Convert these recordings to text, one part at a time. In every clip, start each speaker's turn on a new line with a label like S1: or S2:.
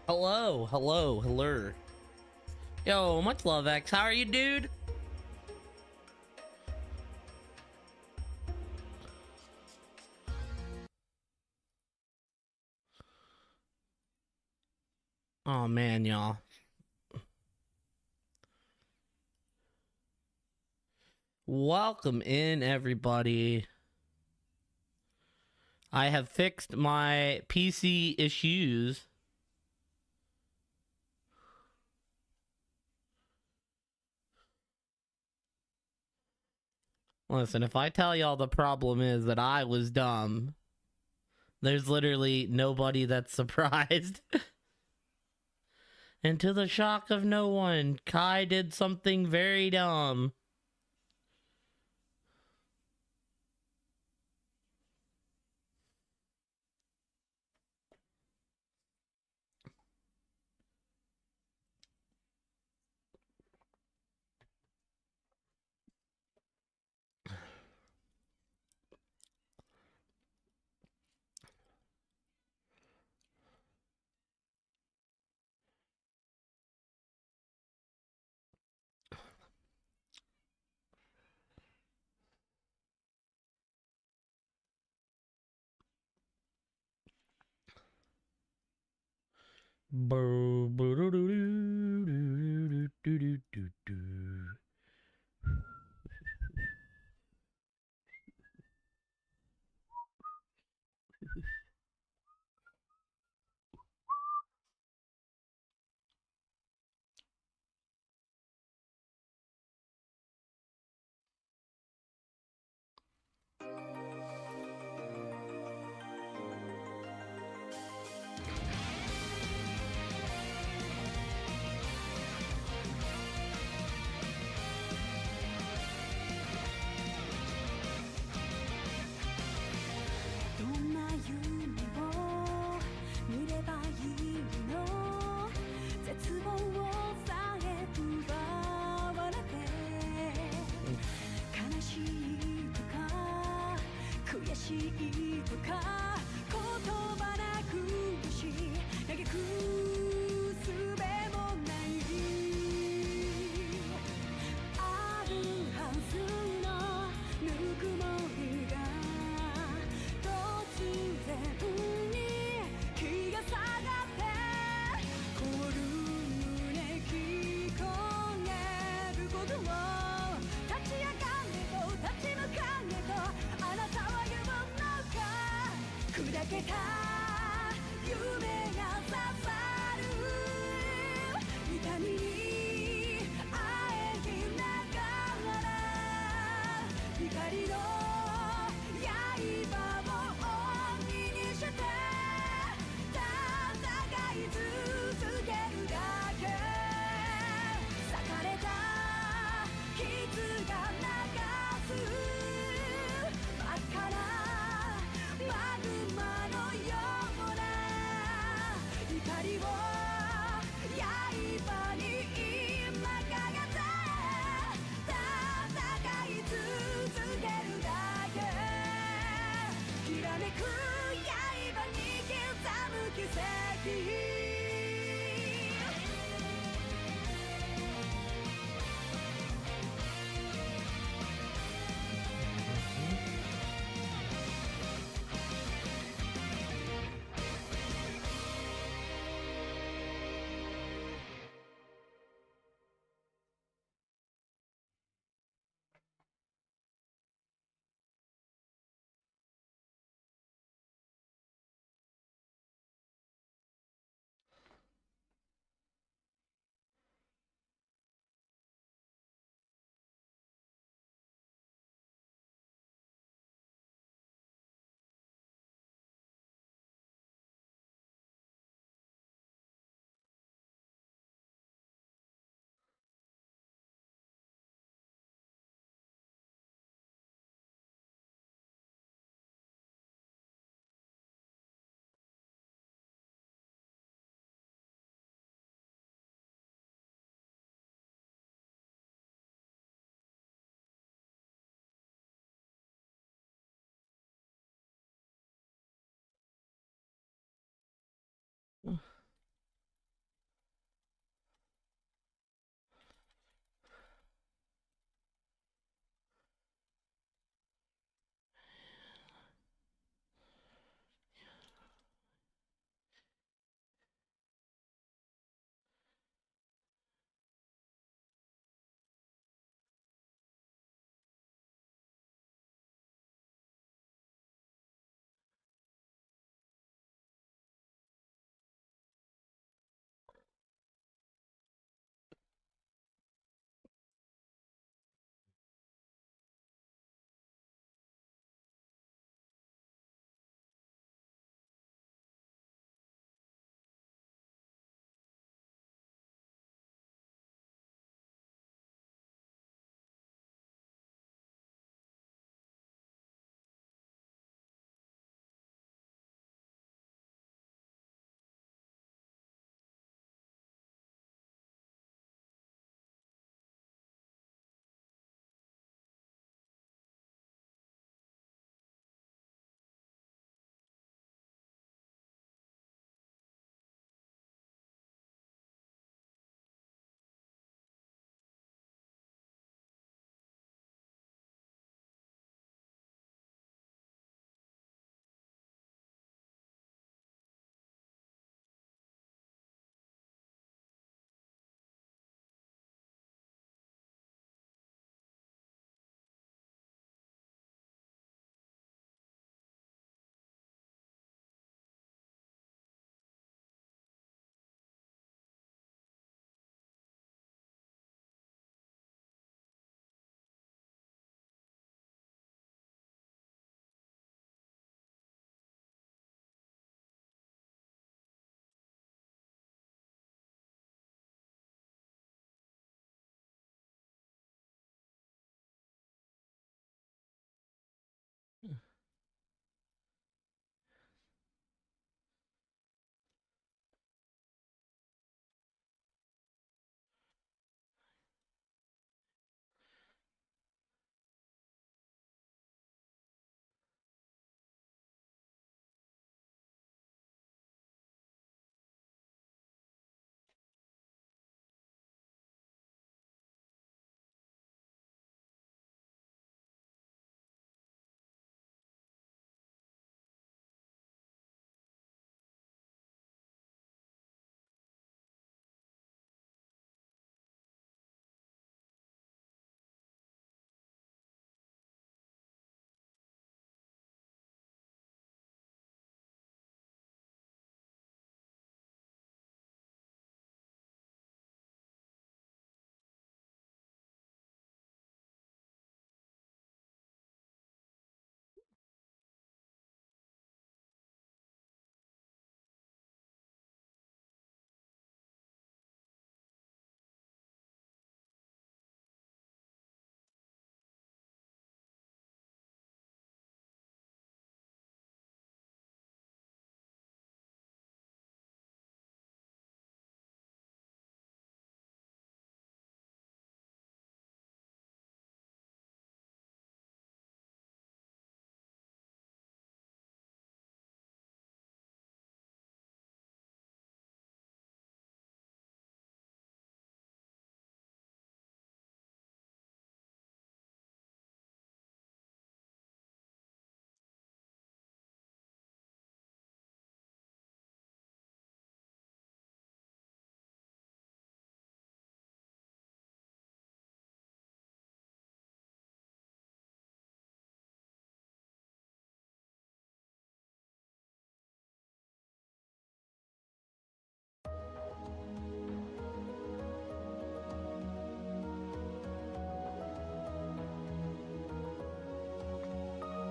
S1: Hello, hello, hello. Yo, much love, X. How are you, dude? Oh man, y'all. Welcome in, everybody. I have fixed my PC issues. Listen, if I tell y'all the problem is that I was dumb, there's literally nobody that's surprised. And to the shock of no one, Kai did something very dumb.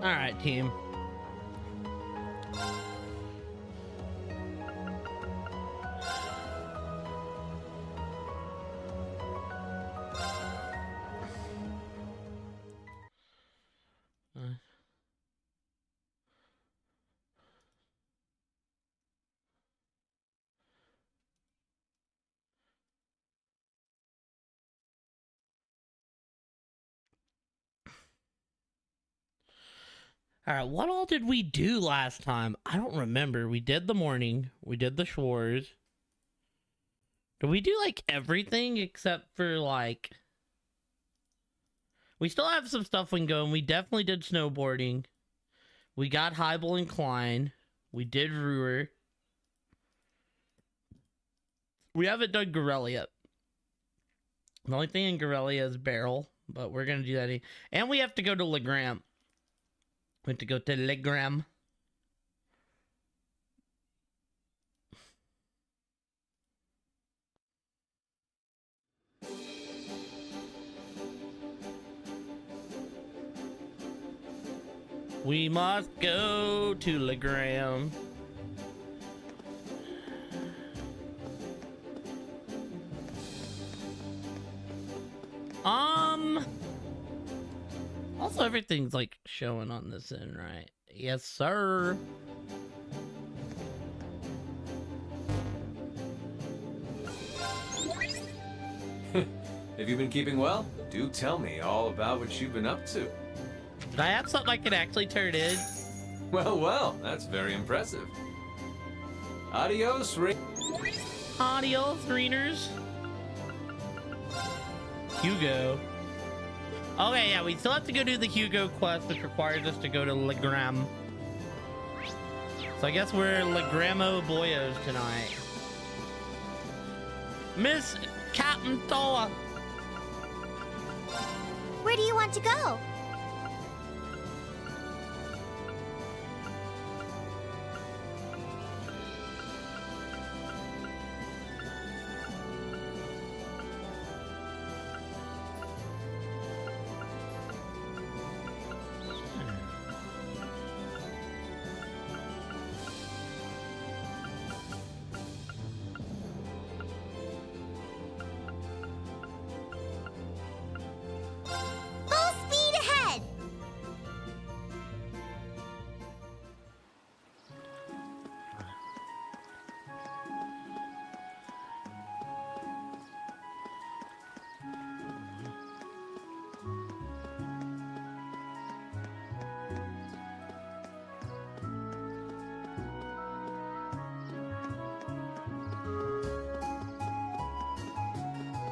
S1: All right, team. All right, what all did we do last time? I don't remember. We did the morning. We did the chores. Did we do like everything except for like... We still have some stuff we can go, and we definitely did snowboarding. We got Hybel and Klein. We did Ruhr. We haven't done Gorella yet. The only thing in Gorella is Barrel, but we're going to do that. And we have to go to Legram. We have to go to Legram. We must go to Legram. Also, everything's like showing on this end, right? Yes, sir.
S2: Have you been keeping well? Do tell me all about what you've been up to.
S1: Did I have something I could actually turn in?
S2: Well, that's very impressive. Adios,
S1: Adios, Reeners. Hugo. Okay, yeah, we still have to go do the Hugo quest, which requires us to go to Legram. So I guess we're Legramo Boyos tonight. Miss Captain Toa.
S3: Where do you want to go?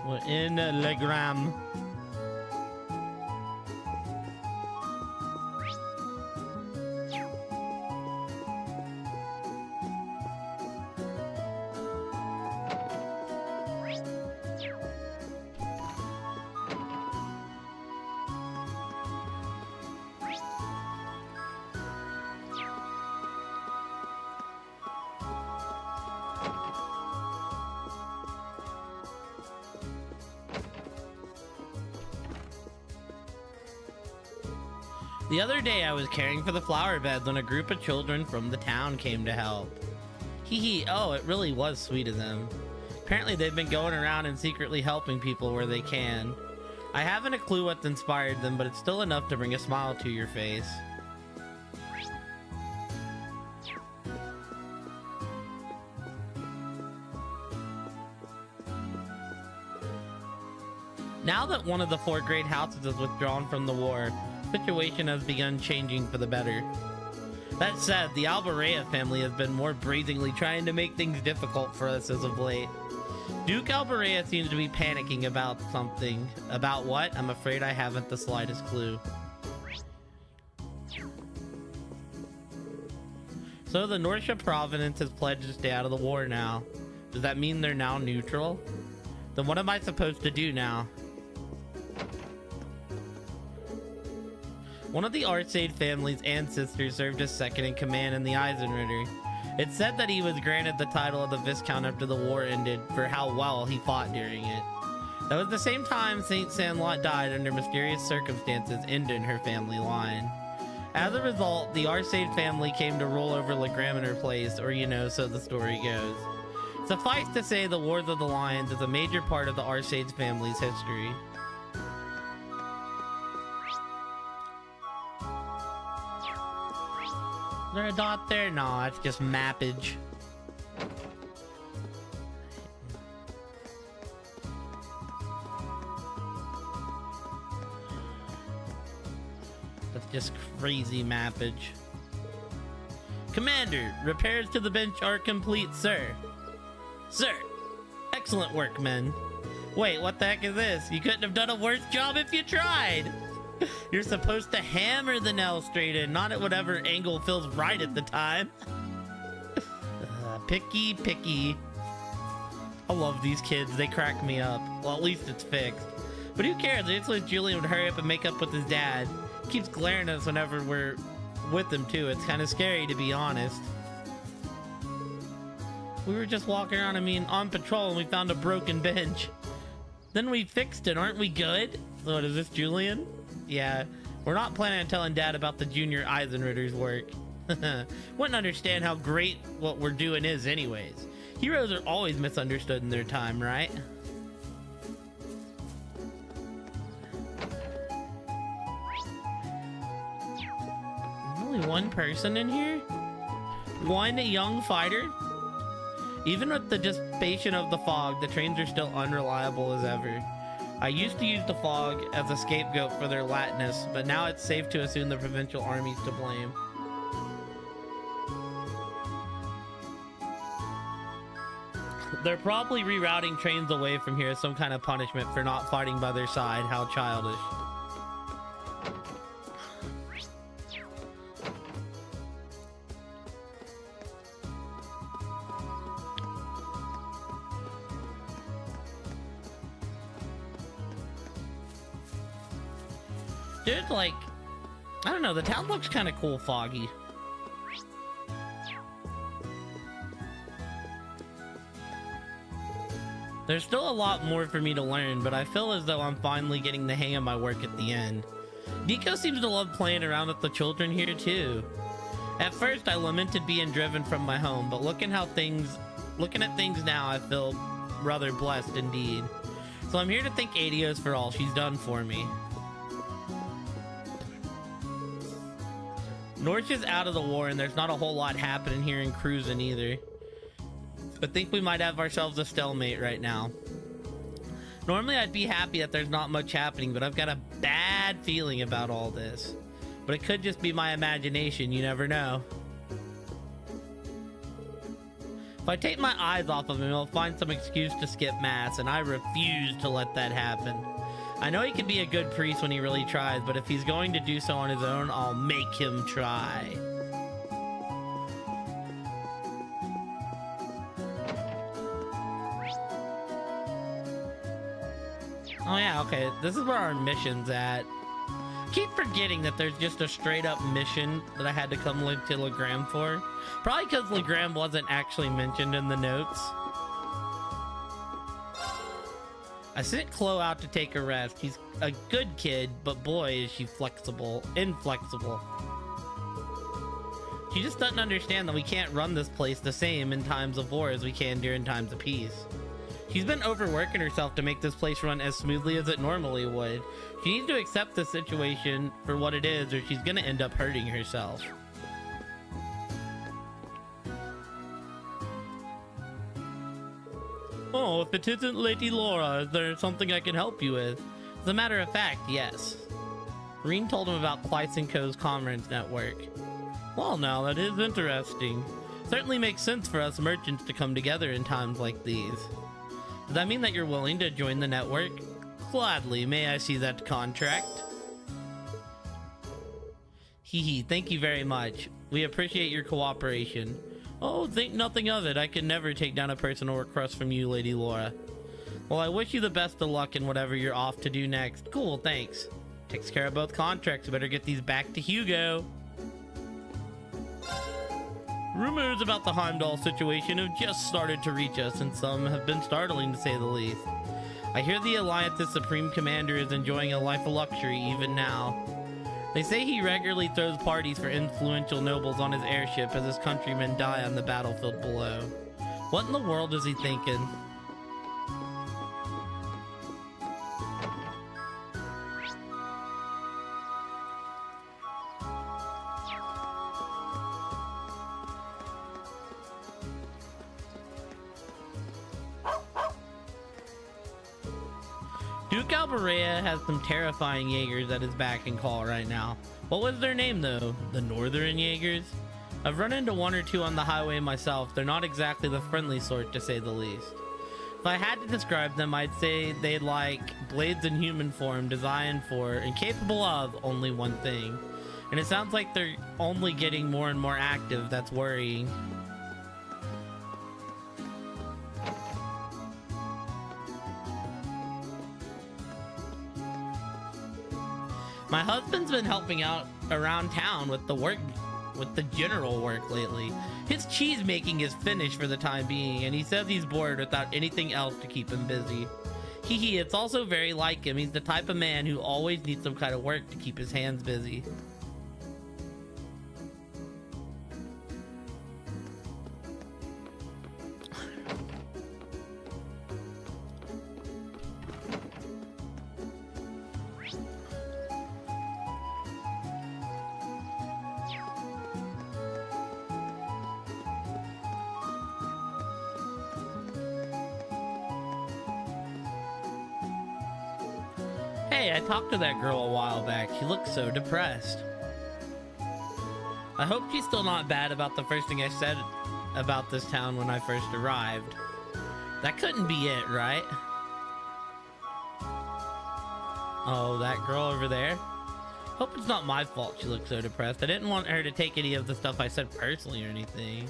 S1: We're in Legram. The other day I was caring for the flower beds when a group of children from the town came to help. Hee hee, oh, it really was sweet of them. Apparently they've been going around and secretly helping people where they can. I haven't a clue what inspired them, but it's still enough to bring a smile to your face. Now that one of the 4 great houses is withdrawn from the war, the situation has begun changing for the better. That said, the Albarea family has been more brazenly trying to make things difficult for us as of late. Duke Albarea seems to be panicking about something. About what? I'm afraid I haven't the slightest clue. So the Norcia Province has pledged to stay out of the war now. Does that mean they're now neutral? Then what am I supposed to do now? One of the Arcade family's ancestors served as second in command in the Eisenritter. It's said that he was granted the title of the Viscount after the war ended for how well he fought during it. That was the same time Saint Sandlot died under mysterious circumstances ending her family line. As a result, the Arsaid family came to rule over Legram and her place, or so the story goes. Suffice to say, the Wars of the Lions is a major part of the Arsaid's family's history. Is there a dot there? No, it's just mappage. That's just crazy mappage. Commander, repairs to the bench are complete, sir. Sir, excellent work, men. Wait, what the heck is this? You couldn't have done a worse job if you tried. You're supposed to hammer the nail straight in, not at whatever angle feels right at the time. Picky. I love these kids. They crack me up. Well, at least it's fixed. But who cares? I just wish Julian would hurry up and make up with his dad. He keeps glaring at us whenever we're with him, too. It's kind of scary, to be honest. We were just walking around, on patrol, and we found a broken bench. Then we fixed it. Aren't we good? So what, is this Julian? Yeah, we're not planning on telling Dad about the Junior Eisenritter's work. Wouldn't understand how great what we're doing is anyways. Heroes are always misunderstood in their time, right? Only one person in here? One young fighter? Even with the dissipation of the fog, the trains are still unreliable as ever. I used to use the fog as a scapegoat for their latness, but now it's safe to assume the provincial army's to blame. They're probably rerouting trains away from here as some kind of punishment for not fighting by their side. How childish. Dude, like, I don't know, the town looks kind of cool foggy. There's still a lot more for me to learn, but I feel as though I'm finally getting the hang of my work at the end. Nico seems to love playing around with the children here too. At first I lamented being driven from my home, but looking at things now, I feel rather blessed indeed. So I'm here to thank Adios for all she's done for me. Norch is out of the war and there's not a whole lot happening here in Cruisin' either. But think we might have ourselves a stalemate right now. Normally I'd be happy that there's not much happening, but I've got a bad feeling about all this. But it could just be my imagination, you never know. If I take my eyes off of him, he'll find some excuse to skip mass, and I refuse to let that happen. I know he can be a good priest when he really tries, but if he's going to do so on his own, I'll make him try. Oh yeah, okay, this is where our mission's at. Keep forgetting that there's just a straight up mission that I had to come live to Legram for. Probably because Legram wasn't actually mentioned in the notes. I sent Chloe out to take a rest. He's a good kid, but boy is she inflexible. She just doesn't understand that we can't run this place the same in times of war as we can during times of peace. She's been overworking herself to make this place run as smoothly as it normally would. She needs to accept the situation for what it is, or she's gonna end up hurting herself. Oh, if it isn't Lady Laura, is there something I can help you with? As a matter of fact, yes. Reen told him about Clyde & Co.'s Comrades Network. Well, now that is interesting. Certainly makes sense for us merchants to come together in times like these. Does that mean that you're willing to join the network? Gladly. May I see that contract? Hee, thank you very much. We appreciate your cooperation. Oh, think nothing of it. I can never take down a personal request from you, Lady Laura. Well, I wish you the best of luck in whatever you're off to do next. Cool, thanks. Takes care of both contracts. Better get these back to Hugo. Rumors about the Heimdall situation have just started to reach us, and some have been startling to say the least. I hear the Alliance's Supreme Commander is enjoying a life of luxury even now. They say he regularly throws parties for influential nobles on his airship as his countrymen die on the battlefield below. What in the world is he thinking? Duke Alberea has some terrifying Jaegers at his back and call right now. What was their name though? The Northern Jaegers? I've run into one or two on the highway myself. They're not exactly the friendly sort, to say the least. If I had to describe them, I'd say they'd like blades in human form, designed for and capable of only one thing. And it sounds like they're only getting more and more active. That's worrying. My husband's been helping out around town with the general work lately. His cheese making is finished for the time being, and he says he's bored without anything else to keep him busy. Hee hee, it's also very like him. He's the type of man who always needs some kind of work to keep his hands busy. Hey, I talked to that girl a while back. She looked so depressed. I hope she's still not bad about the first thing I said about this town when I first arrived. That couldn't be it, right? Oh, that girl over there? Hope it's not my fault she looked so depressed. I didn't want her to take any of the stuff I said personally or anything.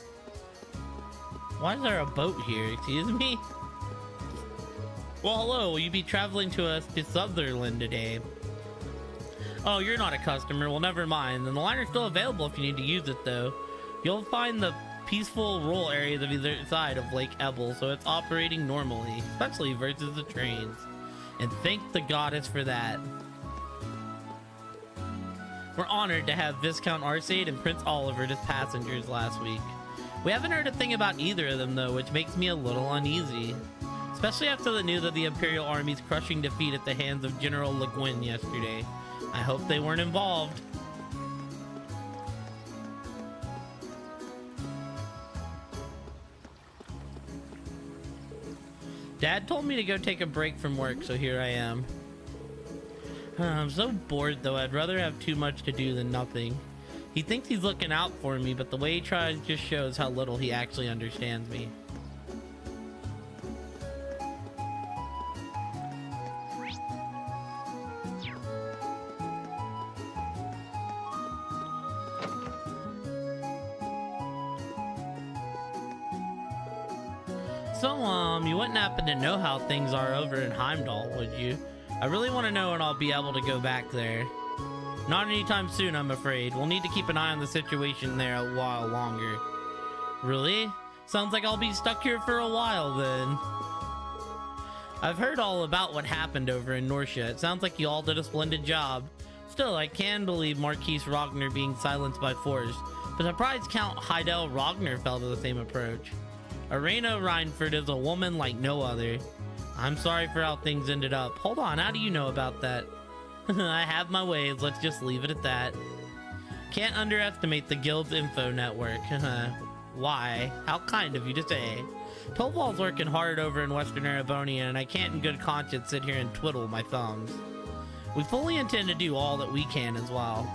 S1: Why is there a boat here? Excuse me? Well, hello, will you be traveling to us to Sutherland today? Oh, you're not a customer. Well, never mind. Then the liner's still available if you need to use it, though. You'll find the peaceful rural areas of either side of Lake Ebel, so it's operating normally, especially versus the trains. And thank the goddess for that. We're honored to have Viscount Arcade and Prince Oliver as passengers last week. We haven't heard a thing about either of them, though, which makes me a little uneasy. Especially after the news of the Imperial Army's crushing defeat at the hands of General Le Guin yesterday. I hope they weren't involved. Dad told me to go take a break from work, so here I am. I'm so bored though, I'd rather have too much to do than nothing. He thinks he's looking out for me, but the way he tries just shows how little he actually understands me. So, you wouldn't happen to know how things are over in Heimdall, would you? I really want to know when I'll be able to go back there. Not anytime soon, I'm afraid. We'll need to keep an eye on the situation there a while longer. Really? Sounds like I'll be stuck here for a while, then. I've heard all about what happened over in Norcia. It sounds like you all did a splendid job. Still, I can believe Marquise Ragnar being silenced by force, but surprised Count Heidel Ragnar fell to the same approach. Arena Reinford is a woman like no other. I'm sorry for how things ended up. Hold on, how do you know about that? I have my ways, let's just leave it at that. Can't underestimate the guild's info network. Why? How kind of you to say. Toval's working hard over in Western Erebonia, and I can't in good conscience sit here and twiddle my thumbs. We fully intend to do all that we can as well.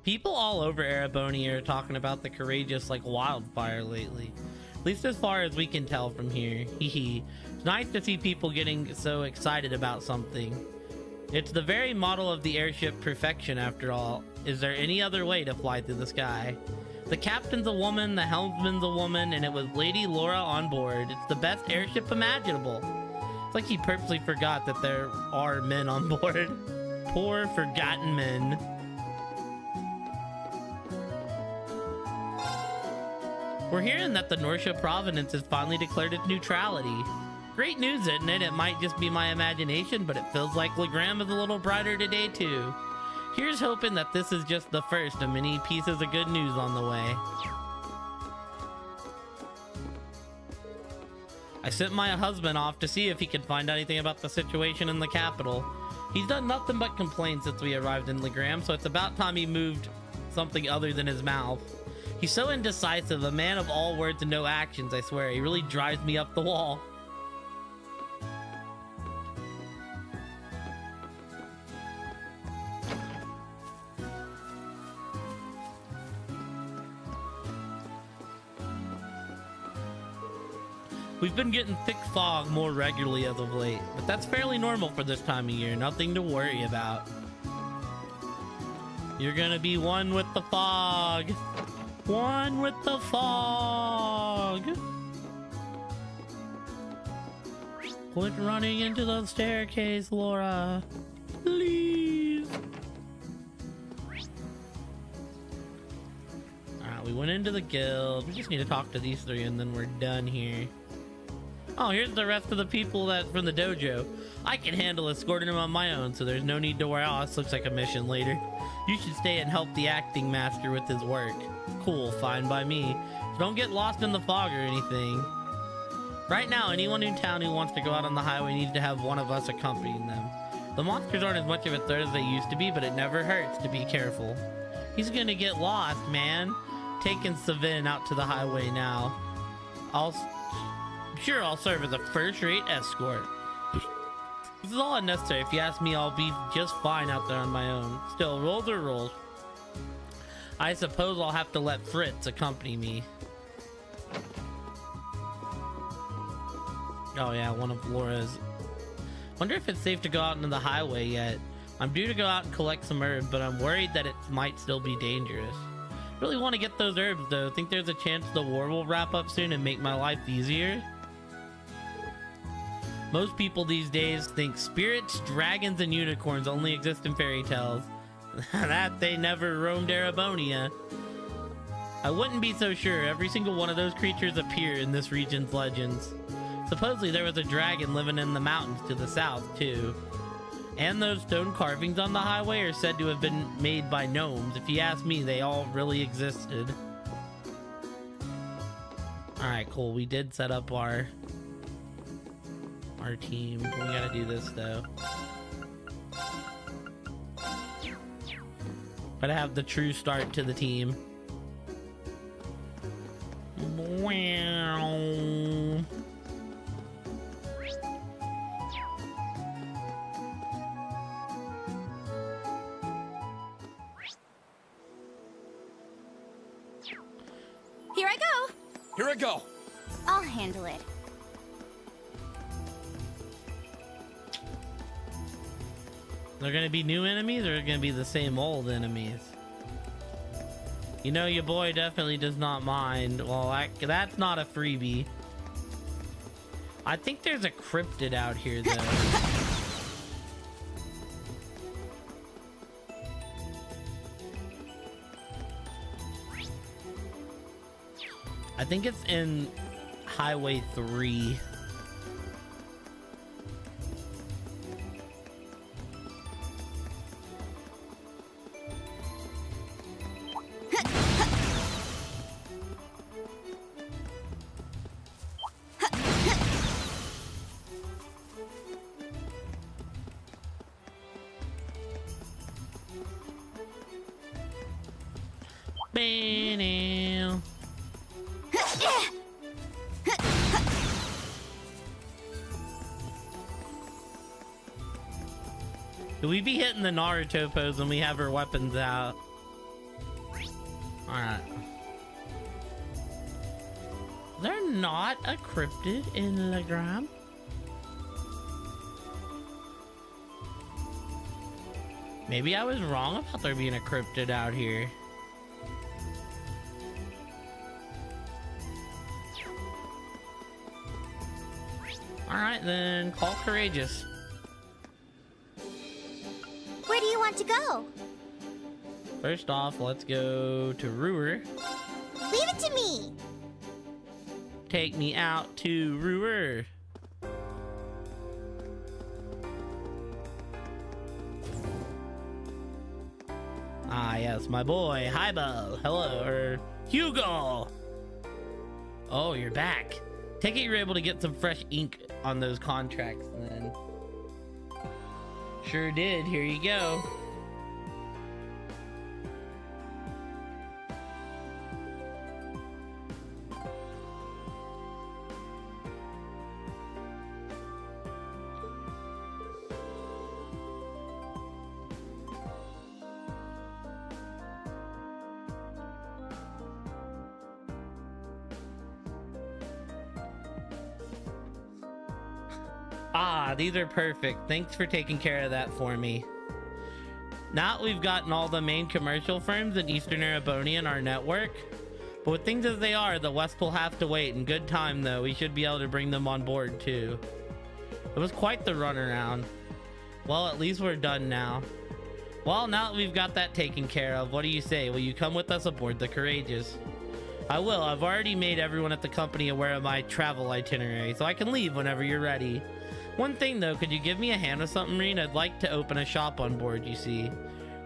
S1: People all over Erebonia are talking about the Courageous like wildfire lately. At least as far as we can tell from here. Hehe. It's nice to see people getting so excited about something. It's the very model of the airship perfection after all. Is there any other way to fly through the sky? The captain's a woman, the helmsman's a woman, and it was Lady Laura on board. It's the best airship imaginable. It's like he purposely forgot that there are men on board. Poor forgotten men. We're hearing that the Norsha Province has finally declared its neutrality. Great news, isn't it? It might just be my imagination, but it feels like Legram is a little brighter today too. Here's hoping that this is just the first of many pieces of good news on the way. I sent my husband off to see if he could find anything about the situation in the capital. He's done nothing but complain since we arrived in Legram, so it's about time he moved something other than his mouth. He's so indecisive, a man of all words and no actions, I swear. He really drives me up the wall. We've been getting thick fog more regularly as of late, but that's fairly normal for this time of year. Nothing to worry about. You're gonna be one with the fog. One with the fog. Quit running into the staircase, Laura. Please. Alright, we went into the guild. We just need to talk to these three and then we're done here. Oh, here's the rest of the people that from the dojo. I can handle escorting them on my own, so there's no need to worry. Oh, this looks like a mission later. You should stay and help the acting master with his work. Cool, fine by me. So don't get lost in the fog or anything. Right now, anyone in town who wants to go out on the highway needs to have one of us accompanying them. The monsters aren't as much of a threat as they used to be, but it never hurts to be careful. He's gonna get lost, man. Taking Savin out to the highway now. Sure, I'll serve as a first-rate escort. This is all unnecessary. If you ask me, I'll be just fine out there on my own. Still, rules are rules. I suppose I'll have to let Fritz accompany me. Oh yeah, one of Laura's. Wonder if it's safe to go out into the highway yet. I'm due to go out and collect some herbs, but I'm worried that it might still be dangerous. Really want to get those herbs though. Think there's a chance the war will wrap up soon and make my life easier? Most people these days think spirits, dragons, and unicorns only exist in fairy tales. That they never roamed Erebonia. I wouldn't be so sure. Every single one of those creatures appear in this region's legends. Supposedly there was a dragon living in the mountains to the south too. And those stone carvings on the highway are said to have been made by gnomes. If you ask me, they all really existed. Alright, cool. We did set up our team. We gotta do this though. Gotta have the true start to the team. Wow.
S3: Here I go.
S4: Here I go.
S3: I'll handle it.
S1: They're gonna be new enemies or gonna be the same old enemies? You know, your boy definitely does not mind. Well, that's not a freebie. I think there's a cryptid out here though. I think it's in Highway 3. Ba-now. Do we be hitting the Naruto pose when we have our weapons out? Alright. They're not a cryptid in Legram. Maybe I was wrong about there being a cryptid out here. Alright then, call Courageous.
S3: Where do you want to go?
S1: First off, let's go to Ruhr.
S3: Leave it to me.
S1: take me out to Ruhr. Ah, yes, my boy, Haibo. Hello, Hugo. Oh, you're back. Take it you're able to get some fresh ink on those contracts then. Sure did. Here you go. Ah, these are perfect. Thanks for taking care of that for me. Now that we've gotten all the main commercial firms in Eastern Erebonia in our network, but with things as they are, the West will have to wait. In good time, though, we should be able to bring them on board, too. It was quite the runaround. Well, at least we're done now. Well, now that we've got that taken care of, what do you say? Will you come with us aboard the Courageous? I will. I've already made everyone at the company aware of my travel itinerary, so I can leave whenever you're ready. One thing though, could you give me a hand with something, Rean? I'd like to open a shop on board, you see.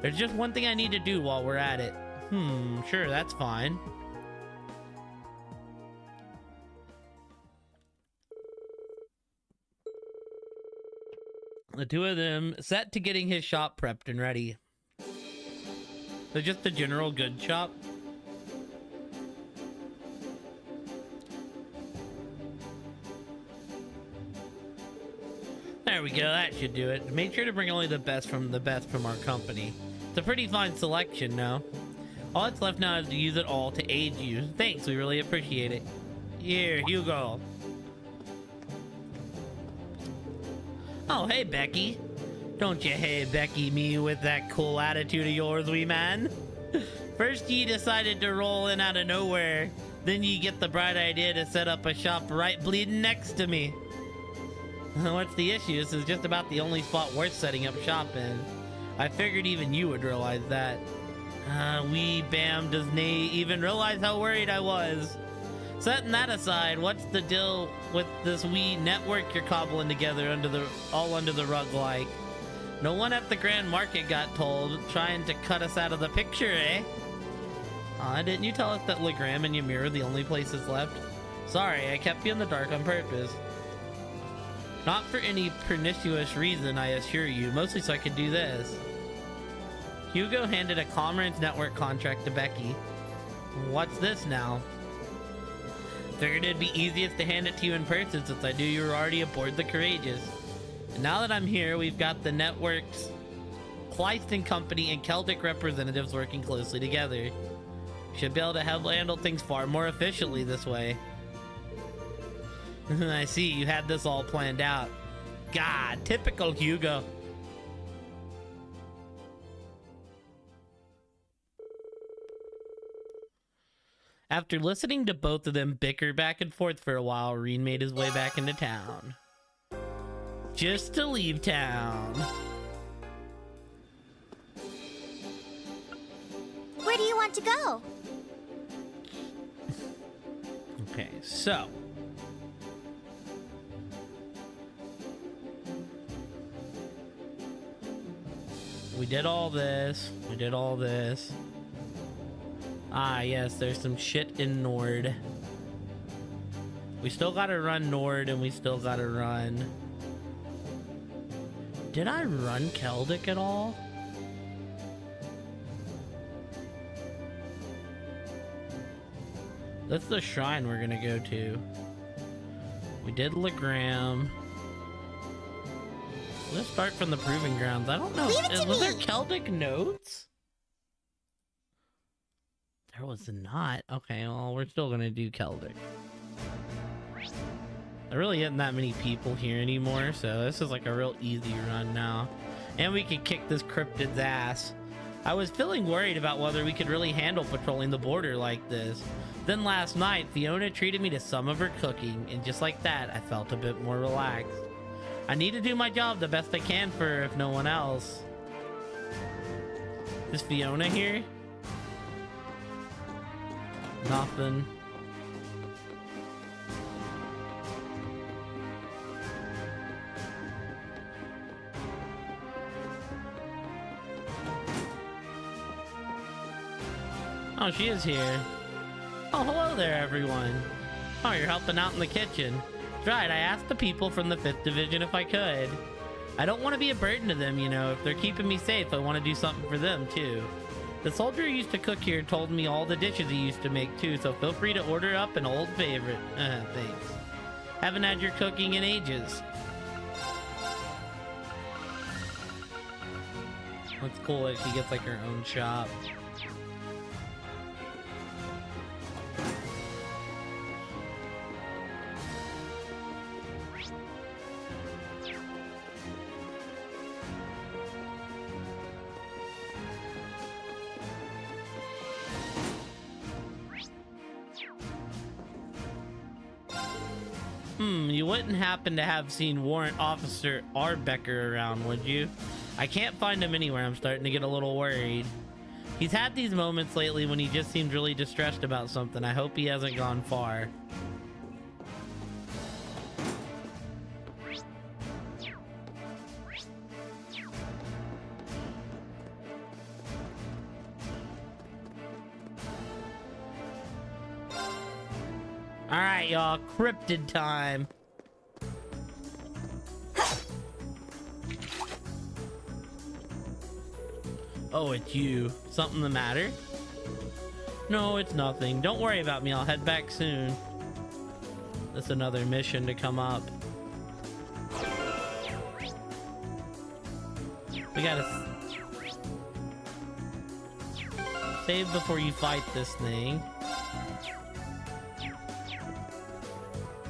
S1: There's just one thing I need to do while we're at it. Sure, that's fine. The two of them set to getting his shop prepped and ready. So just a general goods shop. There we go, that should do it. Make sure to bring only the best from our company. It's a pretty fine selection, no? All that's left now is to use it all to aid you. Thanks, we really appreciate it. Here, Hugo. Oh, hey, Becky. Don't you hey Becky me with that cool attitude of yours, wee man. First you decided to roll in out of nowhere. Then you get the bright idea to set up a shop right bleeding next to me. What's the issue? This is just about the only spot worth setting up shop in. I figured even you would realize that. Wee Bam does Nay even realize how worried I was. Setting that aside, what's the deal with this wee network you're cobbling together all under the rug like? No one at the Grand Market got told, trying to cut us out of the picture, eh? Didn't you tell us that Legram and Ymir are the only places left? Sorry, I kept you in the dark on purpose. Not for any pernicious reason, I assure you, mostly so I could do this. Hugo handed a Comrades Network contract to Becky. What's this now? Figured it'd be easiest to hand it to you in person since I knew you were already aboard the Courageous. And now that I'm here, we've got the network's Kleist & Company and Celtic representatives working closely together. Should be able to handle things far more efficiently this way. I see, you had this all planned out. God, typical Hugo. After listening to both of them bicker back and forth for a while, Rean made his way back into town. Just to leave town.
S3: Where do you want to go?
S1: Okay, so we did all this. We did all this. Ah, yes, there's some shit in Nord. We still gotta run Nord, and we still gotta run... Did I run Celtic at all? That's the shrine we're gonna go to. We did Legram. Let's start from the Proving Grounds. I don't know. Was there Celtic notes? There was not. Okay, well, we're still gonna do Celtic. There really isn't that many people here anymore, so this is like a real easy run now. And we could kick this cryptid's ass. I was feeling worried about whether we could really handle patrolling the border like this. Then last night, Fiona treated me to some of her cooking, and just like that, I felt a bit more relaxed. I need to do my job the best I can for her, if no one else. Is Fiona here? Oh, she is here. Oh, hello there, everyone. Oh, you're helping out in the kitchen. That's right, I asked the people from the 5th Division if I could. I don't want to be a burden to them, you know. If they're keeping me safe, I want to do something for them, too. The soldier who used to cook here told me all the dishes he used to make, too, so feel free to order up an old favorite. Thanks. Haven't had your cooking in ages. That's cool that she gets, like, her own shop. You wouldn't happen to have seen Warrant Officer Arbecker around, would you? I can't find him anywhere. I'm starting to get a little worried. He's had these moments lately when he just seems really distressed about something. I hope he hasn't gone far. Alright, y'all. Cryptid time. Oh, it's you. Something the matter? No, it's nothing. Don't worry about me. I'll head back soon. That's another mission to come up. We gotta save before you fight this thing.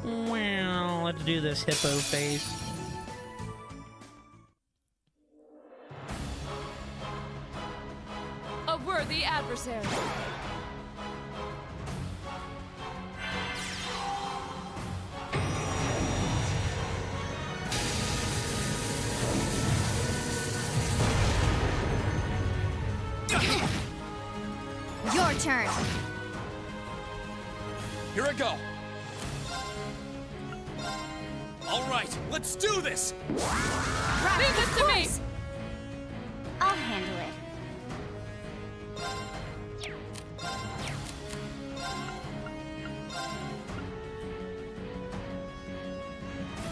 S1: Well, let's do this hippo face.
S4: A worthy adversary.
S3: Your turn.
S5: Here I go. All right, let's do this.
S4: Leave this to me.
S3: I'll handle it.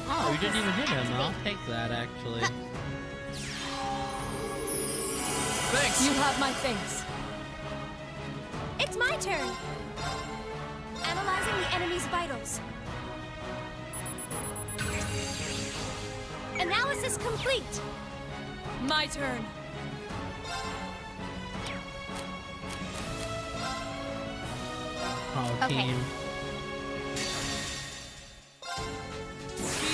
S1: Oh, you didn't even hit him. I'll take that, actually.
S5: Thanks.
S4: You have my thanks.
S3: It's my turn. Analyzing the enemy's vitals. Analysis complete.
S4: My turn.
S1: Oh,
S3: Okay.
S1: team.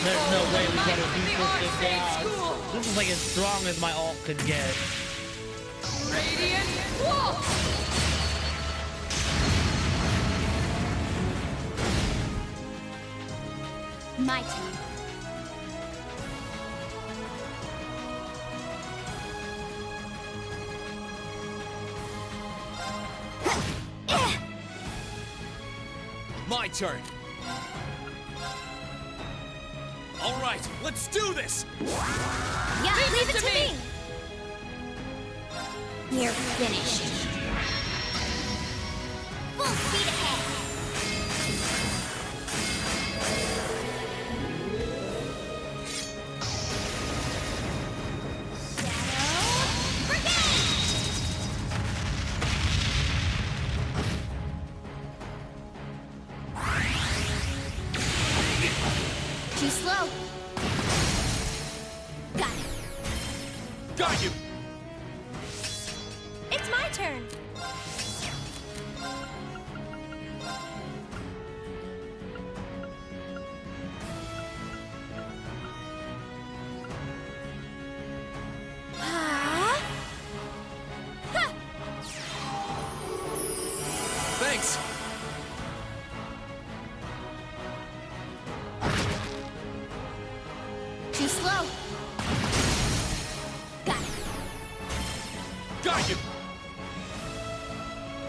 S1: There's no way we gotta do this to God. This is like as strong as my ult could get.
S4: Radiant Wolf.
S3: My turn.
S5: My turn. All right, let's do this.
S3: Yeah, leave it to me. You're finished. Full speed ahead. Shadow Brigade! Too slow. Got it.
S5: Got you.
S3: It's my turn. Ah. Ha.
S5: Thanks.
S3: Too slow. Got it.
S5: Got you.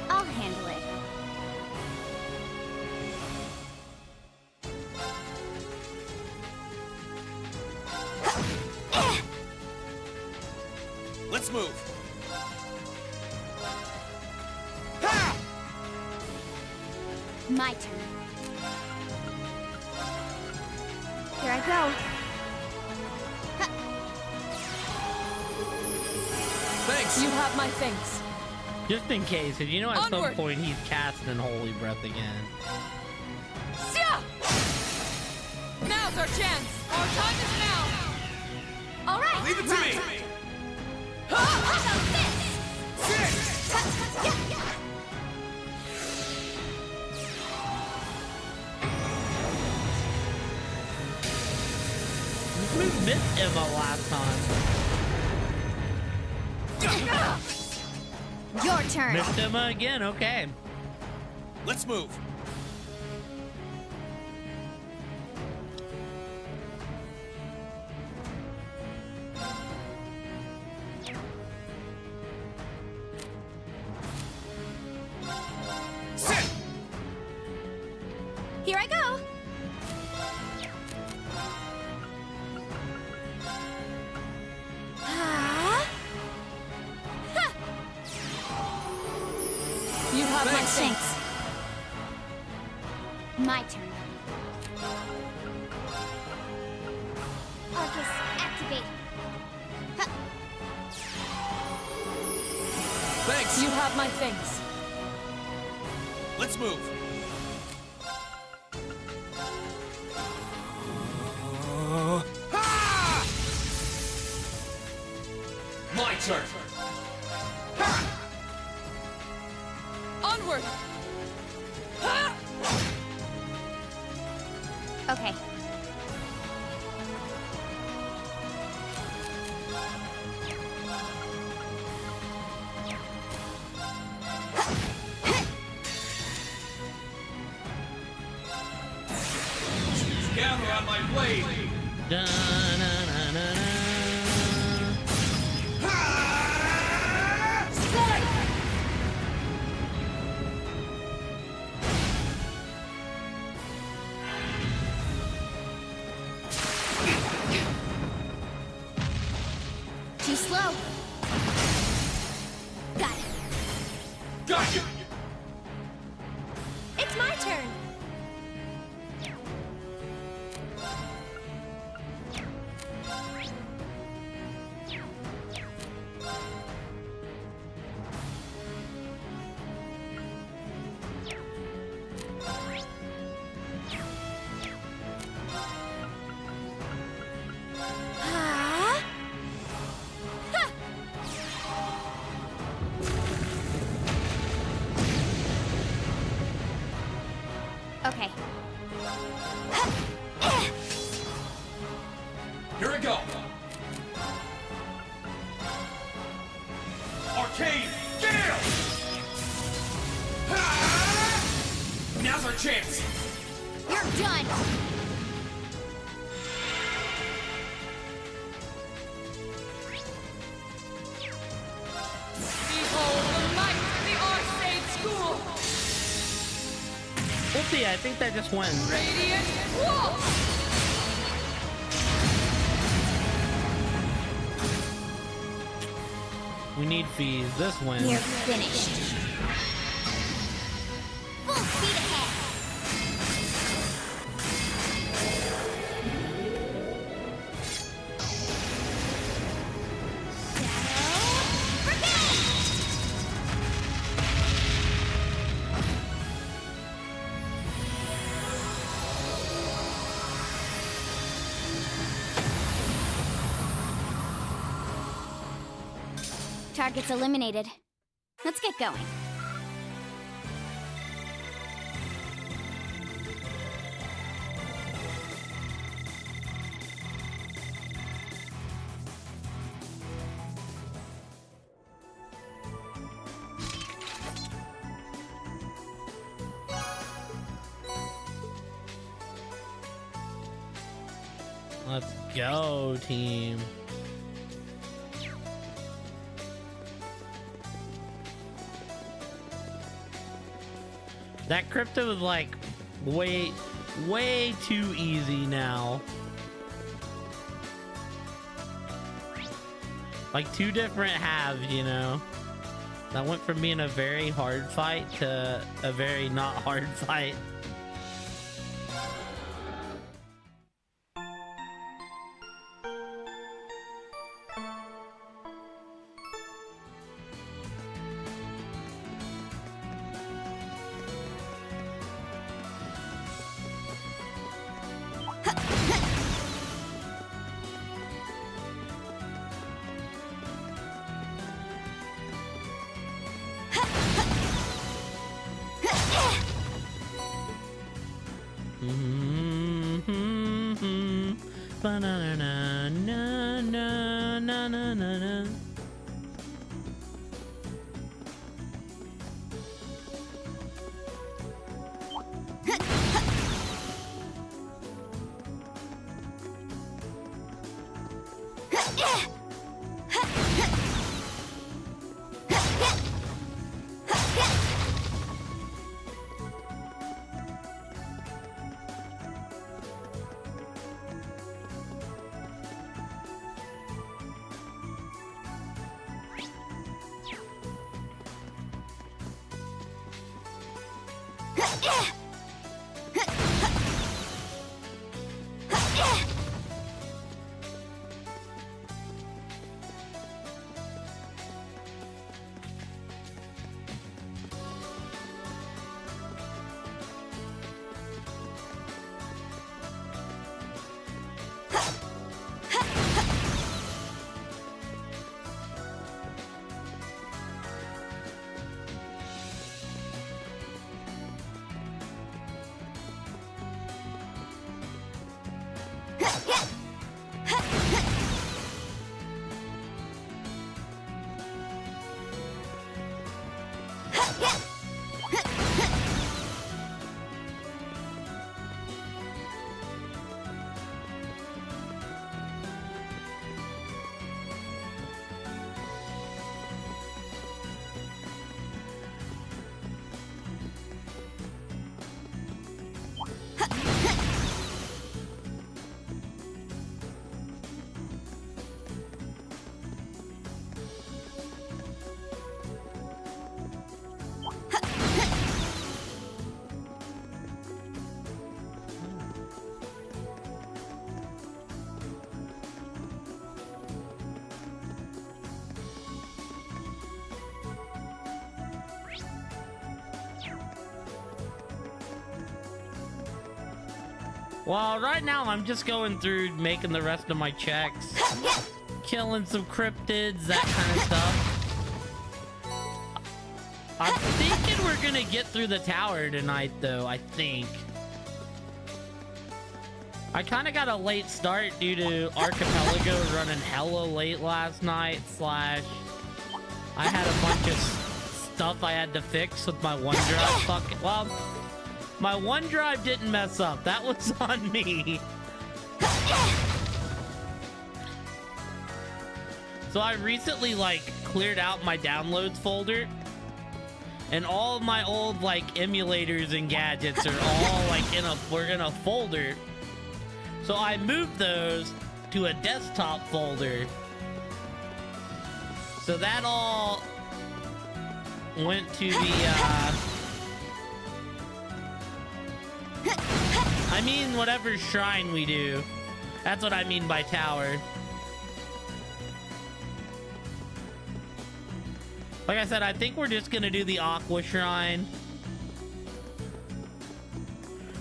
S3: I'll handle it.
S5: Let's move. Ha!
S3: My turn. Here I go. Ha!
S5: Thanks.
S4: You have my thanks.
S1: Just in case, 'cause you know at some
S4: Onward.
S1: point he's casting Holy Breath again.
S4: Sia! Now's our chance. Our time is now.
S3: All right.
S5: Leave it to me.
S3: How about this?
S5: Sit.
S3: Yeah, yeah.
S1: We missed Emma last time.
S3: Your turn.
S1: Missed Emma again, okay.
S5: Let's move. Sit.
S3: Here I go. Ah. Ha!
S4: You have my
S5: Thanks.
S4: thanks.
S3: My turn. Arcus, activate. Ha!
S5: Thanks.
S4: You have my thanks.
S5: Let's move. Ha! My turn. Ha!
S4: Onward. Ha!
S3: Okay.
S5: Gather on my blade.
S1: Da-na-na-na-na.
S3: Too slow. Got it.
S5: Got you.
S3: It's my turn. Ah. Ha! Okay.
S5: Here we go. Arcane Gale! Ha! Now's our chance.
S3: You're done.
S4: Behold the might of the Arcade School.
S1: We'll see, I think that just wins.
S4: Radiant Wolf.
S1: We need fees. This wins.
S3: You're finished. Full speed ahead. Shadow Brigade! Targets eliminated. Let's get going.
S1: Let's go, team. That crypto is like way too easy now. Like two different halves, you know. That went from being a very hard fight to a very not hard fight. Ba-na-na-na-na-na-na-na-na. Well, right now I'm just going through making the rest of my checks. Killing some cryptids, that kind of stuff. I'm thinking we're gonna get through the tower tonight, though, I think. I kind of got a late start due to Archipelago running hella late last night, / I had a bunch of stuff I had to fix with my OneDrive. Well, my OneDrive didn't mess up. That was on me. So I recently, like, cleared out my downloads folder. And all of my old, like, emulators and gadgets are all, like, we're in a folder. So I moved those to a desktop folder. So that all went to the, I mean, whatever shrine we do. That's what I mean by tower. Like I said, I think we're just gonna do the Aqua Shrine.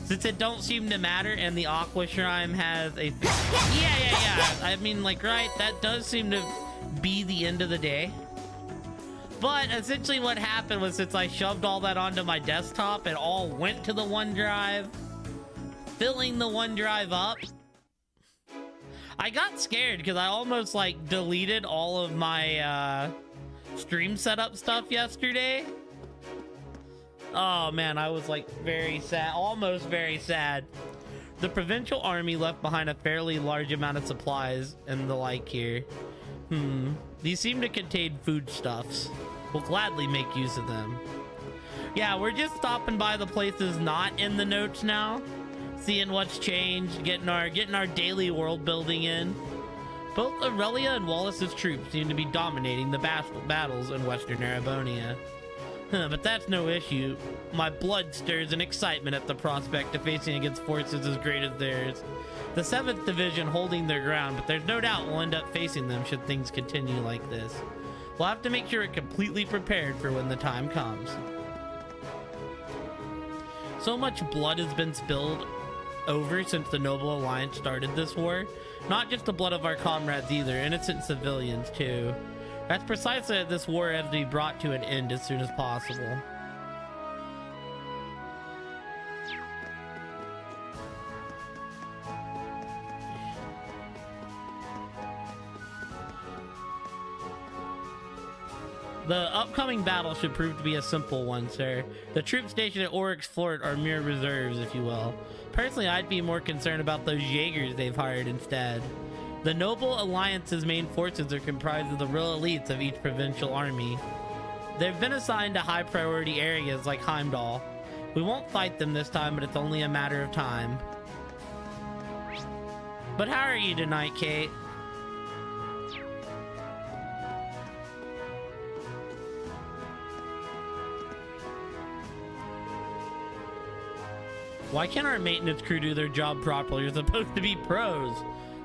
S1: Since it don't seem to matter and the Aqua Shrine has a... Yeah. I mean, like, right, that does seem to be the end of the day. But essentially what happened was, since I shoved all that onto my desktop, it all went to the OneDrive, filling the OneDrive up. I got scared because I almost, like, deleted all of my stream setup stuff yesterday. Oh man, I was like very sad, almost very sad. The provincial army left behind a fairly large amount of supplies and the like here. These seem to contain foodstuffs. We'll gladly make use of them. Yeah, we're just stopping by the places not in the notes now, seeing what's changed, getting our daily world building in. Both Aurelia and Wallace's troops seem to be dominating the battles in Western Erebonia. But that's no issue. My blood stirs in excitement at the prospect of facing against forces as great as theirs. The 7th Division holding their ground, but there's no doubt we'll end up facing them should things continue like this. We'll have to make sure we're completely prepared for when the time comes. So much blood has been spilled over since the Noble Alliance started this war. Not just the blood of our comrades either, innocent civilians too. That's precisely why this war has to be brought to an end as soon as possible. The upcoming battle should prove to be a simple one, sir. The troops stationed at Oryx Fort are mere reserves, if you will. Personally, I'd be more concerned about those Jaegers they've hired instead. The Noble Alliance's main forces are comprised of the real elites of each provincial army. They've been assigned to high priority areas like Heimdall. We won't fight them this time, but it's only a matter of time. But how are you tonight, Kate? Why can't our maintenance crew do their job properly? They're supposed to be pros.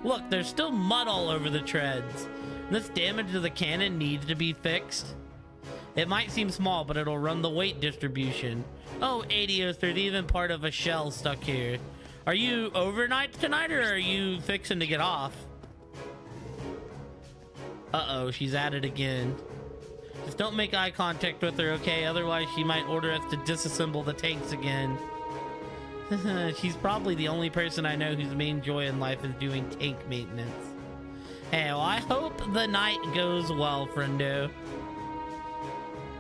S1: Look, there's still mud all over the treads. This damage to the cannon needs to be fixed. It might seem small, but it'll run the weight distribution. Oh, Adios, there's even part of a shell stuck here. Are you overnight tonight, or are you fixing to get off? Uh-oh, she's at it again. Just don't make eye contact with her, okay? Otherwise, she might order us to disassemble the tanks again. She's probably the only person I know whose main joy in life is doing tank maintenance. Hey, well, I hope the night goes well, friendo.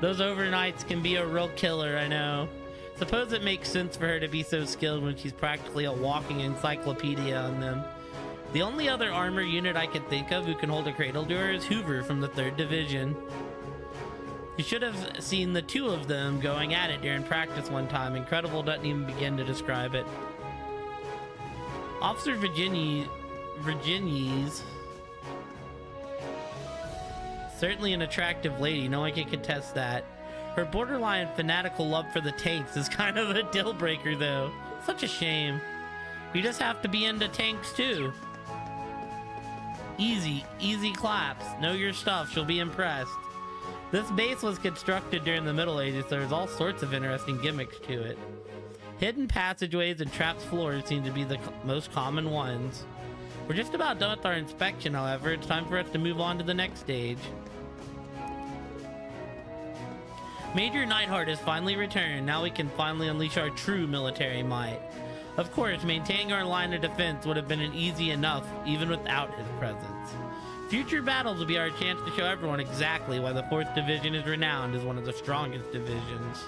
S1: Those overnights can be a real killer, I know. Suppose it makes sense for her to be so skilled when she's practically a walking encyclopedia on them. The only other armor unit I could think of who can hold a cradle to her is Hoover from the 3rd Division. You should have seen the two of them going at it during practice one time. Incredible doesn't even begin to describe it. Officer Virginies, certainly an attractive lady, no one can contest that. Her borderline fanatical love for the tanks is kind of a deal breaker though. Such a shame. You just have to be into tanks too. Easy claps. Know your stuff, she'll be impressed. This base was constructed during the Middle Ages, so there's all sorts of interesting gimmicks to it. Hidden passageways and trapped floors seem to be the most common ones. We're just about done with our inspection, however. It's time for us to move on to the next stage. Major Neidhart has finally returned. Now we can finally unleash our true military might. Of course, maintaining our line of defense would have been easy enough even without his presence. Future battles will be our chance to show everyone exactly why the 4th Division is renowned as one of the strongest divisions.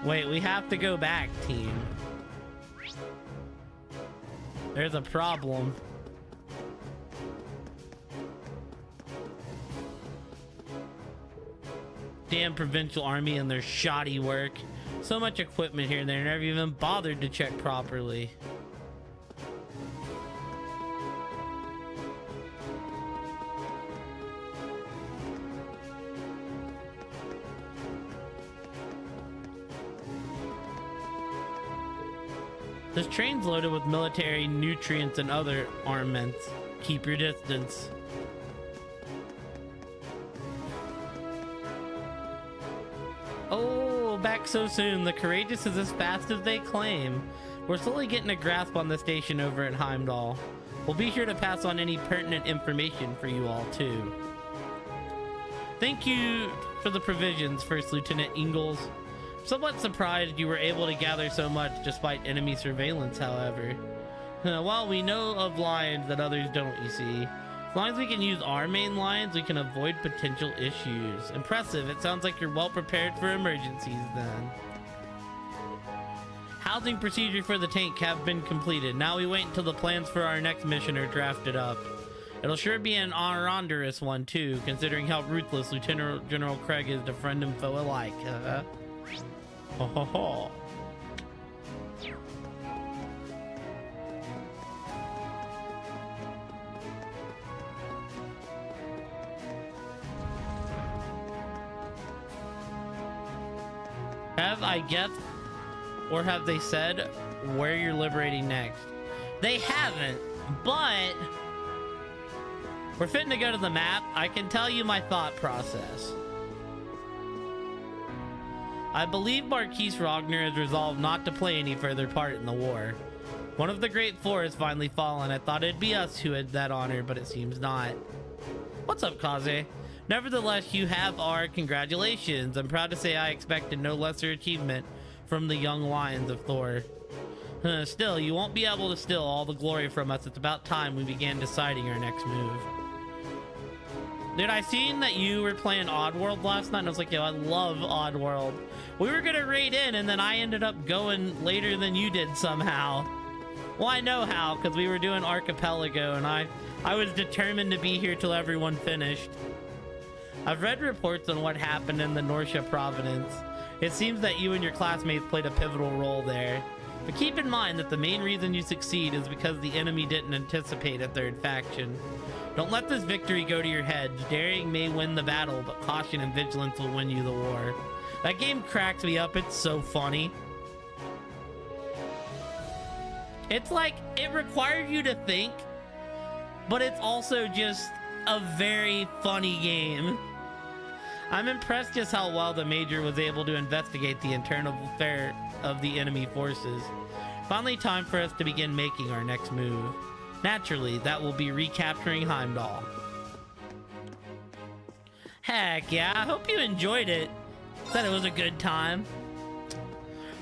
S1: Wait, we have to go back, team. There's a problem. Damn provincial army and their shoddy work. So much equipment here and they never even bothered to check properly. This train's loaded with military nutrients and other armaments. Keep your distance. Oh, back so soon. The Courageous is as fast as they claim. We're slowly getting a grasp on the station over at Heimdall. We'll be sure to pass on any pertinent information for you all too. Thank you for the provisions, First Lieutenant Ingalls. Somewhat surprised you were able to gather so much despite enemy surveillance, however. Well, we know of lines that others don't, you see. As long as we can use our main lines, we can avoid potential issues. Impressive. It sounds like you're well prepared for emergencies then. Housing procedure for the tank have been completed. Now we wait until the plans for our next mission are drafted up. It'll sure be an honorandous one too, considering how ruthless Lieutenant General Craig is to friend and foe alike. Ho ho ho. Have I guessed, or have they said where you're liberating next? They haven't, but we're fitting to go to the map. I can tell you my thought process. I believe Marquise Rogner has resolved not to play any further part in the war. One of the Great Four has finally fallen. I thought it'd be us who had that honor, but it seems not. What's up, Kaze? Nevertheless, you have our congratulations. I'm proud to say I expected no lesser achievement from the young lions of Thor. Still, you won't be able to steal all the glory from us. It's about time we began deciding our next move. Dude, I seen that you were playing Oddworld last night, and I was like, yo, I love Oddworld. We were gonna raid in, and then I ended up going later than you did somehow. Well, I know how, because we were doing Archipelago, and I was determined to be here till everyone finished. I've read reports on what happened in the Norsha province. It seems that you and your classmates played a pivotal role there. But keep in mind that the main reason you succeed is because the enemy didn't anticipate a third faction. Don't let this victory go to your head. Daring may win the battle, but caution and vigilance will win you the war. That game cracks me up. It's so funny. It's like, it required you to think, but it's also just a very funny game. I'm impressed just how well the Major was able to investigate the internal affair of the enemy forces. Finally, time for us to begin making our next move. Naturally, that will be recapturing Heimdall. Heck yeah, I hope you enjoyed it. Said it was a good time.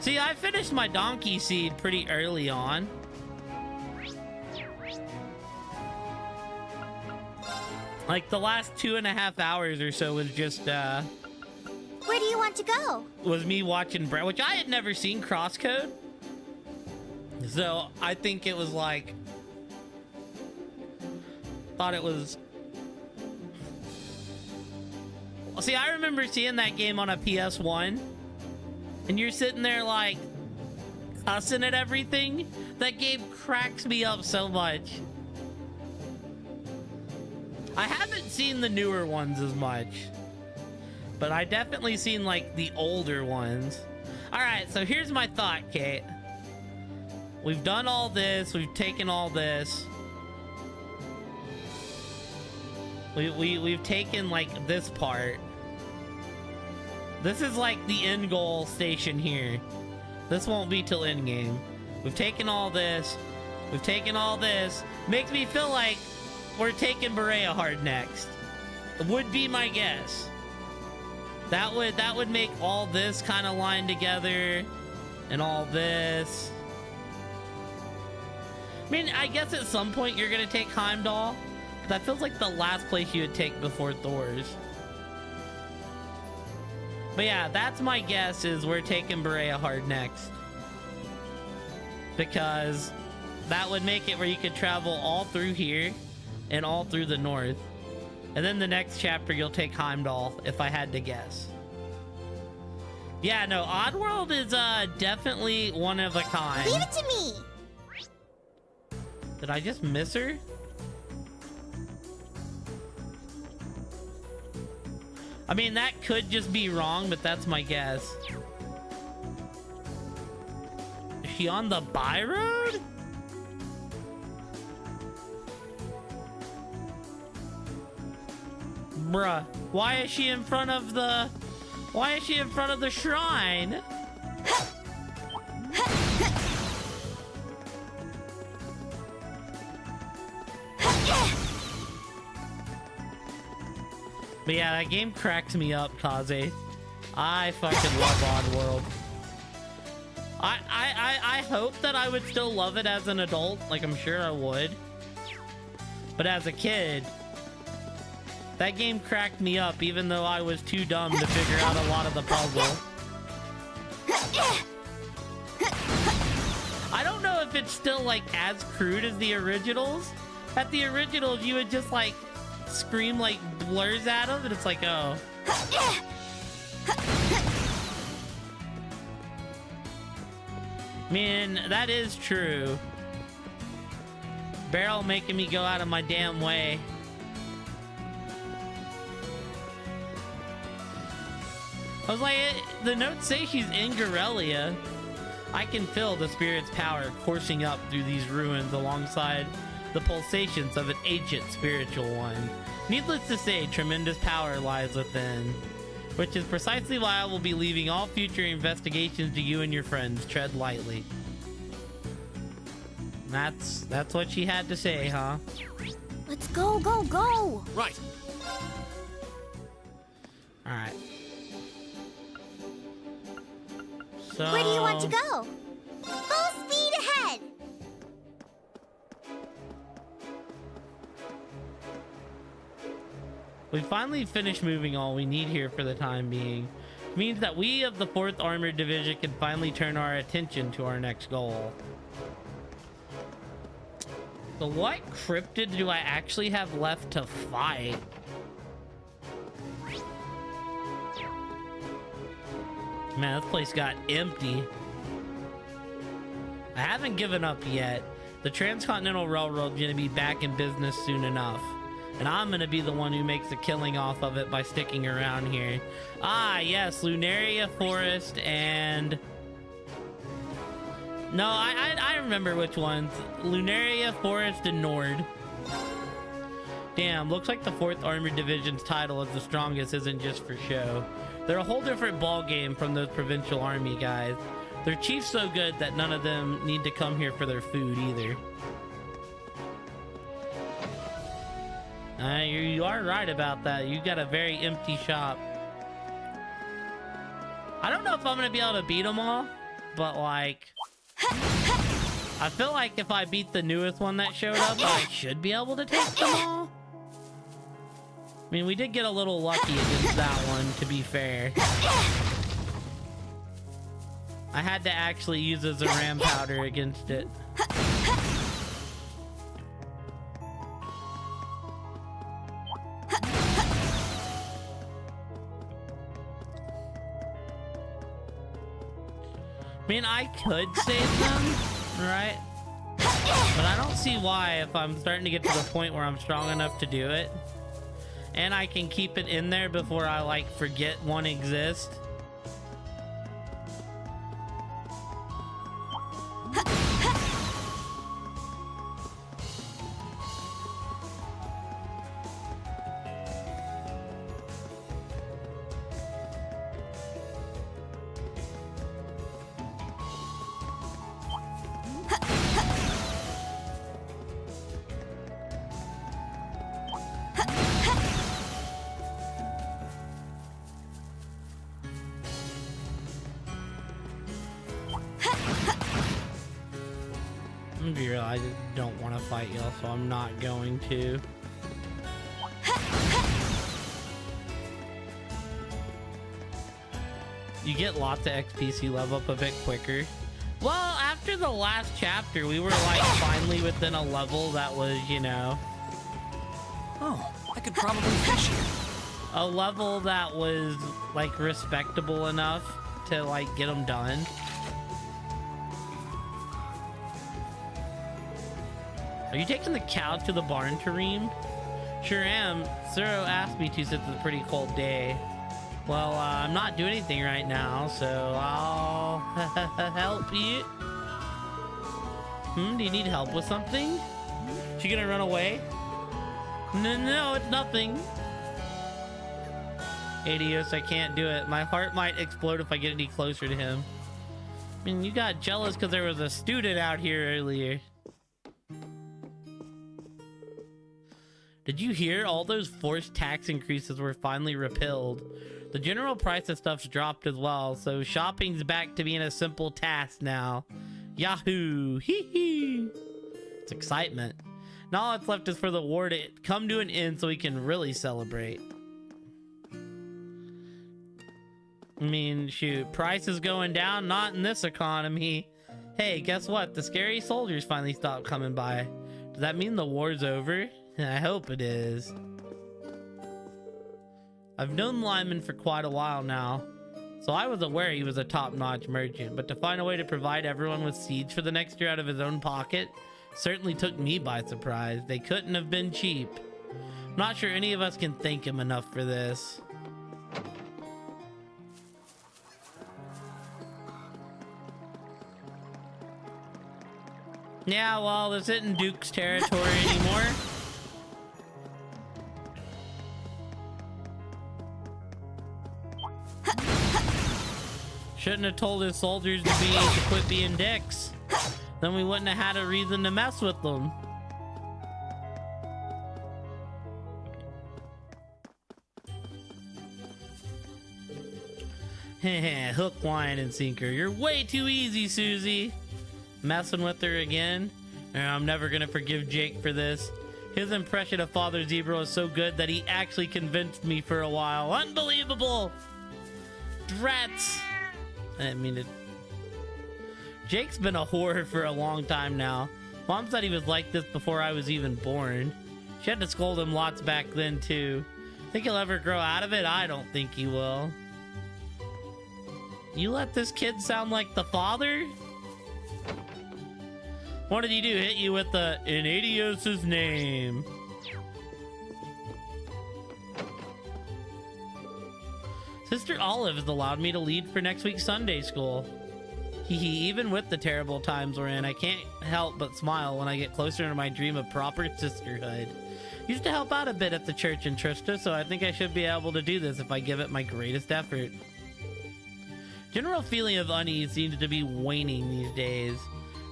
S1: See, I finished my Donkey Seed pretty early on. Like the last 2.5 hours or so was just
S3: Where do you want to go?
S1: was me watching Brad, which I had never seen Crosscode. So I think it was like, thought it was. See, I remember seeing that game on a PS1, and you're sitting there like cussing at everything. That game cracks me up so much. I haven't seen the newer ones as much, but I definitely seen like the older ones. All right, so here's my thought, Kate. We've done all this. We've taken all this. We've taken like this part. This is like the end goal station here. This won't be till end game. We've taken all this. We've taken all this. Makes me feel like we're taking Berea hard next. Would be my guess. That would make all this kind of line together, and all this. I mean, I guess at some point you're gonna take Heimdall. That feels like the last place you would take before Thor's. But yeah, that's my guess, is we're taking Berea hard next. Because that would make it where you could travel all through here and all through the north. And then the next chapter you'll take Heimdall, if I had to guess. Yeah, no, Oddworld is definitely one of a kind.
S3: Leave it to me!
S1: Did I just miss her? I mean, that could just be wrong, but that's my guess. Is she on the by road? Bruh, why is she in front of the... Why is she in front of the shrine? But yeah, that game cracks me up, Kaze. I fucking love Oddworld. I hope that I would still love it as an adult. Like, I'm sure I would. But as a kid, that game cracked me up, even though I was too dumb to figure out a lot of the puzzle. I don't know if it's still like as crude as the originals, At the originals, you would just like scream like blurs at him, and it's like, oh. Man, that is true. Barrel making me go out of my damn way. I was like, the notes say she's in Gorelia. I can feel the spirit's power coursing up through these ruins alongside the pulsations of an ancient spiritual one. Needless to say, tremendous power lies within, which is precisely why I will be leaving all future investigations to you and your friends. Tread lightly. That's what she had to say, huh?
S3: Let's go, go, go!
S5: Right.
S1: All right. So
S3: Where do you want to go? Full speed ahead!
S1: we finally finished moving all we need here for the time being. It means that we of the 4th Armored Division can finally turn our attention to our next goal. So what cryptid do I actually have left to fight? Man, this place got empty. I haven't given up yet. The Transcontinental Railroad's gonna be back in business soon enough. And I'm gonna be the one who makes a killing off of it by sticking around here. Ah, yes, Lunaria Forest and... No, I remember which ones. Lunaria, Forest, and Nord. Damn, looks like the 4th Armored Division's title as the strongest isn't just for show. They're a whole different ball game from those provincial army guys. Their chief's so good that none of them need to come here for their food either. You are right about that. You got a very empty shop. I don't know if I'm gonna be able to beat them all, but like... I feel like if I beat the newest one that showed up, I should be able to take them all. I mean, we did get a little lucky against that one, to be fair. I had to actually use a Zaram powder against it. I mean, I could save them, right? But I don't see why if I'm starting to get to the point where I'm strong enough to do it. And I can keep it in there before I, like, forget one exists. I just don't want to fight y'all, so I'm not going to. You get lots of XP, so you level up a bit quicker. Well, after the last chapter, we were like finally within a level that was, you know...
S5: Oh, I could probably fish here.
S1: A level that was like respectable enough to like get them done. Are you taking the cow to the barn, Tareem? Sure am. Suro asked me to since it's a pretty cold day. Well, I'm not doing anything right now, so I'll help you. Do you need help with something? She gonna run away? No, it's nothing. Adios, I can't do it. My heart might explode if I get any closer to him. I mean, you got jealous because there was a student out here earlier. Did you hear? All those forced tax increases were finally repealed. The general price of stuff's dropped as well, so shopping's back to being a simple task now. Yahoo! Hee hee! It's excitement. Now all that's left is for the war to come to an end so we can really celebrate. I mean, shoot, price is going down, not in this economy. Hey, guess what? The scary soldiers finally stopped coming by. Does that mean the war's over? I hope it is. I've known Lyman for quite a while now, so I was aware he was a top-notch merchant, but to find a way to provide everyone with seeds for the next year out of his own pocket certainly took me by surprise. They couldn't have been cheap. I'm not sure any of us can thank him enough for this. Yeah, well, this isn't Duke's territory anymore. Shouldn't have told his soldiers to quit being dicks. Then we wouldn't have had a reason to mess with them. Hook, line, and sinker. You're way too easy, Susie. Messing with her again? I'm never gonna forgive Jake for this. His impression of Father Zebra was so good that he actually convinced me for a while. Unbelievable! Drats! I didn't mean to... Jake's been a whore for a long time now. Mom said he was like this before I was even born. She had to scold him lots back then, too. Think he'll ever grow out of it? I don't think he will. You let this kid sound like the father? What did he do? Hit you with the in Adios's name? Sister Olive has allowed me to lead for next week's Sunday school. Even with the terrible times we're in, I can't help but smile when I get closer to my dream of proper sisterhood. Used to help out a bit at the church in Trista, so I think I should be able to do this if I give it my greatest effort. General feeling of unease seems to be waning these days.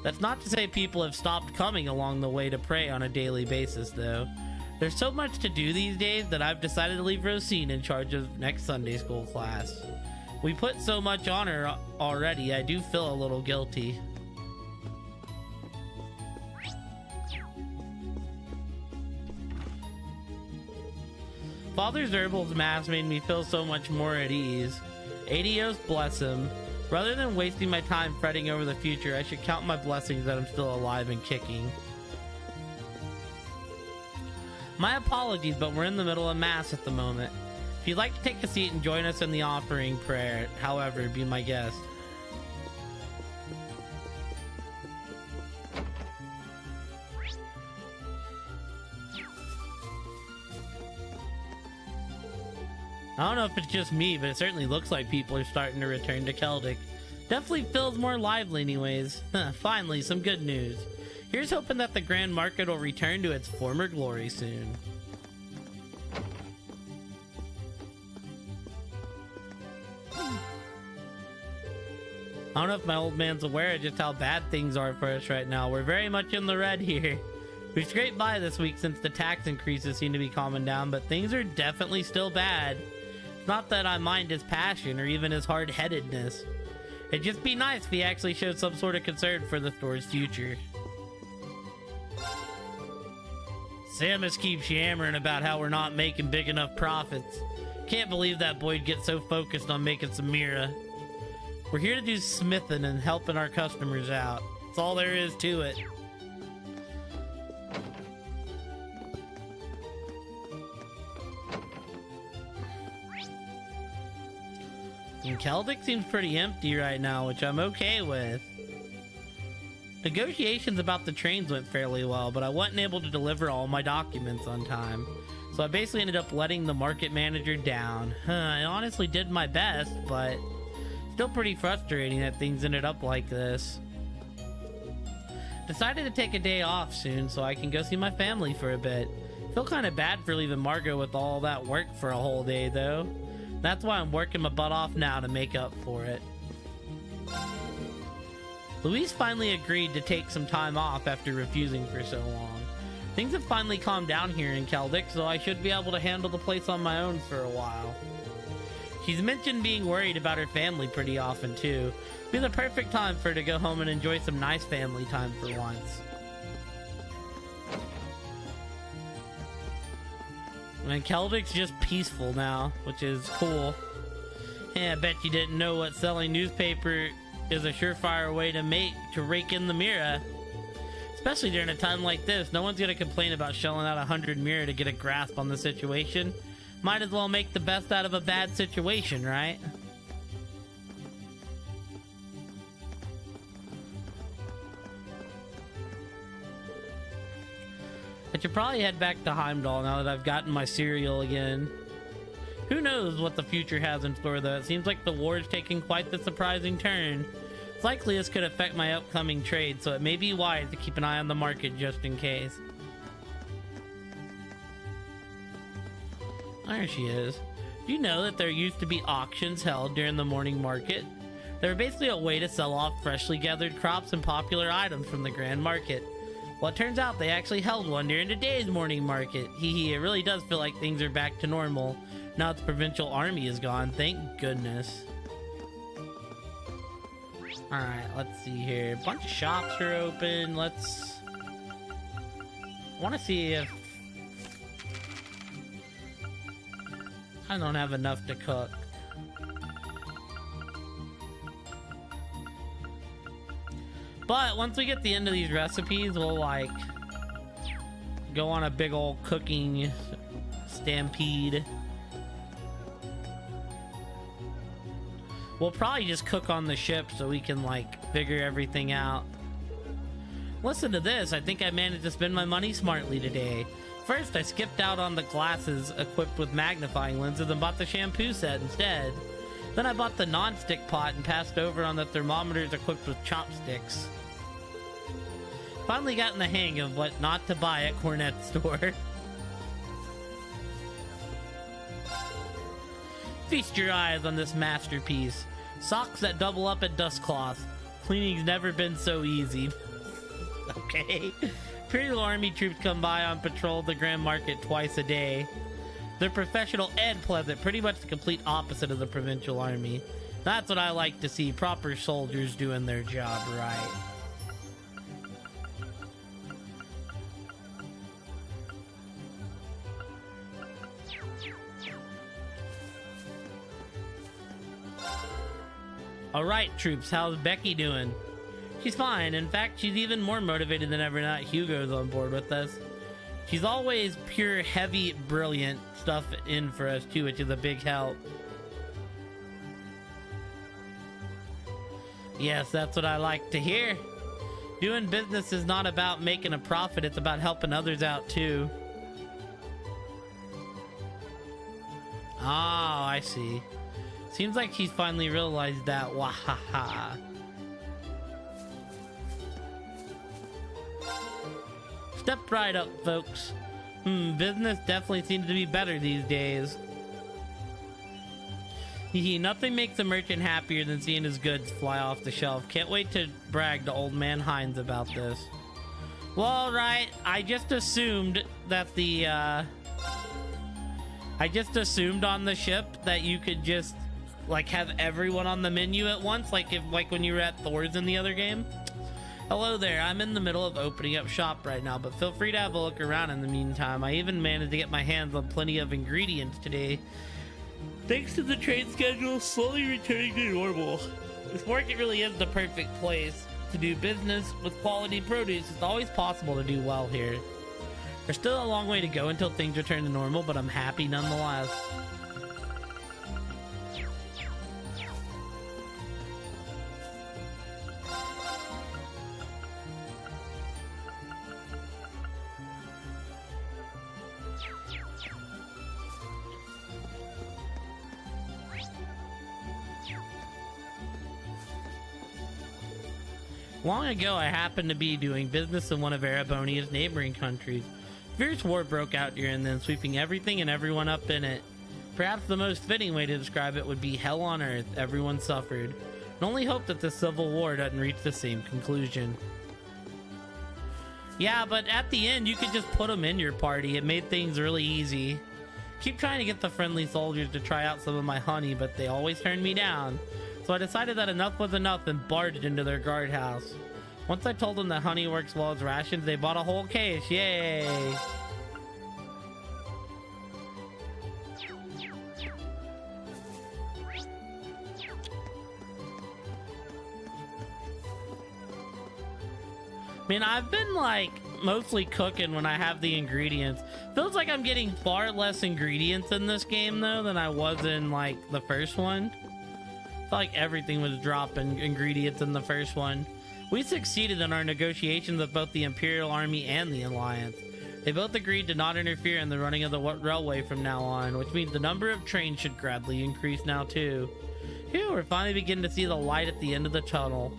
S1: That's not to say people have stopped coming along the way to pray on a daily basis, though. There's so much to do these days that I've decided to leave Rosine in charge of next Sunday school class. We put so much on her already, I do feel a little guilty. Father Zerbal's mass made me feel so much more at ease. Adios bless him. Rather than wasting my time fretting over the future, I should count my blessings that I'm still alive and kicking. My apologies, but we're in the middle of Mass at the moment. If you'd like to take a seat and join us in the offering prayer, however, be my guest. I don't know if it's just me, but it certainly looks like people are starting to return to Keldic. Definitely feels more lively anyways. Finally, some good news. Here's hoping that the Grand Market will return to its former glory soon. I don't know if my old man's aware of just how bad things are for us right now. We're very much in the red here. We scraped by this week since the tax increases seem to be calming down, but things are definitely still bad. Not that I mind his passion or even his hard-headedness. It'd just be nice if he actually showed some sort of concern for the store's future. Samus keeps yammering about how we're not making big enough profits. Can't believe that boy'd get so focused on making some Mira. We're here to do smithing and helping our customers out. That's all there is to it. And Keldic seems pretty empty right now, which I'm okay with. Negotiations about the trains went fairly well, but I wasn't able to deliver all my documents on time. So I basically ended up letting the market manager down. I honestly did my best, but still pretty frustrating that things ended up like this. Decided to take a day off soon so I can go see my family for a bit. Feel kind of bad for leaving Margot with all that work for a whole day though. That's why I'm working my butt off now to make up for it. Louise finally agreed to take some time off after refusing for so long. Things have finally calmed down here in Keldic, so I should be able to handle the place on my own for a while. She's mentioned being worried about her family pretty often too. Be the perfect time for her to go home and enjoy some nice family time for once. And Keldic's just peaceful now, which is cool. Yeah, I bet you didn't know what selling newspaper is a surefire way to rake in the Mira. Especially during a time like this, no one's gonna complain about shelling out 100 mirror to get a grasp on the situation. Might as well make the best out of a bad situation, right? I should probably head back to Heimdall now that I've gotten my cereal again. Who knows what the future has in store, though. It seems like the war is taking quite the surprising turn. It's likely this could affect my upcoming trade, so it may be wise to keep an eye on the market just in case. There she is. Do you know that there used to be auctions held during the morning market? They were basically a way to sell off freshly gathered crops and popular items from the grand market. Well, it turns out they actually held one during today's morning market. Hee, it really does feel like things are back to normal. Now the provincial army is gone, thank goodness. Alright, let's see here. A bunch of shops are open. I want to see if... I don't have enough to cook. But once we get the end of these recipes, we'll like go on a big old cooking stampede. We'll probably just cook on the ship so we can like figure everything out. Listen to this, I think I managed to spend my money smartly today. First, I skipped out on the glasses equipped with magnifying lenses and bought the shampoo set instead. Then I bought the non-stick pot and passed over on the thermometers equipped with chopsticks. Finally gotten the hang of what not to buy at Cornet's store. Feast your eyes on this masterpiece. Socks that double up at dust cloth. Cleaning's never been so easy. Okay. Imperial Army troops come by on patrol at the Grand Market twice a day. They're professional and pleasant, pretty much the complete opposite of the Provincial Army. That's what I like to see, proper soldiers doing their job right. Alright, troops, how's Becky doing? She's fine. In fact, she's even more motivated than ever now that Hugo's on board with us. She's always pure, heavy, brilliant stuff in for us too, which is a big help. Yes, that's what I like to hear. Doing business is not about making a profit, it's about helping others out too. Ah, I see. Seems like she's finally realized that. Wahaha. Step right up, folks. Business definitely seems to be better these days. Nothing makes a merchant happier than seeing his goods fly off the shelf. Can't wait to brag to old man Hines about this. Well, alright, I just assumed that I just assumed on the ship that you could just like have everyone on the menu at once, like when you were at Thor's in the other game. Hello there, I'm in the middle of opening up shop right now, but feel free to have a look around in the meantime. I even managed to get my hands on plenty of ingredients today, thanks to the trade schedule slowly returning to normal. This market really is the perfect place to do business with quality produce. It's always possible to do well here. There's still a long way to go until things return to normal, but I'm happy nonetheless. Long ago, I happened to be doing business in one of Erebonia's neighboring countries. Fierce war broke out here and then, sweeping everything and everyone up in it. Perhaps the most fitting way to describe it would be hell on earth. Everyone suffered. And only hope that the Civil War doesn't reach the same conclusion. Yeah, but at the end, you could just put them in your party. It made things really easy. Keep trying to get the friendly soldiers to try out some of my honey, but they always turn me down. So I decided that enough was enough and barged into their guardhouse. Once I told them that honey works well as rations, they bought a whole case. Yay! mean, I've been like mostly cooking when I have the ingredients. Feels like I'm getting far less ingredients in this game though than I was in like the first one. I felt like everything was dropping ingredients in the first one. We succeeded in our negotiations with both the Imperial Army and the Alliance. They both agreed to not interfere in the running of the railway from now on, which means the number of trains should gradually increase now too. Phew, we're finally beginning to see the light at the end of the tunnel.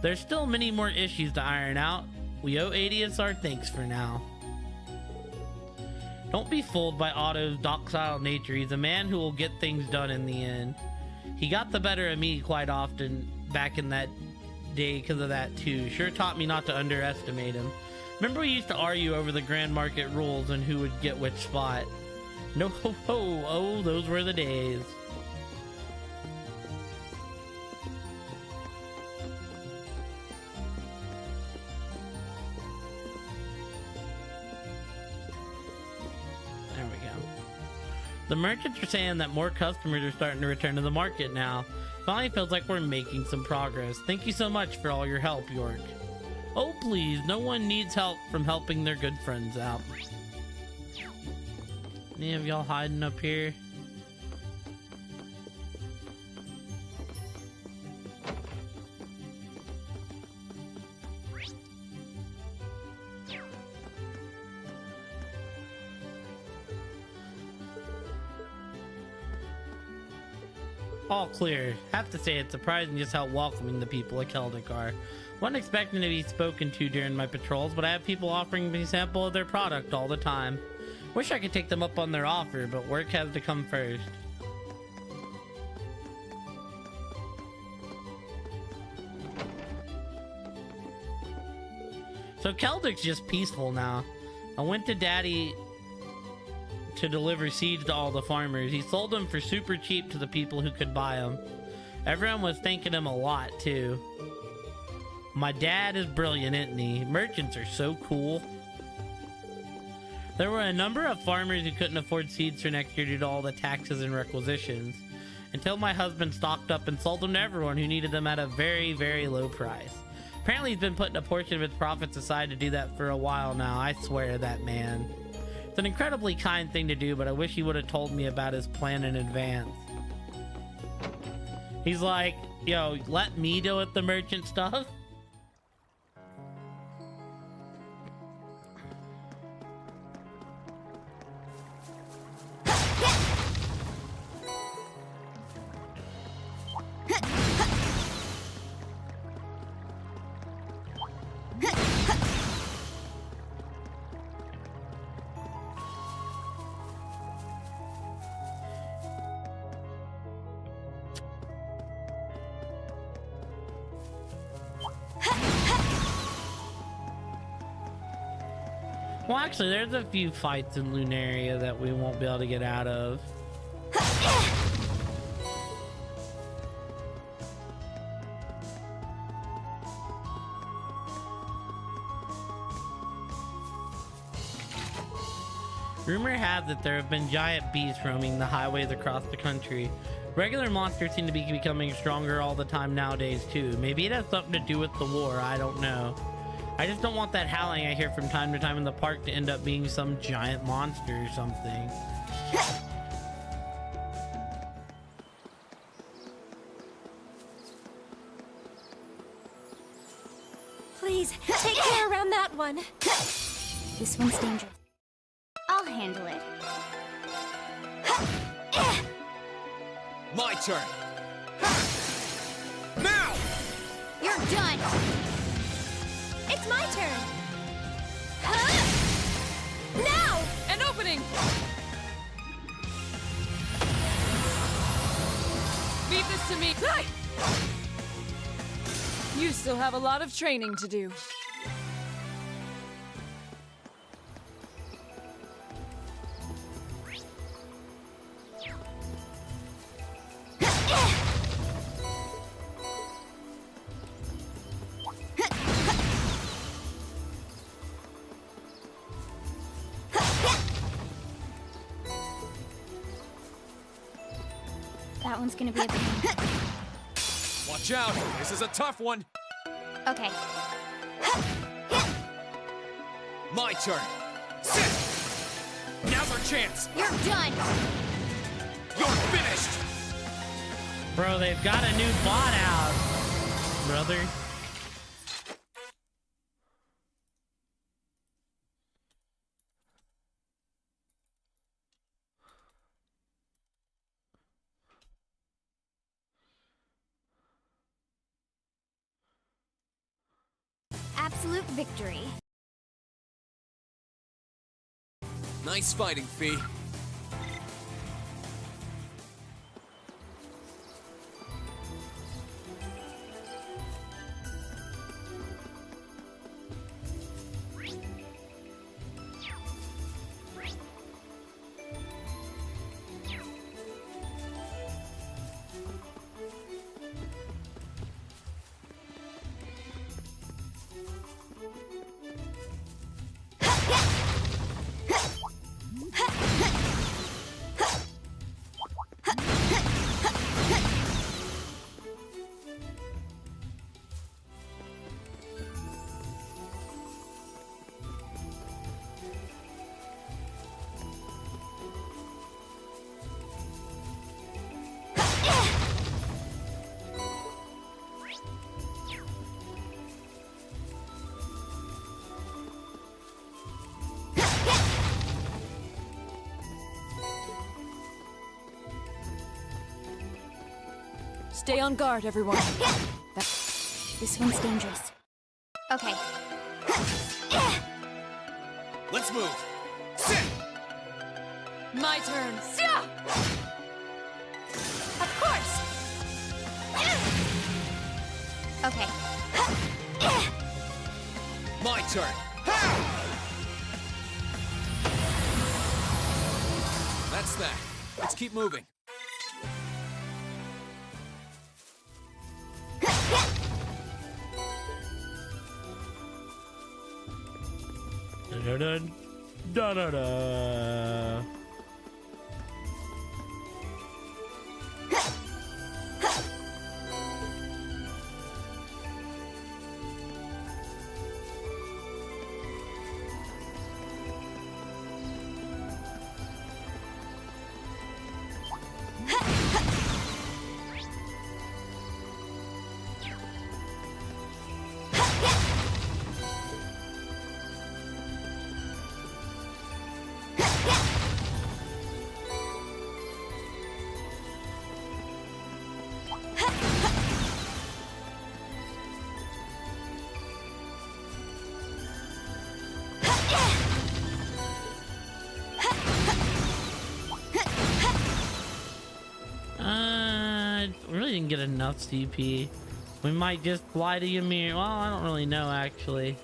S1: There's still many more issues to iron out. We owe Adius our thanks for now. Don't be fooled by Otto's docile nature. He's a man who will get things done in the end. He got the better of me quite often back in that day because of that too. Sure taught me not to underestimate him. Remember we used to argue over the Grand Market rules and who would get which spot? No ho ho, oh those were the days. There we go. The merchants are saying that more customers are starting to return to the market now. Finally feels like we're making some progress. Thank you so much for all your help, York. Oh please, no one needs help from helping their good friends out. Any of y'all hiding up here? All clear. Have to say it's surprising just how welcoming the people of Keldic are. Wasn't expecting to be spoken to during my patrols, but I have people offering me a sample of their product all the time. Wish I could take them up on their offer, but work has to come first. So Keldic's just peaceful now. I went to Daddy to deliver seeds to all the farmers. He sold them for super cheap to the people who could buy them. Everyone was thanking him a lot too. My dad is brilliant, isn't he? Merchants are so cool. There were a number of farmers who couldn't afford seeds for next year due to all the taxes and requisitions, until my husband stocked up and sold them to everyone who needed them at a very, very low price. Apparently he's been putting a portion of his profits aside to do that for a while now. I swear, that man. It's an incredibly kind thing to do, but I wish he would have told me about his plan in advance. He's like, yo, let me deal with the merchant stuff. Well, actually, there's a few fights in Lunaria that we won't be able to get out of. Rumor has it there have been giant beasts roaming the highways across the country. Regular monsters seem to be becoming stronger all the time nowadays too. Maybe it has something to do with the war, I don't know. I just don't want that howling I hear from time to time in the park to end up being some giant monster or something.
S3: Please, take care around that one. This one's dangerous. I'll handle it.
S5: My turn. Now!
S3: You're done. It's my turn. Now!
S4: An opening! Leave this to me. You still have a lot of training to do.
S3: That one's gonna be a pain.
S5: Watch out! This is a tough one!
S3: Okay.
S5: My turn. Sit! Now's our chance.
S3: You're done!
S5: You're finished!
S1: Bro, they've got a new bot out, brother.
S3: Absolute victory.
S5: Nice fighting, Fee.
S4: Stay on guard, everyone.
S3: This one's dangerous. Okay.
S5: Let's move. Sit!
S4: My turn.
S3: Of course! Okay.
S5: My turn. That's that. Let's keep moving.
S1: Dun, dun, dun, dun. Really didn't get enough CP. We might just fly to Ymir. Well, I don't really know actually.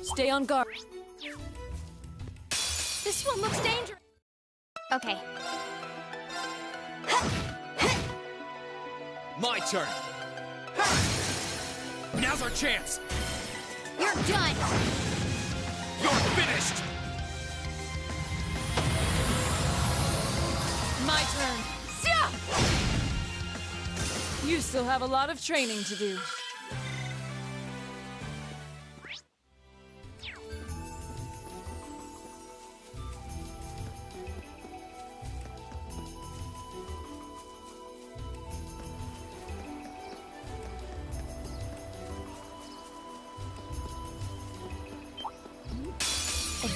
S4: Stay on guard.
S3: This one looks dangerous. Okay.
S5: My turn. Now's our chance.
S3: You're done!
S5: You're finished.
S4: My turn. You still have a lot of training to do.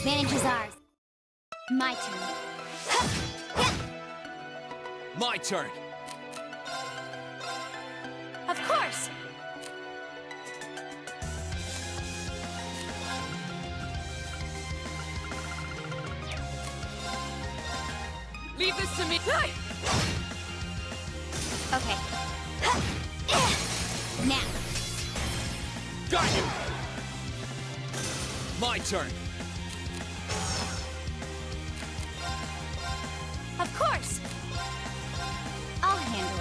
S3: Advantage is ours. My turn.
S5: My turn.
S3: Of course.
S4: Leave this to me.
S3: Okay. Now.
S5: Got you. My turn.
S3: Of course. I'll handle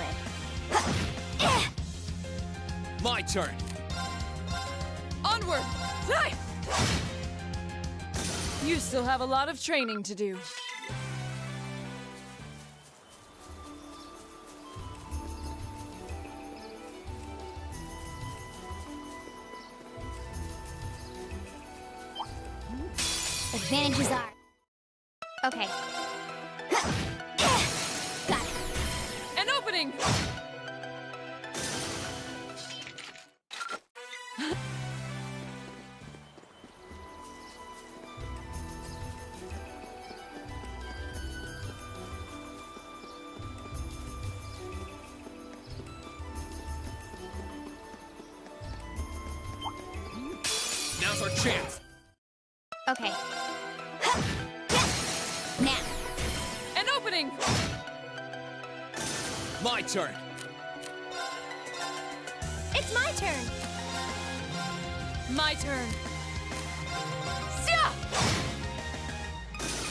S3: it.
S5: My turn.
S4: Onward. You still have a lot of training to do.
S3: Advantage is ours. Okay. Got it.
S4: An opening.
S5: Now's our chance.
S3: Okay. Now.
S4: An opening.
S5: My turn.
S3: It's my turn.
S4: My turn.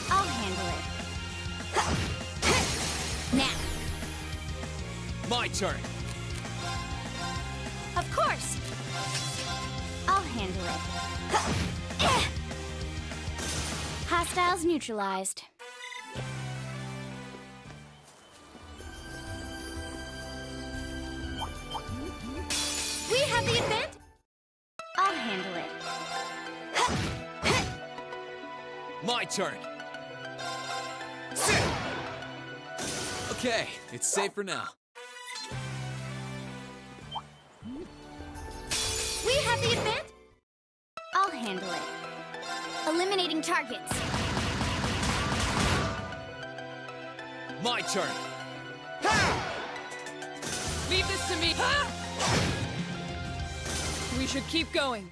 S3: I'll handle it. Now.
S5: My turn.
S3: Of course. I'll handle it. Hostiles neutralized. We have the advantage. I'll handle it.
S5: My turn. Sit. Okay, it's safe for now.
S3: We have the advantage. I'll handle it. Eliminating targets.
S5: My turn.
S4: Leave this to me. We should keep going.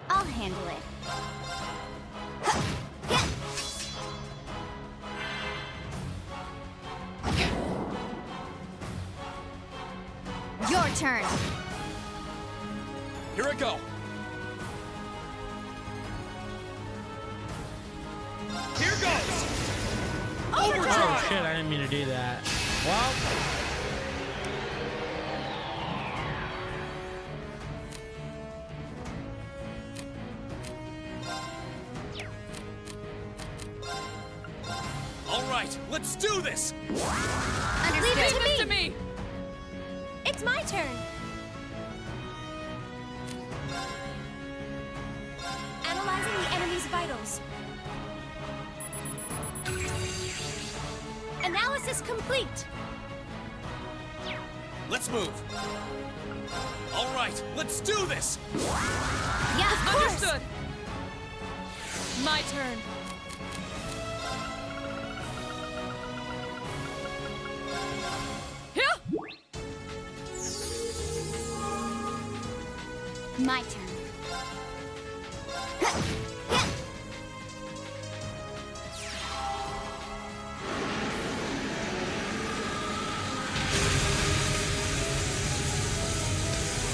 S3: I'll handle it. Your turn.
S5: Here I go. Here goes.
S1: Oh
S5: Overdrive.
S1: shit, I didn't mean to do that. Well,
S5: All right, let's do this.
S3: Leave
S4: Leave
S3: it
S4: this
S3: to
S4: to
S3: me.
S4: me.
S3: It's my turn. Analyzing the enemy's vitals. Analysis complete.
S5: Let's move. All right, let's do this.
S3: Yeah, of course.
S4: Understood. My turn. Here.
S3: My turn.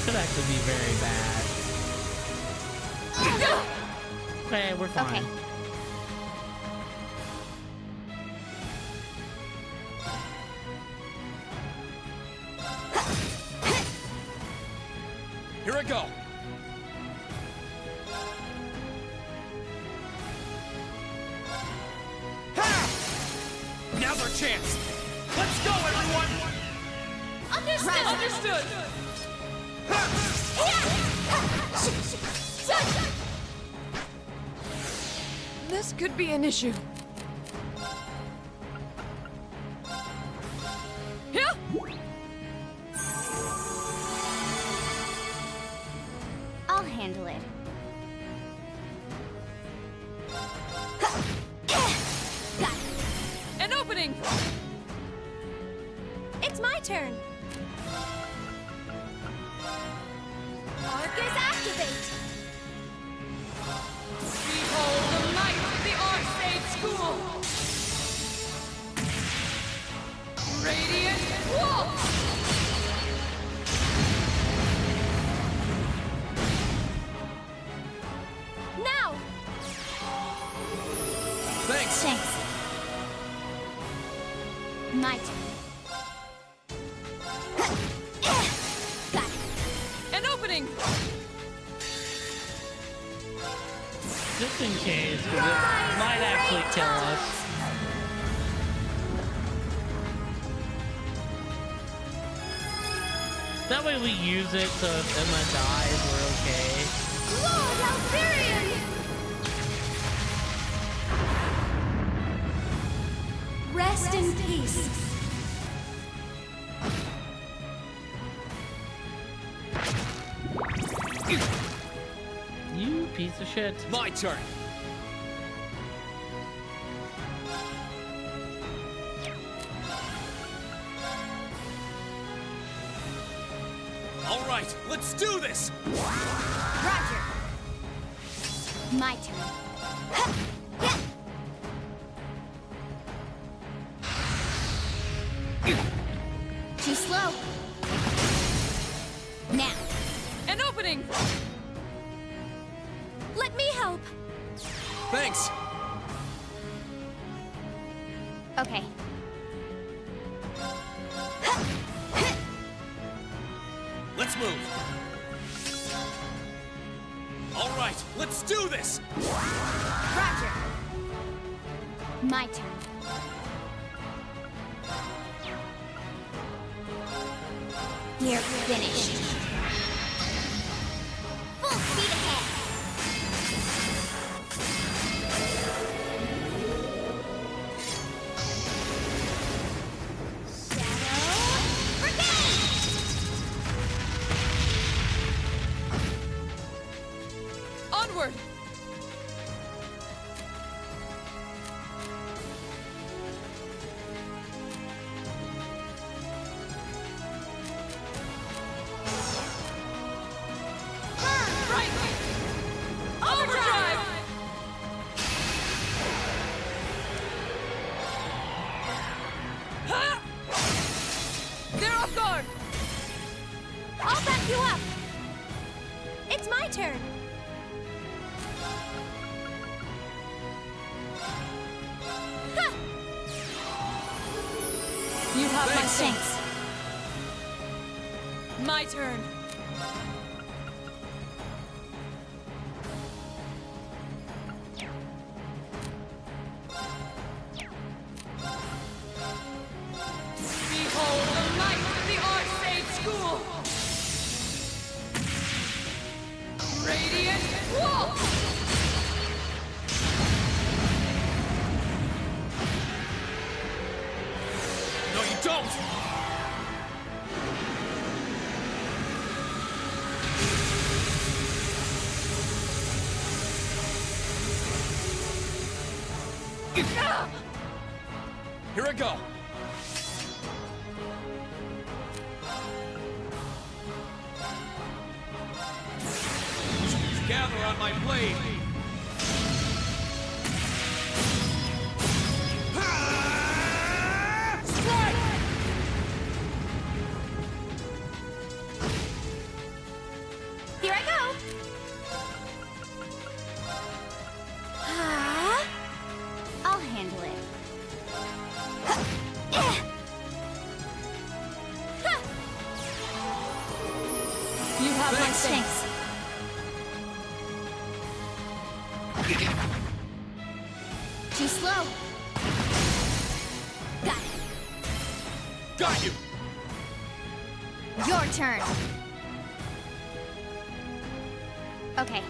S1: could actually be very bad. Okay, we're fine.
S3: Okay.
S5: Here I go. our chance. Let's go, everyone!
S4: Understood! This could be an issue. Yeah.
S3: I'll handle it. Got it.
S4: An opening!
S3: It's my turn. Arcus activate.
S4: Behold the might of the Arcade School! Radiant Waltz!
S3: Now.
S5: Thanks.
S3: Thanks. My turn. Got it.
S4: An opening!
S1: Just in case, 'cause it might actually kill us. That way we use it so if Emma dies, we're okay.
S3: Lord Alfarian! Rest in peace.
S1: You piece of shit.
S5: My turn. All right, let's do this.
S3: Roger. My turn. Too slow. Now.
S4: An opening!
S3: Let me help.
S5: Thanks.
S3: Okay.
S5: Let's move. All right, let's do this.
S3: Roger. My turn. You're finished. Full speed ahead. Shadow Brigade!
S4: Onward! Right! Overdrive! Ha! They're off guard!
S3: I'll back you up. It's my turn. Ha!
S4: You have my
S5: Thanks.
S4: thanks. My turn. Behold the might of the Arcade School! Radiant Waltz!
S5: No, you don't. Here I go. Gather on my blade. Strike!
S3: Here I go. Ah, I'll handle it.
S4: You have my
S5: Thanks.
S4: thanks.
S3: Too slow. Got
S5: Got you!
S3: Your turn. Okay.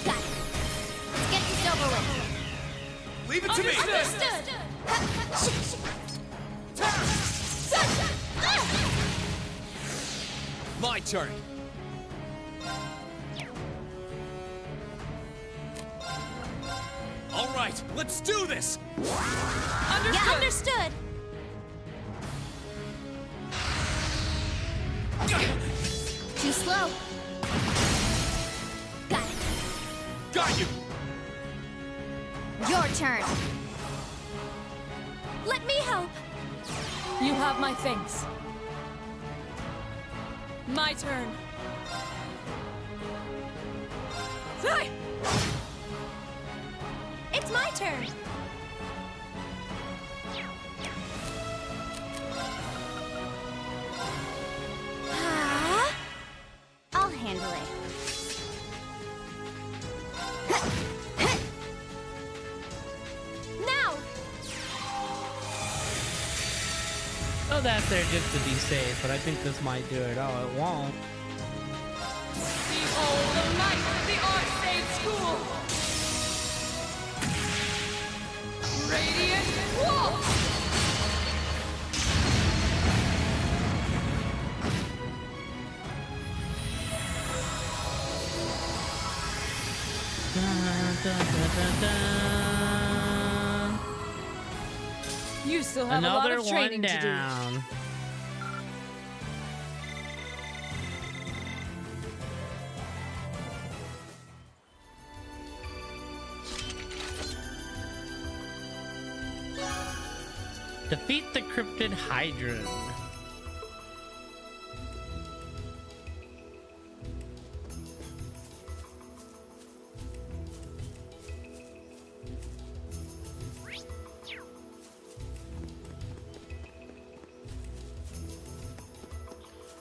S3: Got it. Let's get this over with.
S5: Leave it to me!
S3: Understood.
S5: My turn. All right, let's do this!
S3: Yeah, understood. Too slow. Got it.
S5: Got you!
S3: Your turn. Let me help.
S4: You have my thanks. My turn. Hey!
S3: It's my turn. I'll handle it. Now!
S1: Oh, that's there just to be safe, but I think this might do it. Oh, it won't.
S4: Behold the might of the Arcade School! Radiant Wall!
S1: Dun, dun, dun, dun, dun.
S4: You still have a lot
S1: Another
S4: of training
S1: one
S4: to do.
S1: down. Defeat the Cryptid Hydron.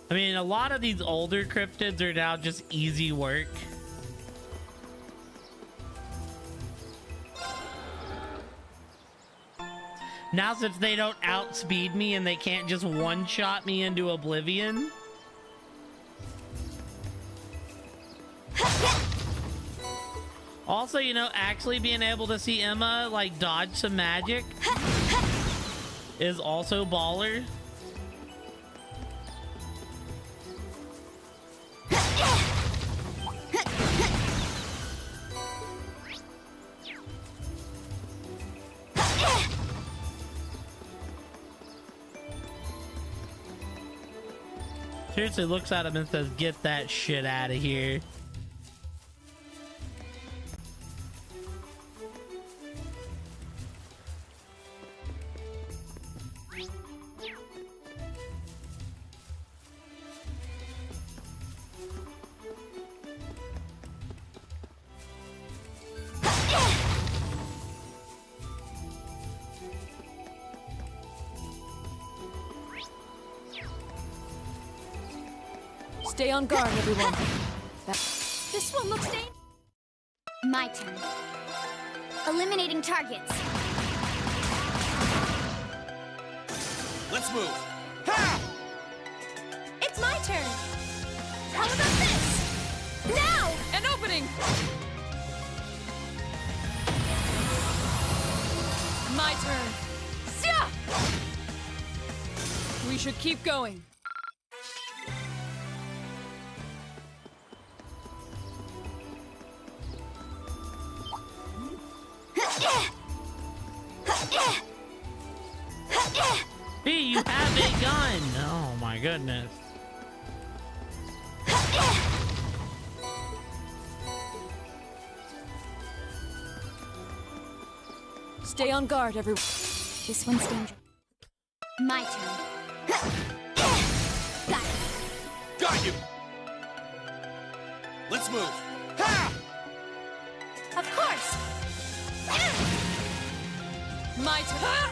S1: I mean, a lot of these older cryptids are now just easy work. Now, since they don't outspeed me and they can't just one-shot me into oblivion. Also, you know, actually being able to see Emma, like, dodge some magic is also baller. Seriously looks at him and says, "Get that shit out of here."
S4: Stay on guard, everyone.
S3: This one looks dangerous. My turn. Eliminating targets.
S5: Let's move.
S3: It's my turn. How about this? Now!
S4: An opening! My turn. Sia! We should keep going.
S1: B, you have a gun! Oh my goodness.
S4: Stay on guard, everyone.
S3: This one's dangerous. My turn. Got it.
S5: Got you! Let's move.
S3: Of course.
S4: My turn.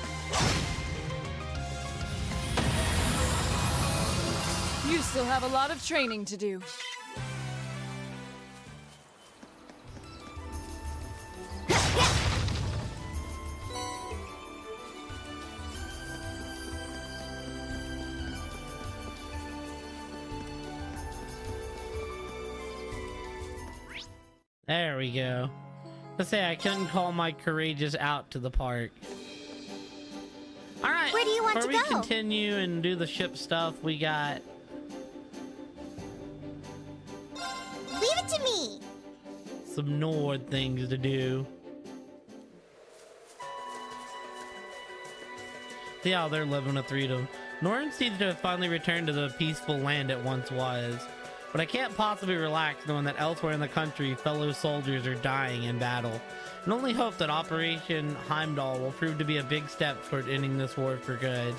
S4: You still have a lot of training to do.
S1: There we go. Let's say I couldn't call my courageous out to the park. All right.
S3: Where do you want
S1: before
S3: to
S1: we
S3: go?
S1: continue and do the ship stuff, we got
S3: Leave it to me.
S1: some Nord things to do. See how they're living with freedom. Norn seems to have finally returned to the peaceful land it once was. But I can't possibly relax knowing that elsewhere in the country, fellow soldiers are dying in battle. And only hope that Operation Heimdall will prove to be a big step toward ending this war for good.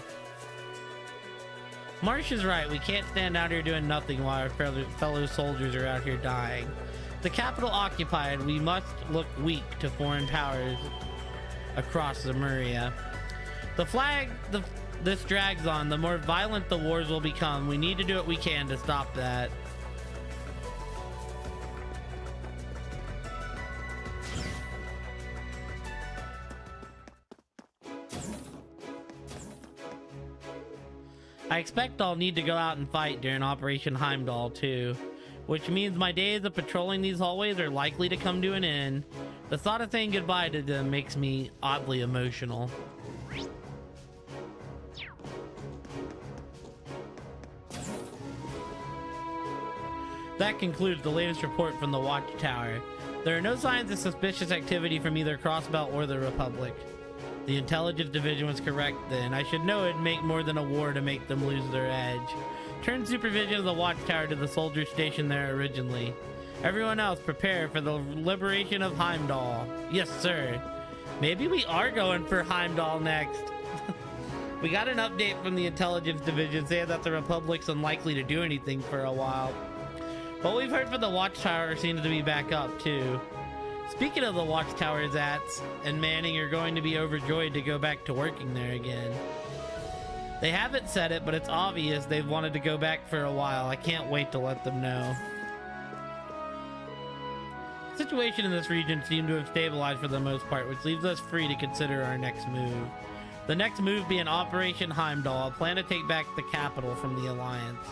S1: Marsh is right, we can't stand out here doing nothing while our fellow soldiers are out here dying. The capital occupied, we must look weak to foreign powers across Zemuria. The flag this drags on, the more violent the wars will become. We need to do what we can to stop that. I expect I'll need to go out and fight during Operation Heimdall too, which means my days of patrolling these hallways are likely to come to an end. The thought of saying goodbye to them makes me oddly emotional. That concludes the latest report from the Watchtower. There are no signs of suspicious activity from either Crossbelt or the Republic. The intelligence division was correct then. I should know it'd make more than a war to make them lose their edge. Turn supervision of the Watchtower to the soldiers stationed there originally. Everyone else prepare for the liberation of Heimdall. Yes, sir. Maybe we are going for Heimdall next. We got an update from the intelligence division saying that the Republic's unlikely to do anything for a while. What we've heard from the Watchtower seems to be back up too. Speaking of the Watchtower, Zats and Manning are going to be overjoyed to go back to working there again. They haven't said it, but it's obvious they've wanted to go back for a while. I can't wait to let them know. The situation in this region seemed to have stabilized for the most part, which leaves us free to consider our next move. The next move being Operation Heimdall, a plan to take back the capital from the Alliance.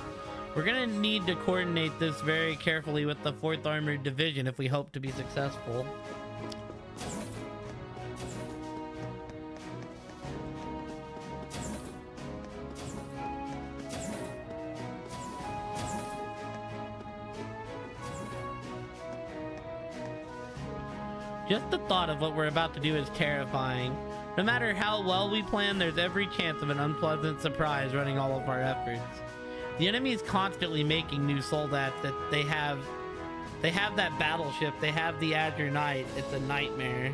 S1: We're gonna need to coordinate this very carefully with the 4th Armored Division if we hope to be successful. Just the thought of what we're about to do is terrifying. No matter how well we plan, there's every chance of an unpleasant surprise running all of our efforts. The enemy is constantly making new soldats that they have that battleship, they have the Azure Knight. It's a nightmare.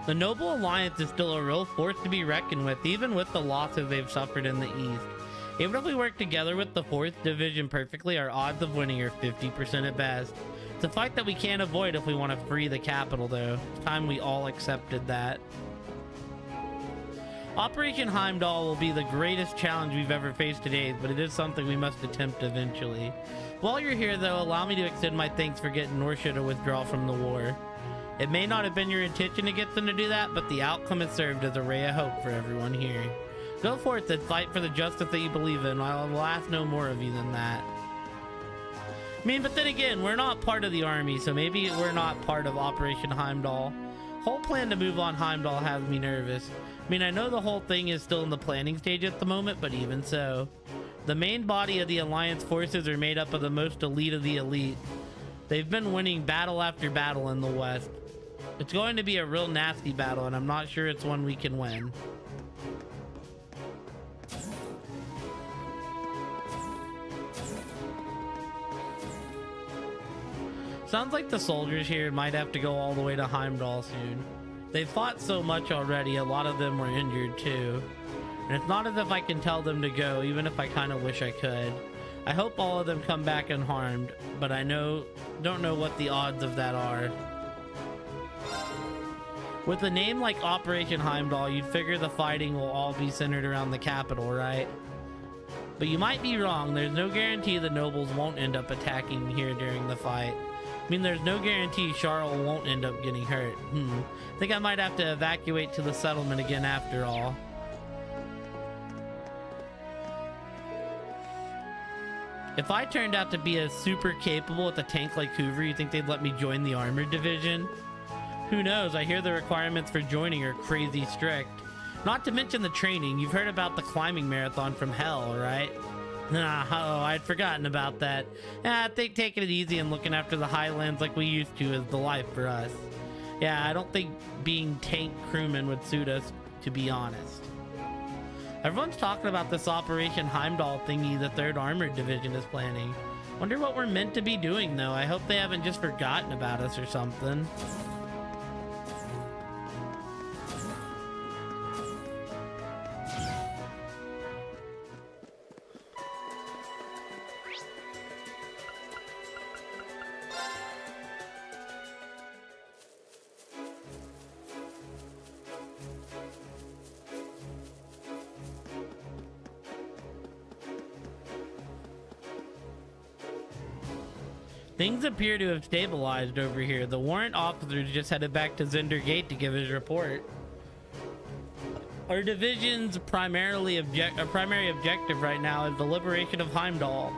S1: The Noble Alliance is still a real force to be reckoned with, even with the losses they've suffered in the East. Even if we work together with the 4th Division perfectly, our odds of winning are 50% at best. It's a fight that we can't avoid if we want to free the capital, though. It's time we all accepted that. Operation Heimdall will be the greatest challenge we've ever faced today, but it is something we must attempt eventually. While you're here, though, allow me to extend my thanks for getting Norsha to withdraw from the war. It may not have been your intention to get them to do that, but the outcome has served as a ray of hope for everyone here. Go forth and fight for the justice that you believe in. I will ask no more of you than that. I mean, but then again, we're not part of the army, so maybe we're not part of Operation Heimdall. Whole plan to move on Heimdall has me nervous. I mean, I know the whole thing is still in the planning stage at the moment, but even so. The main body of the Alliance forces are made up of the most elite of the elite. They've been winning battle after battle in the West. It's going to be a real nasty battle, and I'm not sure it's one we can win. Sounds like the soldiers here might have to go all the way to Heimdall soon. They've fought so much already, a lot of them were injured too. And it's not as if I can tell them to go, even if I kind of wish I could. I hope all of them come back unharmed, but I don't know what the odds of that are. With a name like Operation Heimdall, you'd figure the fighting will all be centered around the capital, right? But you might be wrong. There's no guarantee the nobles won't end up attacking here during the fight. I mean, there's no guarantee Charles won't end up getting hurt. I think I might have to evacuate to the settlement again after all. If I turned out to be a super capable with a tank like Hoover, you think they'd let me join the armored division? Who knows? I hear the requirements for joining are crazy strict. Not to mention the training. You've heard about the climbing marathon from hell, right? Oh, I'd forgotten about that. I think taking it easy and looking after the highlands like we used to is the life for us. Yeah, I don't think being tank crewmen would suit us, to be honest. Everyone's talking about this Operation Heimdall thingy the 3rd Armored Division is planning. Wonder what we're meant to be doing, though. I hope they haven't just forgotten about us or something. Things appear to have stabilized over here. The warrant officer just headed back to Zender Gate to give his report. Our division's primary objective right now is the liberation of Heimdall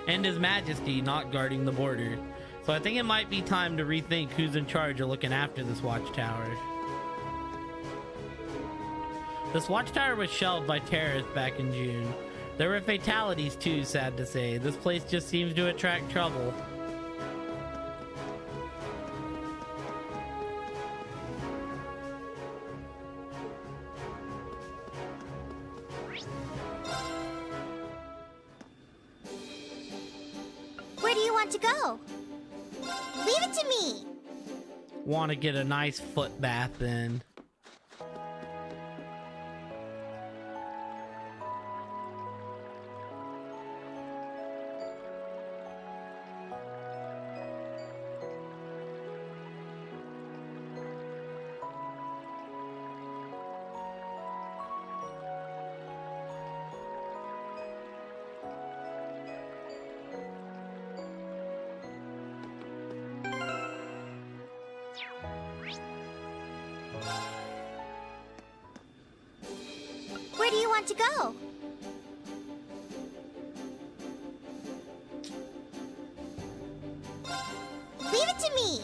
S1: and His Majesty not guarding the border. So I think it might be time to rethink who's in charge of looking after this watchtower. This watchtower was shelved by terrorists back in June. There were fatalities too, sad to say. This place just seems to attract trouble.
S3: Where do you want to go? Leave it to me.
S1: Want to get a nice foot bath in.
S3: Where do you want to go? Leave it to me.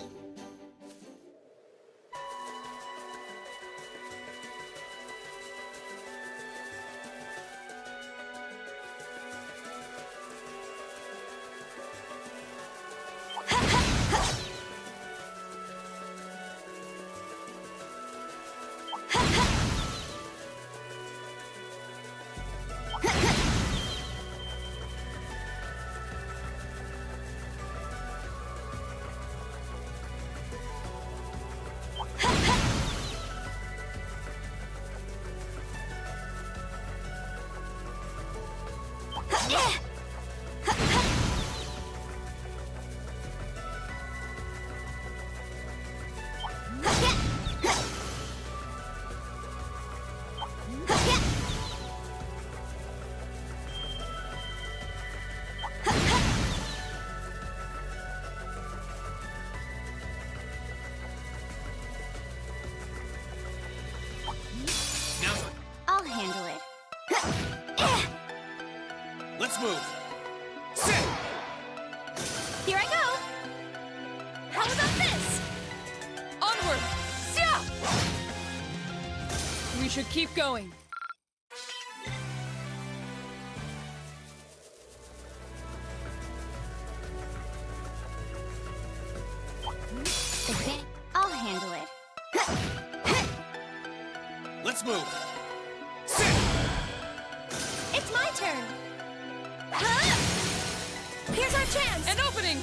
S5: Let's move. Sit!
S3: Here I go! How about this?
S4: Onward! Sia! We should keep going.
S3: I'll handle it.
S5: Let's move. Sit!
S3: It's my turn! Huh? Here's our chance!
S4: An opening!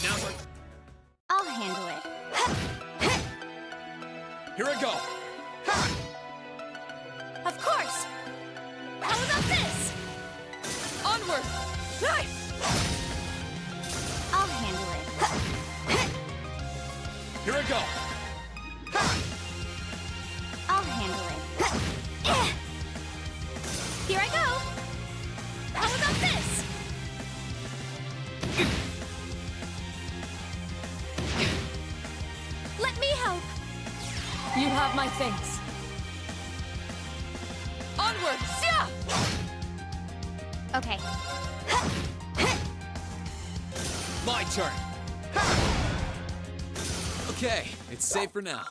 S5: Now's our...
S3: I'll handle it.
S5: Here I go. Ha!
S3: Of course! How about this?
S4: Onward! Nice!
S3: I'll handle it.
S5: Here I go. Ha!
S3: I'll handle it. Here I go! How about this? Let me help!
S4: You have my thanks. Onward! Sia!
S3: Okay.
S5: My turn. Ha! Okay, it's safe for now.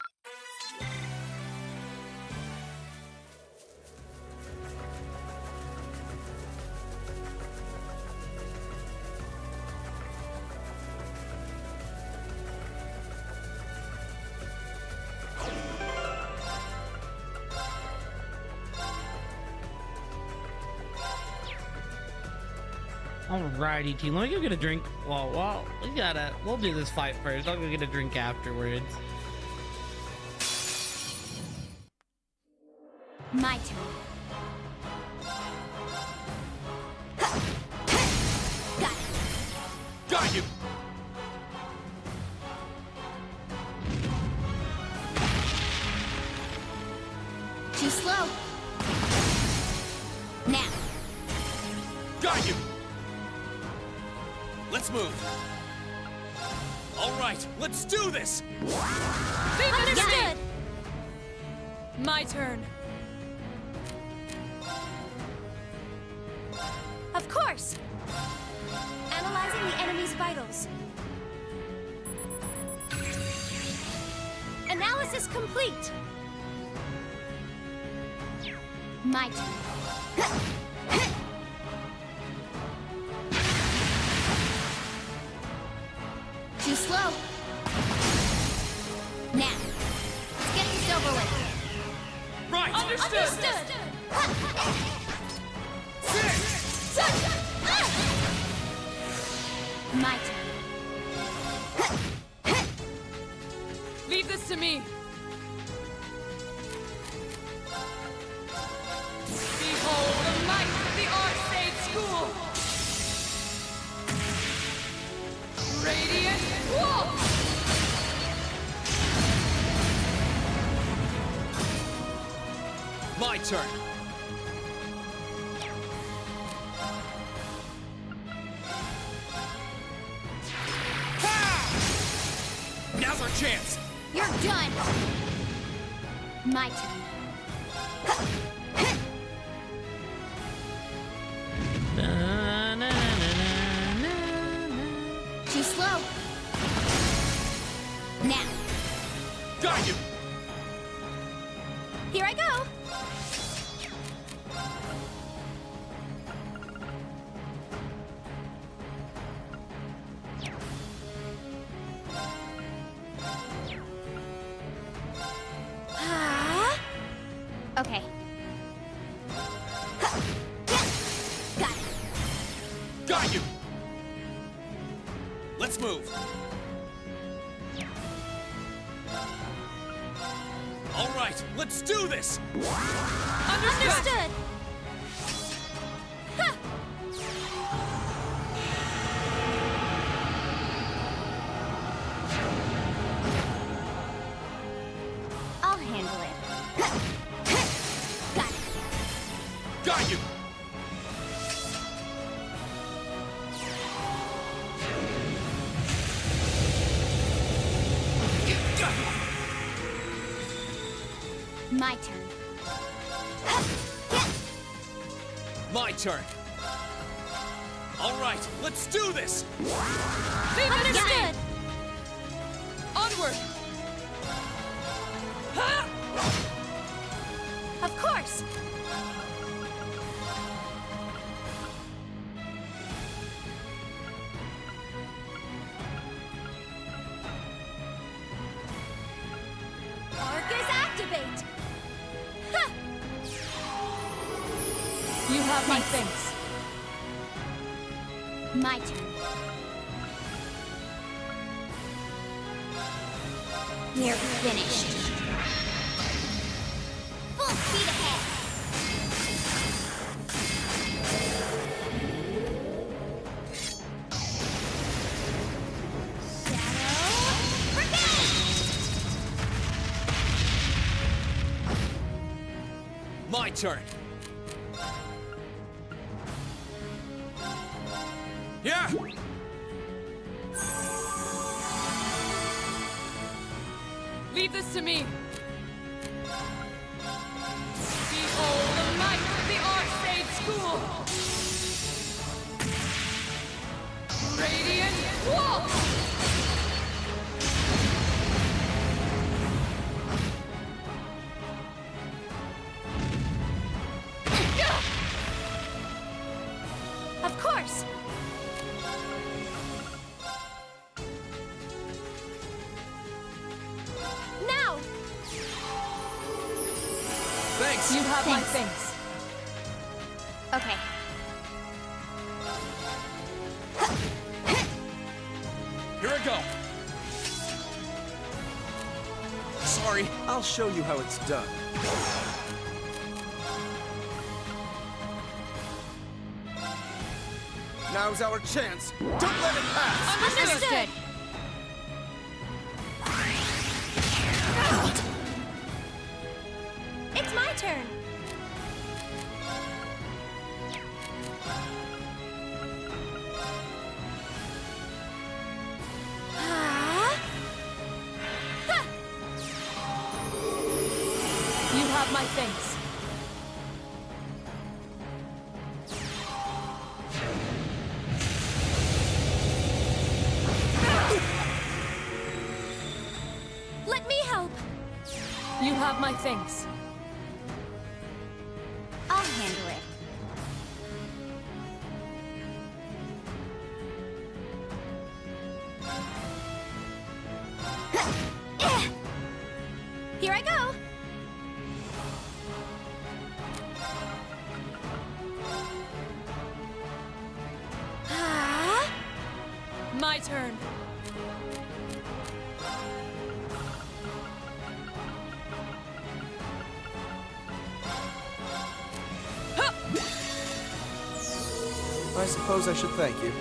S1: Alrighty, team. Let me go get a drink. Well, we'll do this fight first. I'll go get a drink afterwards.
S3: My turn. Got it.
S5: Got you!
S3: Too slow. Now.
S5: Got you! Let's move. All right, let's do this!
S3: Understood.
S4: My turn.
S3: Of course. Analyzing the enemy's vitals. Analysis complete. My turn. Too slow. Now, let's get this over with.
S5: Right!
S3: Understood. My turn.
S4: Leave this to me. Behold the might of the Arcade School! Radiant Wall!
S5: My turn. Ha! Now's our chance.
S3: You're done. My turn. Too slow. Now.
S5: Got you.
S3: Here I go. Ah. Okay. Got it.
S5: Got you. Let's move. All right, let's do this.
S3: Understood. Ha! I'll handle it. Got it.
S5: Got you.
S3: My turn.
S5: My turn. All right, let's do this.
S4: Leave it to me!
S3: Understood.
S4: Onward! Ha!
S3: Of course. Arcus activate. Ha!
S4: You have my
S3: Thanks.
S4: thanks.
S3: My turn. We're finished. Full speed ahead. Shadow Brigade!
S5: My turn. Yeah.
S4: Leave this to me. Behold the might of the Arcade School! Radiant Waltz!
S3: Of course. Now.
S5: Thanks.
S4: You have my
S3: Thanks.
S4: thanks.
S3: Okay.
S5: Here I go. Sorry, I'll show you how it's done. Now's our chance. Don't let it pass.
S3: Understood. It's my turn. Ah. Ha!
S4: You have my thanks.
S3: Let me help.
S4: You have my thanks.
S3: I'll handle it. Here I go. Ah.
S4: My turn.
S5: I suppose I should thank you.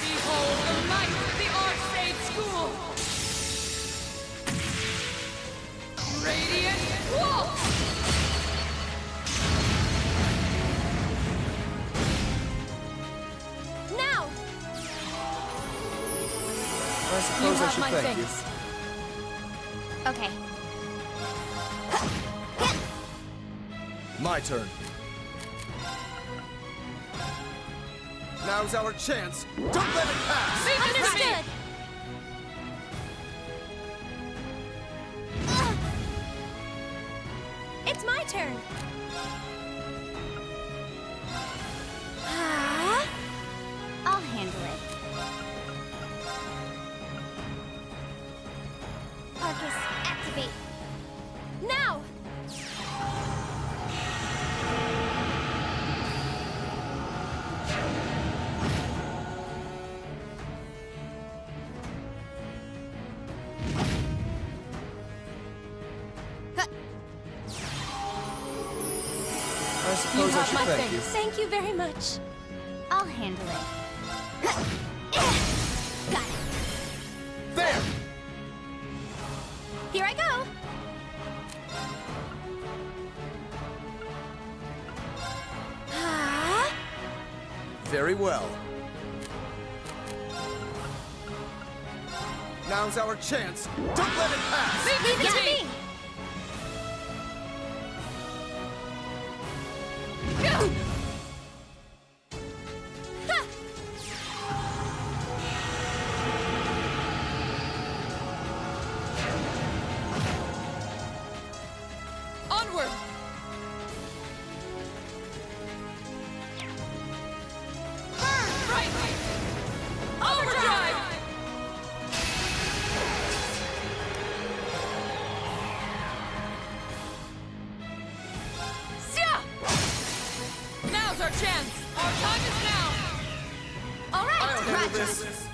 S4: Behold the might of the Arcade School! Radiant Waltz!
S3: Now.
S5: I
S4: You
S5: suppose I
S4: have
S5: should
S4: my
S5: thank
S4: thanks.
S3: Okay.
S5: you. My turn. Now's our chance. Don't let it pass.
S4: Leave this to me!
S3: Understood. Ugh. It's my turn. Ah. I'll handle it. Arcus, activate. Now!
S5: I suppose I
S4: have
S5: should
S4: my
S5: thank you.
S4: thanks.
S3: Thank you very much. I'll handle it. Got it.
S5: There!
S3: Here I go. Ah.
S5: Very well. Now's our chance. Don't let it pass.
S4: Leave it to me! Go! Onward! Burn brightly! Overdrive! Sia! Now's our chance! Our time is now!
S3: All right,
S5: I'll handle
S3: Roger.
S5: this.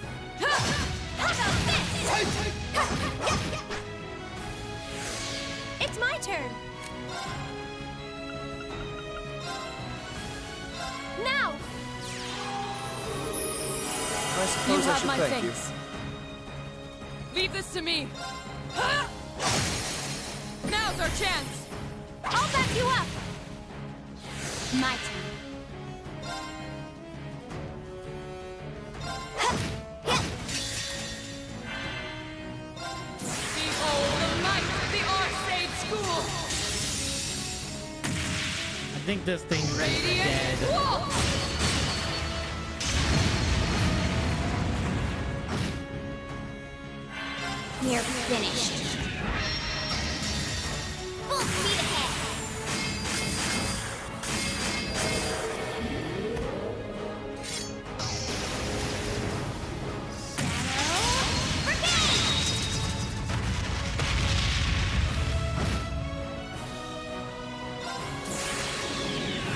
S3: How about this? It's my turn. Now.
S5: I
S4: You
S5: suppose I
S4: have
S5: should
S4: my
S5: thank you.
S4: thanks. Leave this to me. Now's our chance.
S3: I'll back you up. My turn.
S4: Behold the light of the Arcade School.
S1: I think this thing's
S4: Radiant
S1: dead.
S4: Waltz.
S3: You're finished. Full speed ahead. Shadow Brigade!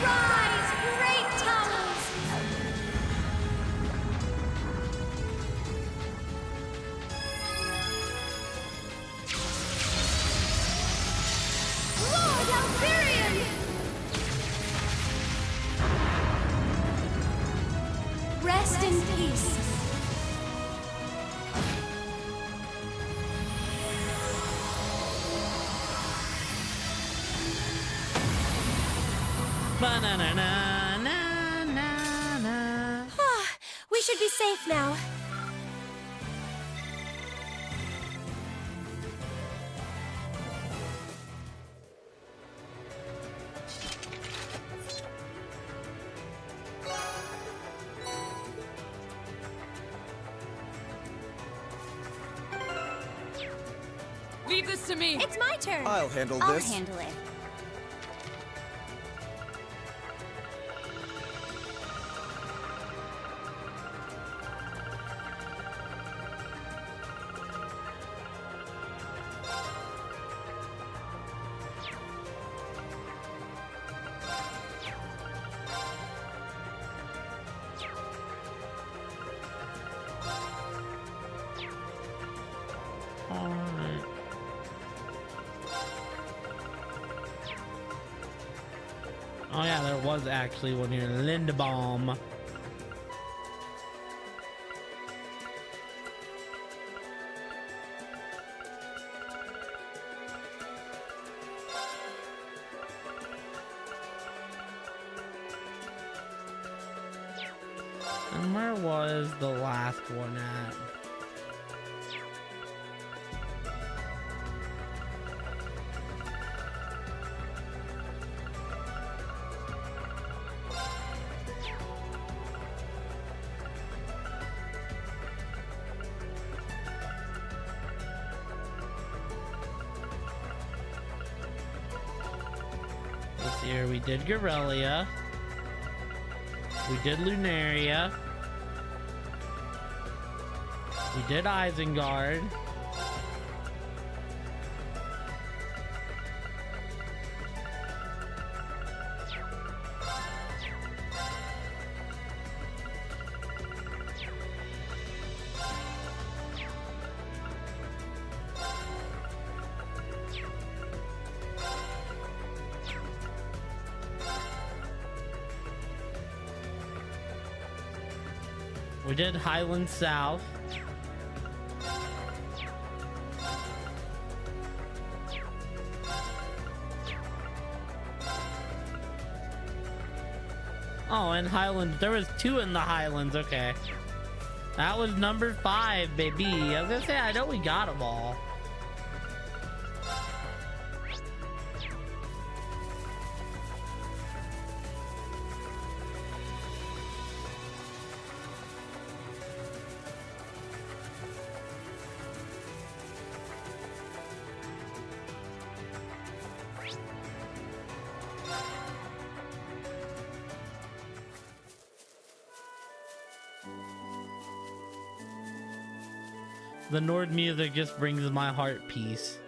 S3: Rise, great towers! Lord Alfarian! Rest in peace.
S1: Ba-na-na-na-na-na-na.
S3: We should be safe now.
S4: Leave this to me.
S3: It's my turn.
S5: I'll handle
S3: I'll
S5: this.
S3: handle it.
S1: Alright. Oh yeah, there was actually one here. Lindabaum. And where was the last one at? Let's see here. We did Gorelia. We did Lunaria. We did Isengard. We did Highland South. Oh, and Highland. There was two in the Highlands. Okay. That was number 5, baby. I was gonna say, I know we got them all. The Nord music just brings my heart peace.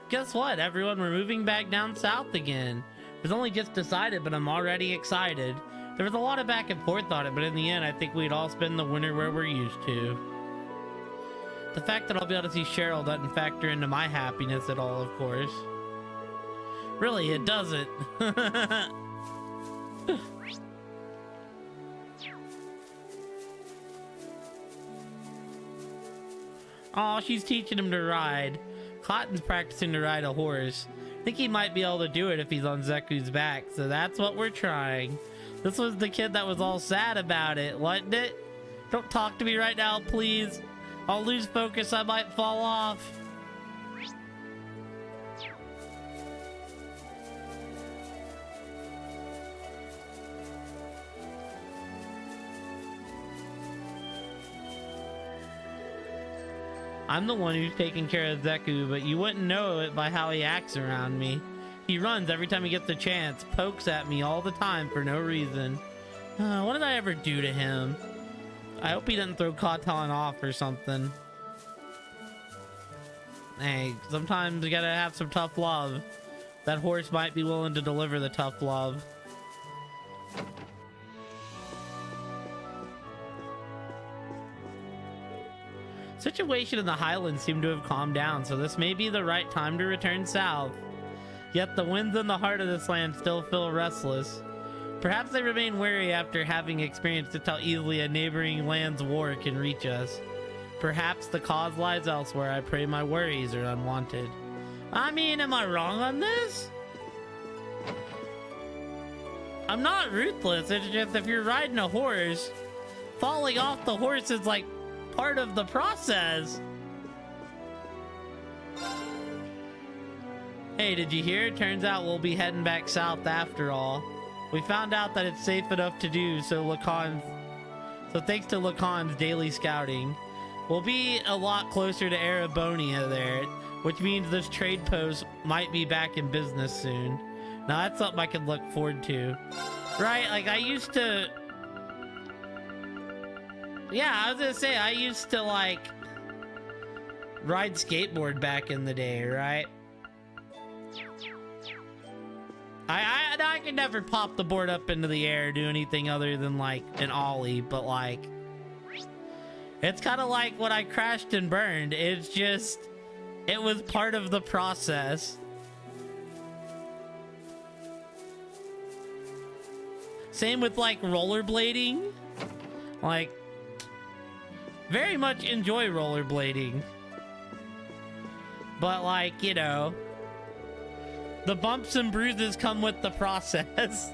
S1: Guess what, everyone? We're moving back down south again. It was only just decided, but I'm already excited. There was a lot of back and forth on it, but in the end, I think we'd all spend the winter where we're used to. The fact that I'll be able to see Cheryl doesn't factor into my happiness at all, of course. Really, it doesn't. Oh, she's teaching him to ride. Cotton's practicing to ride a horse. I think he might be able to do it if he's on Zeku's back, so that's what we're trying. This was the kid that was all sad about it, wasn't it? Don't talk to me right now, please. I'll lose focus, I might fall off. I'm the one who's taking care of Zeku, but you wouldn't know it by how he acts around me. He runs every time he gets a chance, pokes at me all the time for no reason. What did I ever do to him? I hope he didn't throw Cotton off or something. Hey, sometimes you gotta have some tough love. That horse might be willing to deliver the tough love. Situation in the Highlands seemed to have calmed down, so this may be the right time to return south. Yet the winds in the heart of this land still feel restless. Perhaps they remain wary after having experienced just how easily a neighboring land's war can reach us. Perhaps the cause lies elsewhere. I pray my worries are unwanted. I mean, am I wrong on this? I'm not ruthless, it's just if you're riding a horse, falling off the horse is like part of the process. Hey, did you hear? Turns out we'll be heading back south after all. We found out that it's safe enough to do so thanks to Lacan's daily scouting. We'll be a lot closer to Erebonia there, which means this trade post might be back in business soon. Now that's something I can look forward to. Right, like I used to... Yeah, I was gonna say, I used to, like, ride skateboard back in the day, right? I could never pop the board up into the air or do anything other than, like, an ollie, but, like, it's kind of like when I crashed and burned. It's just, it was part of the process. Same with, like, rollerblading. Like, very much enjoy rollerblading. But, like, you know, the bumps and bruises come with the process.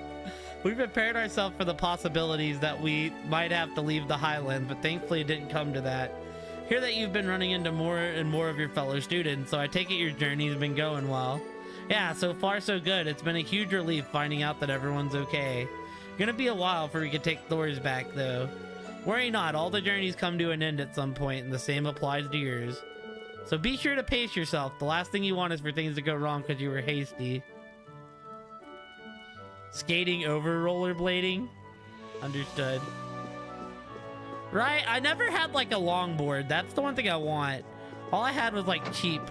S1: We prepared ourselves for the possibilities that we might have to leave the Highlands, but thankfully it didn't come to that. Hear that you've been running into more and more of your fellow students, so I take it your journey's been going well. Yeah, so far so good. It's been a huge relief finding out that everyone's okay. Gonna be a while before we can take Thor's back, though. Worry not, all the journeys come to an end at some point, and the same applies to yours. So be sure to pace yourself. The last thing you want is for things to go wrong because you were hasty. Skating over rollerblading? Understood. Right, I never had like a longboard. That's the one thing I want. All I had was like cheap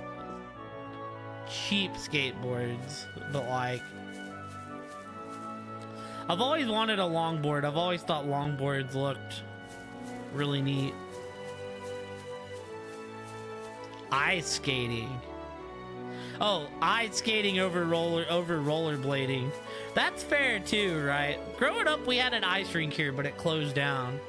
S1: skateboards. But like, I've always wanted a longboard. I've always thought longboards looked really neat. Ice skating. Oh, ice skating over rollerblading. That's fair too, right? Growing up, we had an ice rink here, but it closed down.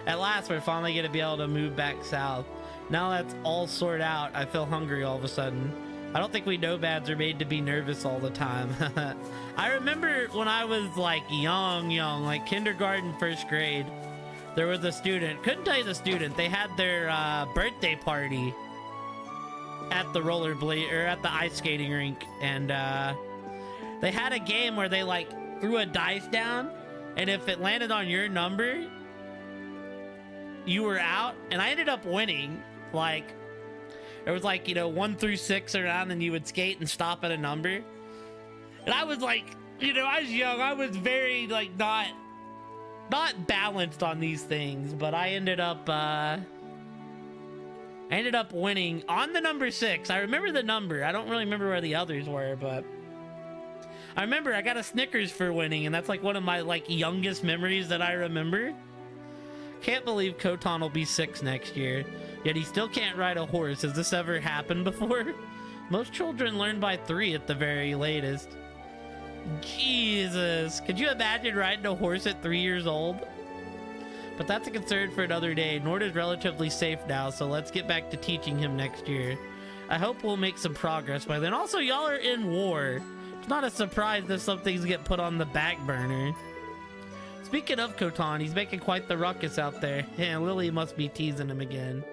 S1: At last, we're finally gonna be able to move back south. Now that's all sorted out, I feel hungry all of a sudden. I don't think we nomads are made to be nervous all the time. I remember when I was like young, like kindergarten, first grade, there was a student, couldn't tell you the student, they had their birthday party at the rollerblade, or at the ice skating rink, and they had a game where they like threw a dice down, and if it landed on your number, you were out, and I ended up winning. Like, it was like, you know, 1 through 6 around, and you would skate and stop at a number. And I was like, you know, I was young, I was very like not balanced on these things, but I ended up winning on the number 6. I remember the number. I don't really remember where the others were, but I remember I got a Snickers for winning, and that's like one of my like youngest memories that I remember. Can't believe Koton will be 6 next year, yet he still can't ride a horse. Has this ever happened before? Most children learn by 3 at the very latest. Jesus, could you imagine riding a horse at 3 years old? But that's a concern for another day. Nord is relatively safe now, so let's get back to teaching him next year. I hope we'll make some progress by then. Also, y'all are in war. It's not a surprise if some things get put on the back burner. Speaking of Koton, he's making quite the ruckus out there. Yeah, Lily must be teasing him again.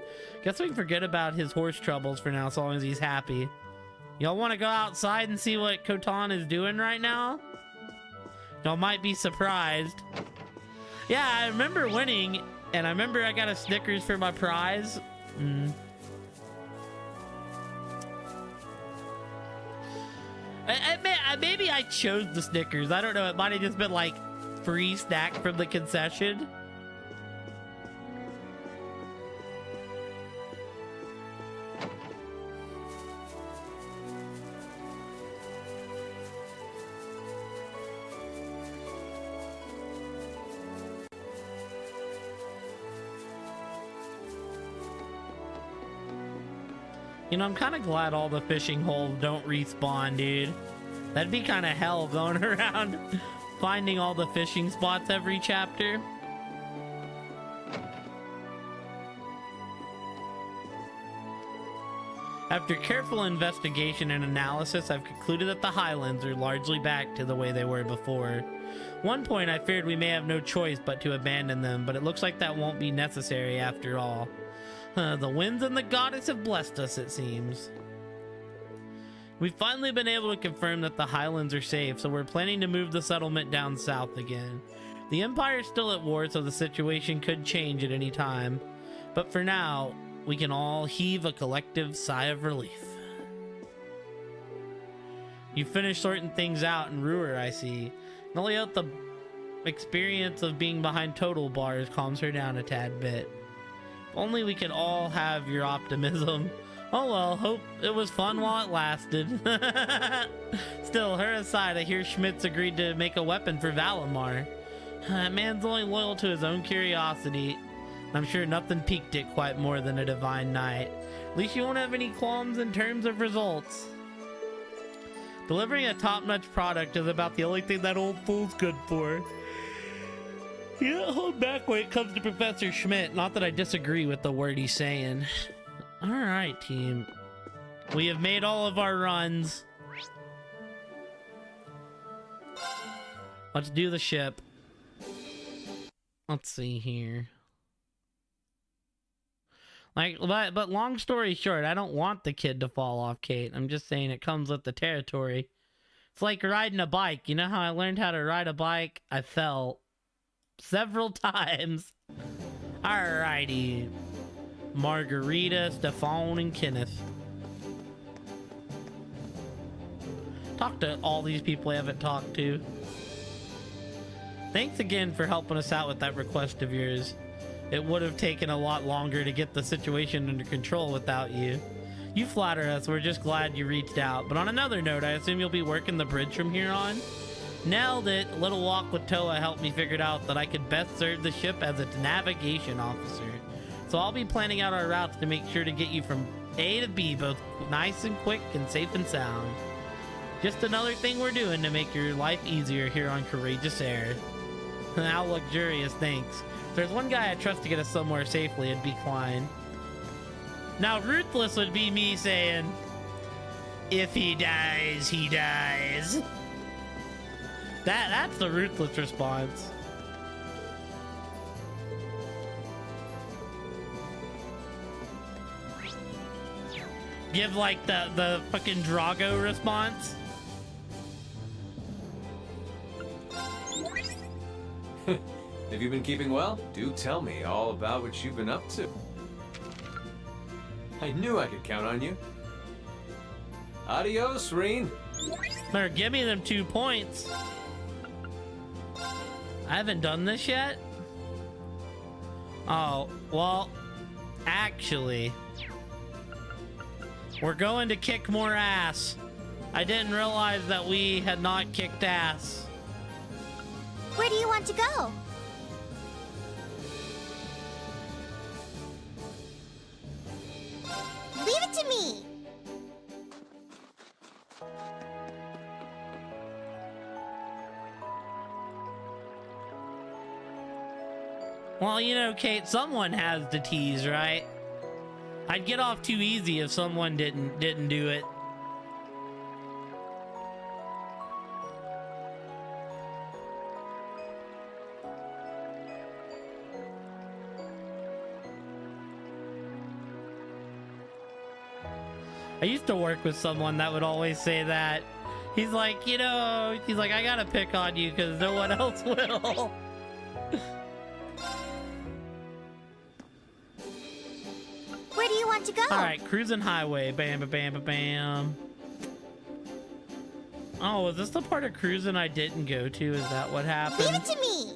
S1: Guess we can forget about his horse troubles for now, as long as he's happy. Y'all want to go outside and see what Koton is doing right now? Y'all might be surprised. Yeah, I remember winning, and I remember I got a Snickers for my prize. Maybe I chose the Snickers. I don't know. It might have just been like free snack from the concession. You know, I'm kind of glad all the fishing holes don't respawn, dude. That'd be kind of hell going around finding all the fishing spots every chapter. After careful investigation and analysis, I've concluded that the Highlands are largely back to the way they were before. One point I feared we may have no choice but to abandon them, but it looks like that won't be necessary after all. The winds and the goddess have blessed us, it seems. We've finally been able to confirm that the Highlands are safe, so we're planning to move the settlement down south again. The Empire's still at war, so the situation could change at any time. But for now, we can all heave a collective sigh of relief. You finished sorting things out in Ruhr, I see. Only out the experience of being behind total bars calms her down a tad bit. If only we could all have your optimism. Oh well, hope it was fun while it lasted. Still, her aside, I hear Schmitz agreed to make a weapon for Valimar. That man's only loyal to his own curiosity. I'm sure nothing piqued it quite more than a divine knight. At least you won't have any qualms in terms of results. Delivering a top-notch product is about the only thing that old fool's good for. You don't hold back when it comes to Professor Schmidt. Not that I disagree with the word he's saying. Alright, team. We have made all of our runs. Let's do the ship. Let's see here. But long story short, I don't want the kid to fall off, Kate. I'm just saying it comes with the territory. It's like riding a bike. You know how I learned how to ride a bike? I fell several times. Alrighty. Margarita, Stefan, and Kenneth. Talk to all these people I haven't talked to. Thanks again for helping us out with that request of yours. It would have taken a lot longer to get the situation under control without you. You flatter us, we're just glad you reached out. But on another note, I assume you'll be working the bridge from here on? Nailed it. A little walk with Toa helped me figure out that I could best serve the ship as its navigation officer. So I'll be planning out our routes to make sure to get you from A to B both nice and quick and safe and sound. Just another thing we're doing to make your life easier here on Courageous Air. How luxurious, thanks. If there's one guy I trust to get us somewhere safely, it'd be Klein. Now, ruthless would be me saying, if he dies, he dies. That's the ruthless response. give like the fucking Drago response.
S2: Have you been keeping well? Do tell me all about what you've been up to. I knew I could count on you. Adios, Reen.
S1: Better give me them 2 points. I haven't done this yet. Oh, well, actually, we're going to kick more ass. I didn't realize that we had not kicked ass.
S3: Where do you want to go? Leave it to me.
S1: Well, you know, Kate, someone has to tease, right? I'd get off too easy if someone didn't do it. I used to work with someone that would always say that. He's like, you know, he's like, I gotta pick on you because no one else will.
S3: Where do you want to go?
S1: All right, cruising highway. Bam, bam, bam, bam, bam. Oh, is this the part of cruising I didn't go to? Is that what happened?
S3: Leave it to me.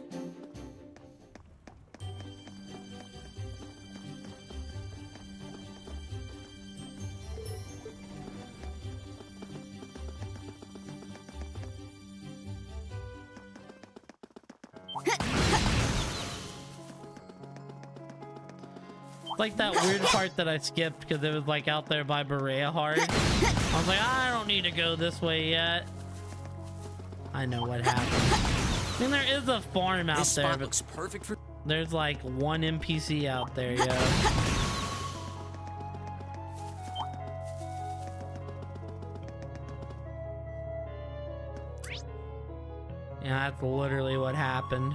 S1: Like that weird part that I skipped because it was like out there by Berea Hard. I was like, I don't need to go this way yet. I know what happened. I mean, there is a farm out
S5: This
S1: there,
S5: spot
S1: but
S5: looks perfect for.
S1: there's like one NPC out there, yo. Yeah, that's literally what happened.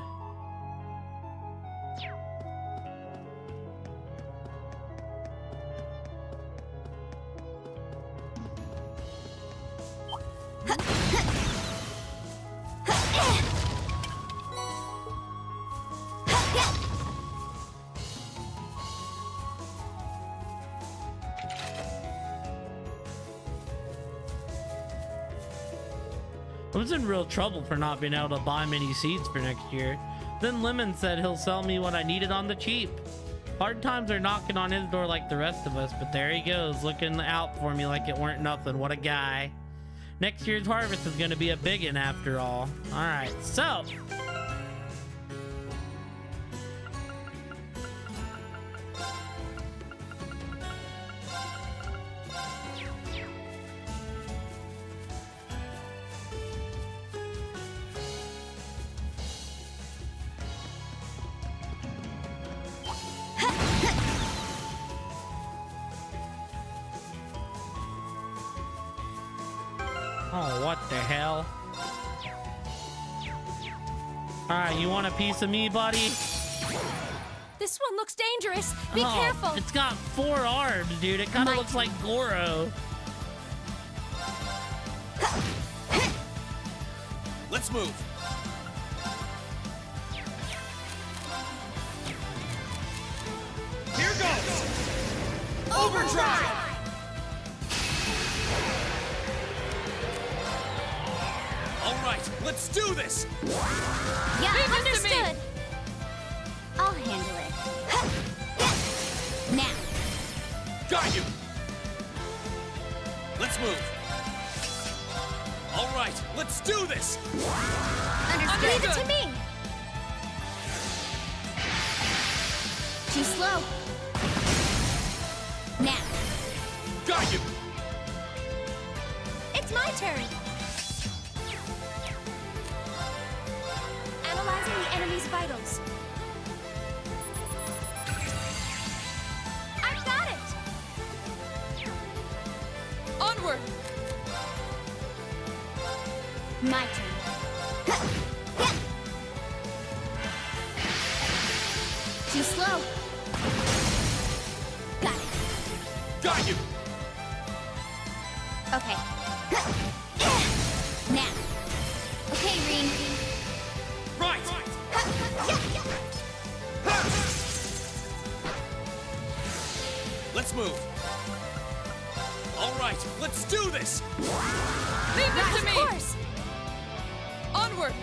S1: I was in real trouble for not being able to buy many seeds for next year. Then Lemon said he'll sell me what I needed on the cheap. Hard times are knocking on his door like the rest of us, but there he goes, looking out for me like it weren't nothing. What a guy. Next year's harvest is going to be a biggin' after all. All right, so... Oh, what the hell? Alright, you want a piece of me, buddy?
S3: This one looks dangerous. Be
S1: Oh,
S3: careful.
S1: It's got 4 arms, dude. It kind of
S3: My
S1: looks like Goro.
S5: Let's move. Here goes. Overdrive. All right, let's do this.
S3: Yeah,
S4: Leave it to me.
S3: understood. I'll handle it. Now.
S5: Got you. Let's move. All right, let's do this.
S3: Understood. Leave it to
S4: Understood.
S3: me. Too slow. Now.
S5: Got you.
S3: It's my turn. Analyzing the enemy's vitals. I've got it.
S4: Onward.
S3: My turn. Too slow. Got it.
S5: Got you. Let's move. All right, let's do this.
S4: Leave this to
S3: Of
S4: me!
S3: course!
S4: Onward!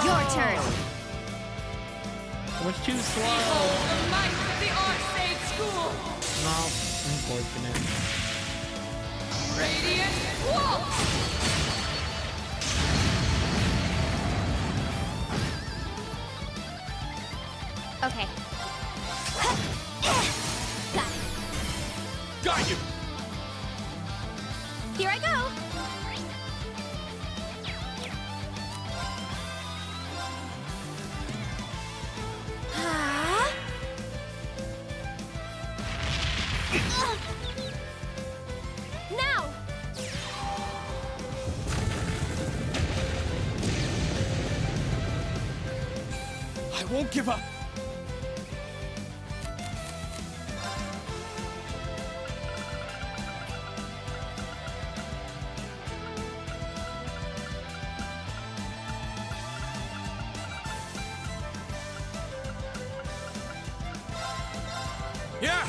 S3: Your turn.
S1: It was too slow.
S4: Behold the might of the Arcade School!
S1: No, unfortunate.
S4: Radiant Waltz!
S3: Okay. Got it.
S5: Got you.
S3: Here I go. Ah. Now.
S5: I won't give up. Yeah!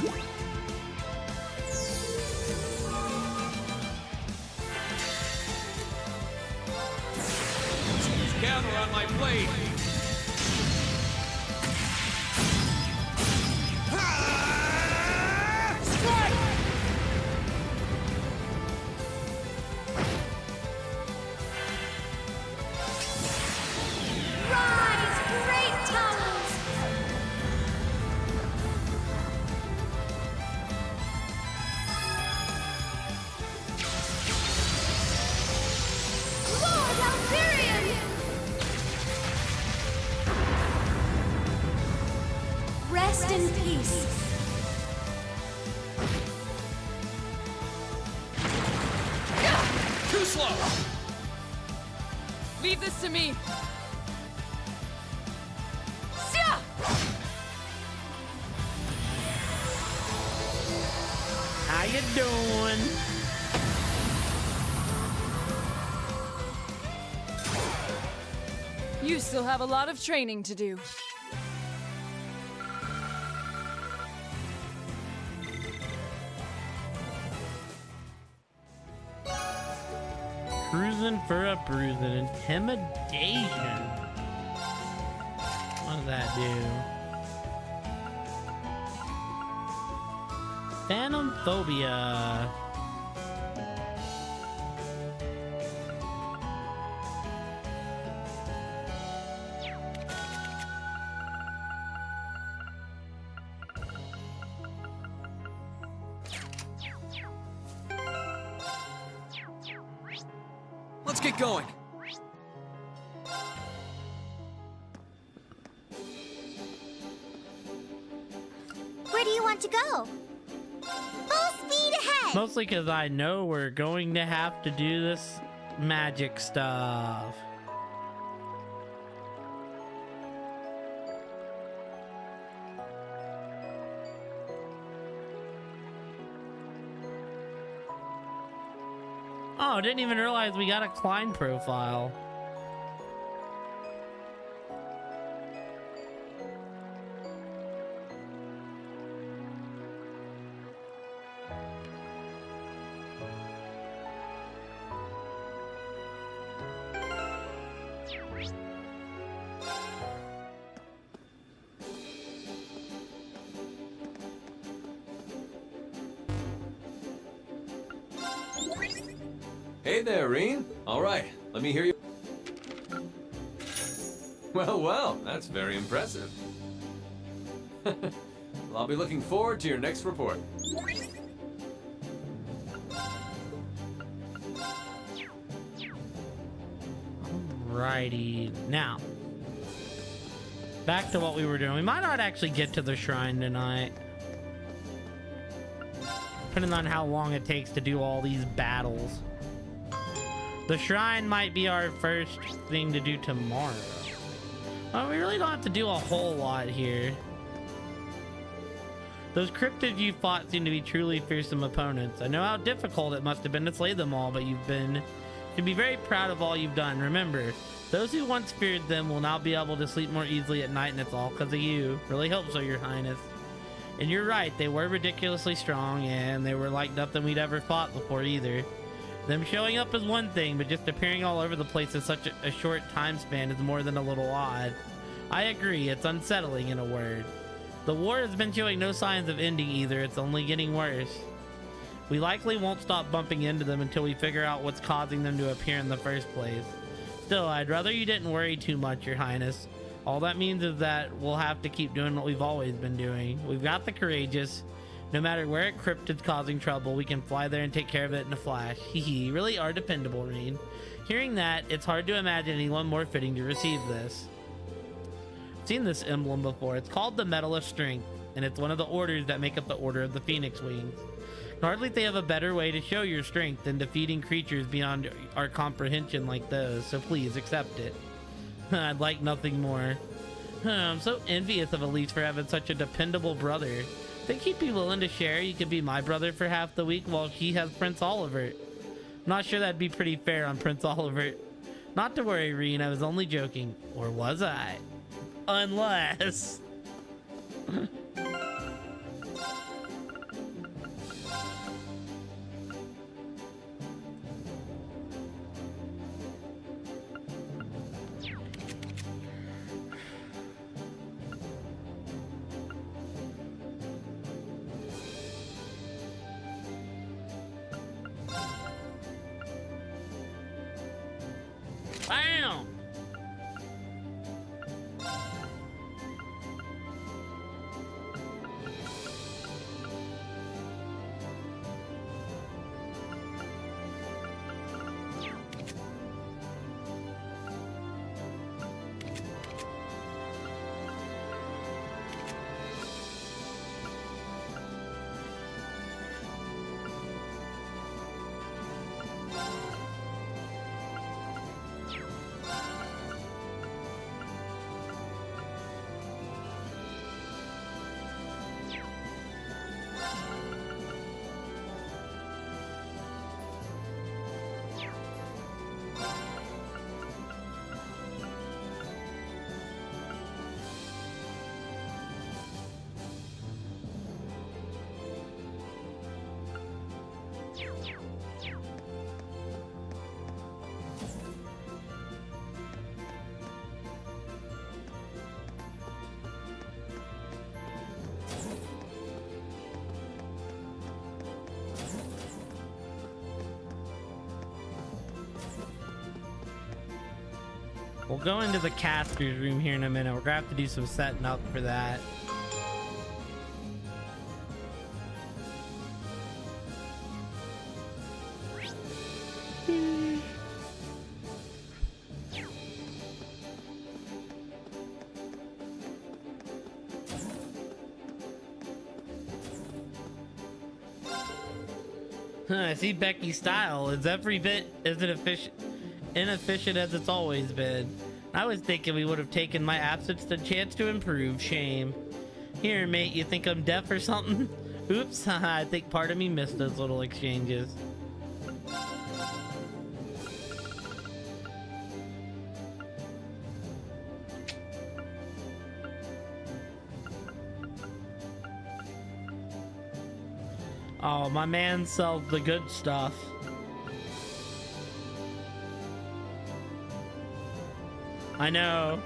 S5: Gather on my blade! Strike!
S3: Rise, great towers. Lord Alvirian! Rest in peace.
S5: Too slow!
S4: Leave this to me! Sia!
S1: How you doing?
S4: You still have a lot of training to do.
S1: Cruising for a bruising. Intimidation. What does that do? Phantom phobia.
S5: Let's get going.
S3: Where do you want to go? Full speed ahead!
S1: Mostly because I know we're going to have to do this magic stuff. Oh, didn't even realize we got a Klein profile.
S2: Hey there, Reen. All right, let me hear you. Well, that's very impressive. Well, I'll be looking forward to your next report.
S1: Righty. Now, back to what we were doing. We might not actually get to the shrine tonight, depending on how long it takes to do all these battles. The shrine might be our first thing to do tomorrow. Well, we really don't have to do a whole lot here. Those cryptids you fought seem to be truly fearsome opponents. I know how difficult it must have been to slay them all, but you should be very proud of all you've done. Remember, Those who once feared them will now be able to sleep more easily at night, and it's all because of you. Really hope so, Your Highness. And you're right, they were ridiculously strong, and they were like nothing we'd ever fought before either. Them showing up is one thing, but just appearing all over the place in such a short time span is more than a little odd. I agree, it's unsettling in a word. The war has been showing no signs of ending either, it's only getting worse. We likely won't stop bumping into them until we figure out what's causing them to appear in the first place. Still, I'd rather you didn't worry too much, Your Highness. All that means is that we'll have to keep doing what we've always been doing. We've got the Courageous. No matter where a crypt is causing trouble, we can fly there and take care of it in a flash. Hehe, really are dependable, Rean. Hearing that, it's hard to imagine anyone more fitting to receive this. I've seen this emblem before. It's called the Medal of Strength, and it's one of the orders that make up the Order of the Phoenix Wings. Hardly they have a better way to show your strength than defeating creatures beyond our comprehension like those, so please accept it. I'd like nothing more. I'm so envious of Elise for having such a dependable brother. Think he'd be willing to share? You could be my brother for half the week while he has Prince Olivert. I'm not sure that'd be pretty fair on Prince Olivert. Not to worry, Rean, I was only joking. Or was I? Unless... Bam! We'll go into the caster's room here in a minute. We're gonna have to do some setting up for that. I see Becky's style is every bit as inefficient as it's always been. I was thinking we would have taken my absence the chance to improve. Shame. Here, mate, you think I'm deaf or something? Oops, I think part of me missed those little exchanges. Oh, my man sells the good stuff. I know.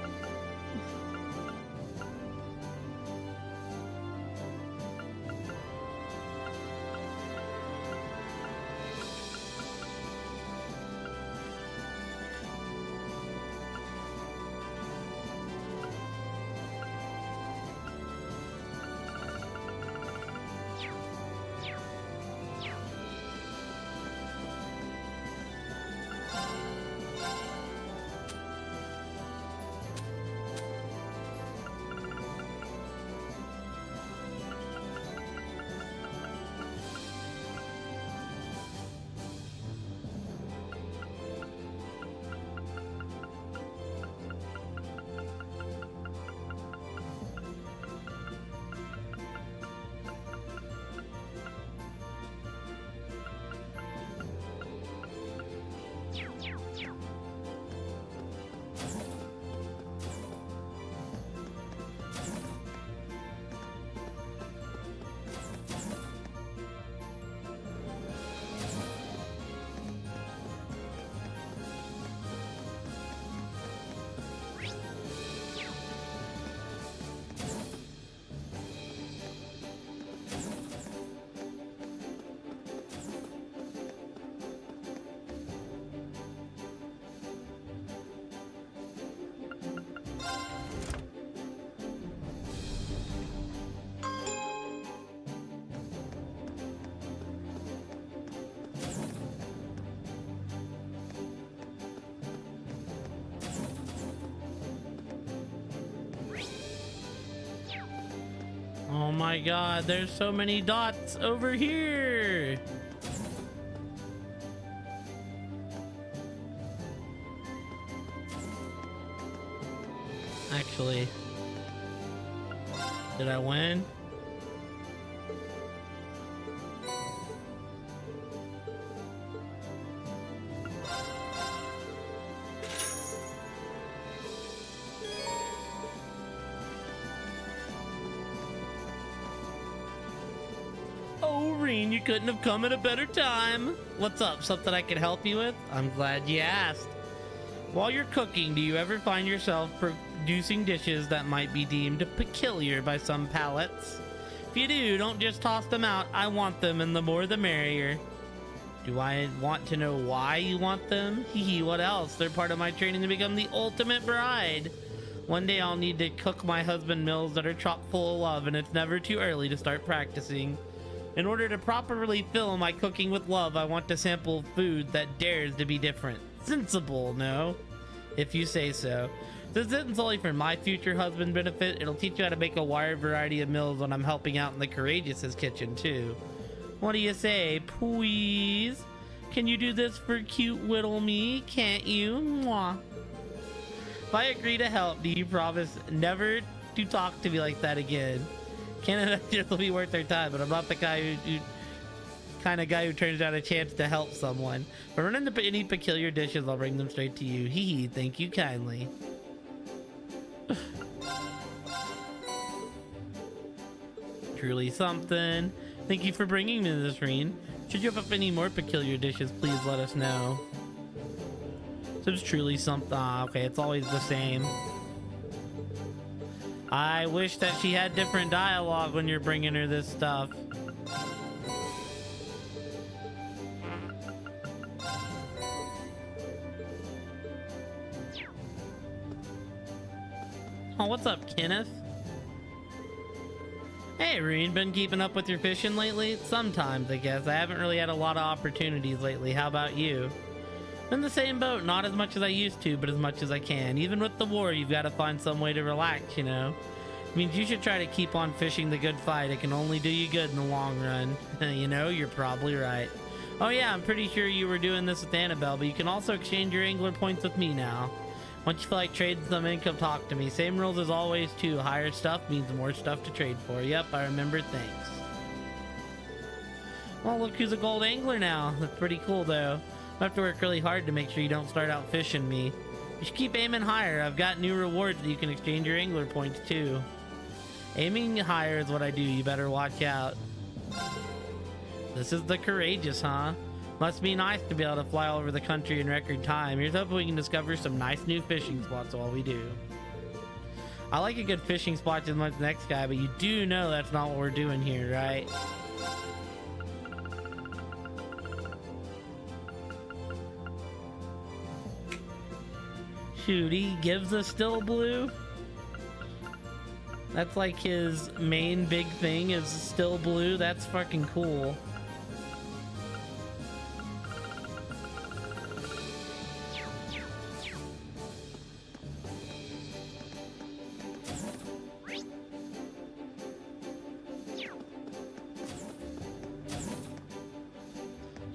S1: my god, there's so many dots over here. Actually, did I win? Oh, Reen, you couldn't have come at a better time. What's up? Something I can help you with? I'm glad you asked. While you're cooking, do you ever find yourself producing dishes that might be deemed peculiar by some palates? If you do, don't just toss them out. I want them, and the more the merrier. Do I want to know why you want them? Hee, what else? They're part of my training to become the ultimate bride. One day I'll need to cook my husband meals that are chock full of love, and it's never too early to start practicing. In order to properly fill my cooking with love, I want to sample food that dares to be different. Sensible, no? If you say so. This isn't only for my future husband benefit, it'll teach you how to make a wide variety of meals when I'm helping out in the Courageous' kitchen too. What do you say, please? Can you do this for cute little me, can't you? Mwah. If I agree to help, do you promise never to talk to me like that again? Canada just will be worth their time, but I'm not the guy who kind of guy who turns down a chance to help someone. If I run into any peculiar dishes, I'll bring them straight to you. Hee hee, thank you kindly. Truly something. Thank you for bringing me this, Reen. Should you have up any more peculiar dishes, please let us know. So it's truly something. Ah, okay, it's always the same. I wish that she had different dialogue when you're bringing her this stuff. Oh, what's up, Kenneth? Hey, Reen, been keeping up with your fishing lately? Sometimes, I guess. I haven't really had a lot of opportunities lately. How about you? In the same boat, not as much as I used to, but as much as I can. Even with the war, you've got to find some way to relax, you know? It means you should try to keep on fishing the good fight. It can only do you good in the long run. You know, you're probably right. Oh yeah, I'm pretty sure you were doing this with Annabelle, but you can also exchange your angler points with me now. Once you feel like trading some income, talk to me. Same rules as always, too. Higher stuff means more stuff to trade for. Yep, I remember. Thanks. Well, look who's a gold angler now. That's pretty cool, though. I have to work really hard to make sure you don't start out fishing me. You should keep aiming higher. I've got new rewards that you can exchange your angler points, too. Aiming higher is what I do. You better watch out. This is the Courageous, huh? Must be nice to be able to fly all over the country in record time. Here's hoping we can discover some nice new fishing spots while we do. I like a good fishing spot just as much as the next guy, but you do know that's not what we're doing here, right? Shoot, he gives us still blue? That's like his main big thing is still blue? That's fucking cool.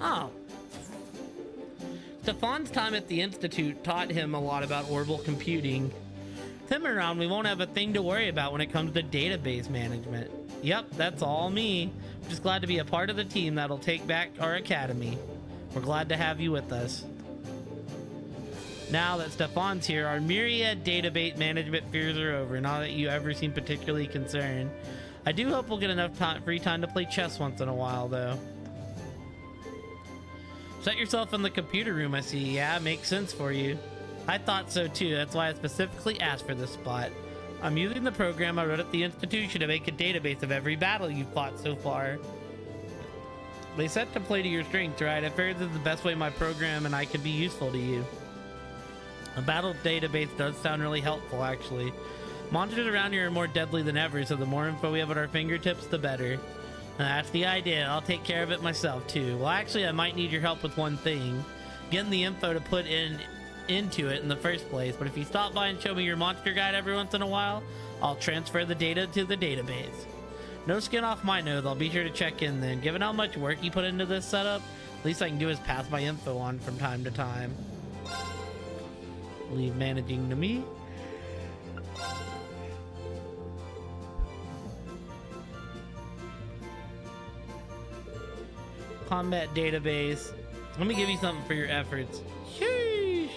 S1: Oh. Stefan's time at the Institute taught him a lot about orbital computing. With him around, we won't have a thing to worry about when it comes to database management. Yep, that's all me. I'm just glad to be a part of the team that'll take back our academy. We're glad to have you with us. Now that Stefan's here, our myriad database management fears are over, not that you ever seem particularly concerned. I do hope we'll get enough free time to play chess once in a while, though. Set yourself in the computer room, I see. Yeah, makes sense for you. I thought so too. That's why I specifically asked for this spot. I'm using the program I wrote at the institution to make a database of every battle you've fought so far. They said to play to your strengths, right? I figured this is the best way my program and I could be useful to you. A battle database does sound really helpful, actually. Monsters around here are more deadly than ever, so the more info we have at our fingertips, the better. That's the idea. I'll take care of it myself, too. Well, actually, I might need your help with one thing. Getting the info to put into it in the first place, but if you stop by and show me your monster guide every once in a while, I'll transfer the data to the database. No skin off my nose. I'll be sure to check in then. Given how much work you put into this setup, least I can do is pass my info on from time to time. Leave managing to me. Combat database. Let me give you something for your efforts. Sheesh.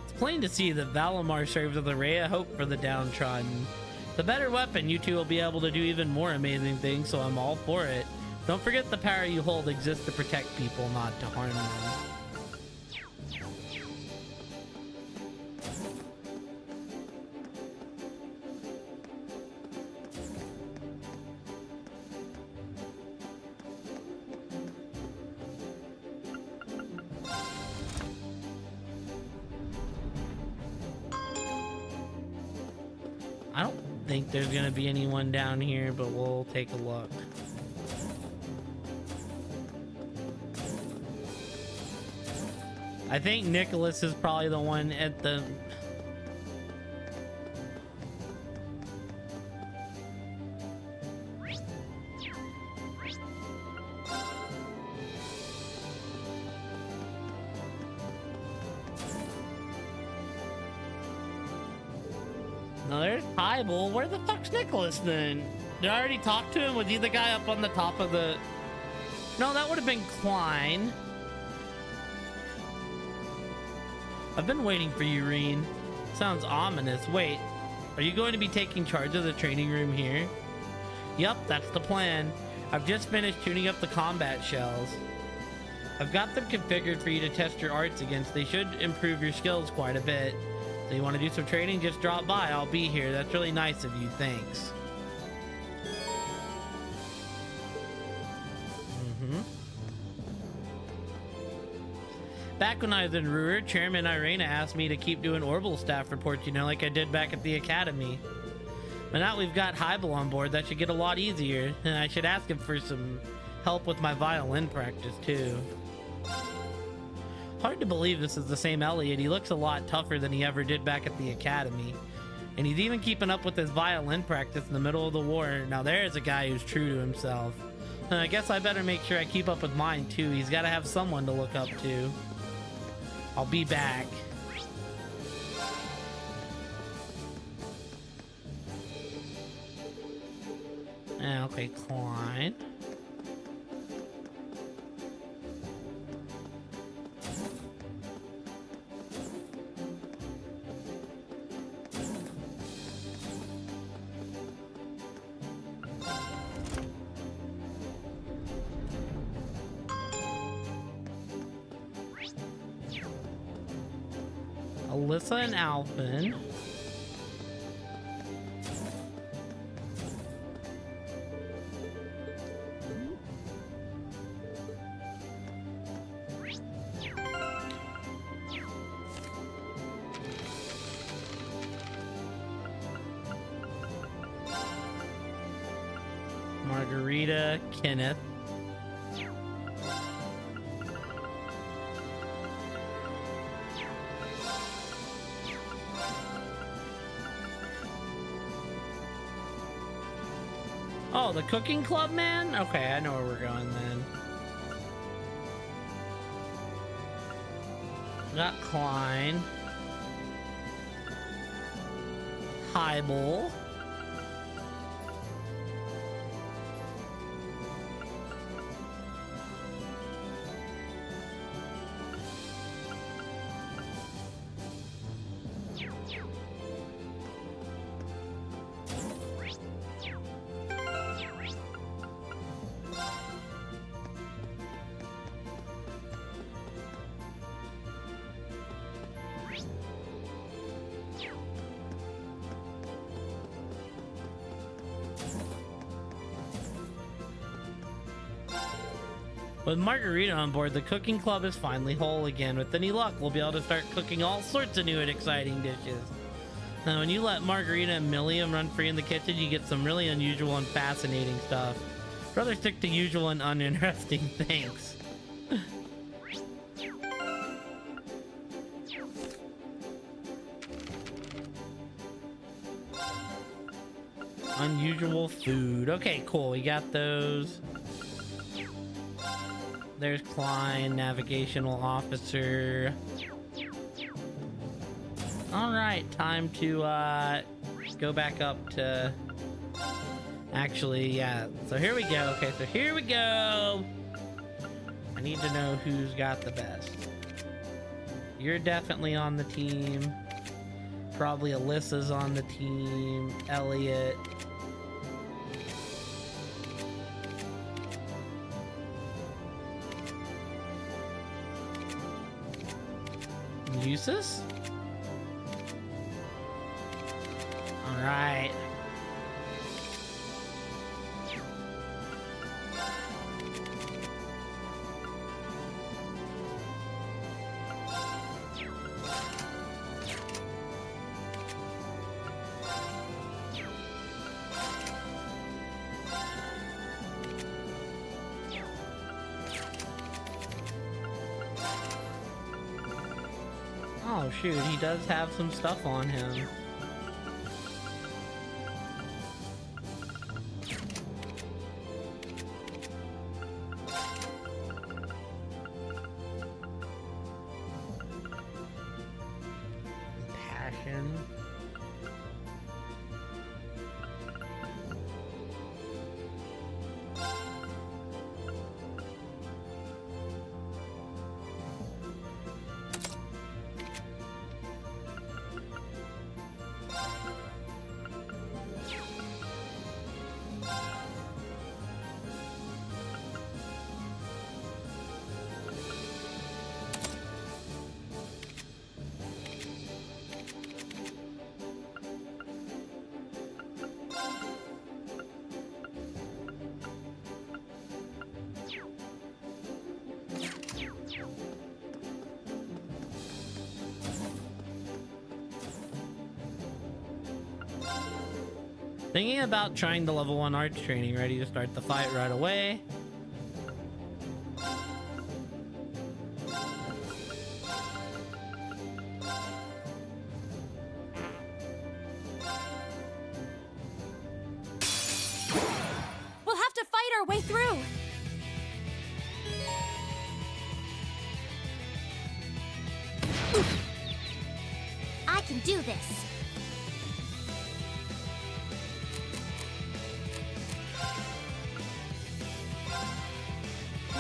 S1: It's plain to see that Valimar serves as a ray of hope for the downtrodden. The better weapon, you two will be able to do even more amazing things, so I'm all for it. Don't forget the power you hold exists to protect people, not to harm them. I don't think there's gonna be anyone down here, but we'll take a look. I think Nicholas is probably the one at the... No, there's Hybel. Where the fuck's Nicholas then? Did I already talk to him? Was he the guy up on the top of the... No, that would have been Klein. I've been waiting for you, Reen. Sounds ominous. Wait, are you going to be taking charge of the training room here? Yup, that's the plan. I've just finished tuning up the combat shells. I've got them configured for you to test your arts against. They should improve your skills quite a bit. So you want to do some training? Just drop by. I'll be here. That's really nice of you. Thanks. Back when I was in Ruhr, Chairman Irena asked me to keep doing Orbital staff reports, you know, like I did back at the academy. But now we've got Hybel on board, that should get a lot easier. And I should ask him for some help with my violin practice, too. Hard to believe this is the same Elliot. He looks a lot tougher than he ever did back at the academy. And he's even keeping up with his violin practice in the middle of the war. Now there's a guy who's true to himself. And I guess I better make sure I keep up with mine, too. He's got to have someone to look up to. I'll be back. Okay, Klein. Alyssa and Alphen. Margarita, Kenneth. Oh, the cooking club man? Okay, I know where we're going then. Got Klein. Hybel. With Margarita on board, the cooking club is finally whole again. With any luck, we'll be able to start cooking all sorts of new and exciting dishes. Now, when you let Margarita and Milliam run free in the kitchen, you get some really unusual and fascinating stuff. Rather stick to usual and uninteresting things. Unusual food. Okay, cool. We got those. There's Klein, navigational officer. All right, time to go back up to. Actually, yeah. So here we go. Okay, so here we go. I need to know who's got the best. You're definitely on the team. Probably Alyssa's on the team. Elliot. Usus? All right. Oh shoot, he does have some stuff on him. Passion. Thinking about trying the level 1 arts training, ready to start the fight right away.
S3: We'll have to fight our way through. I can do this.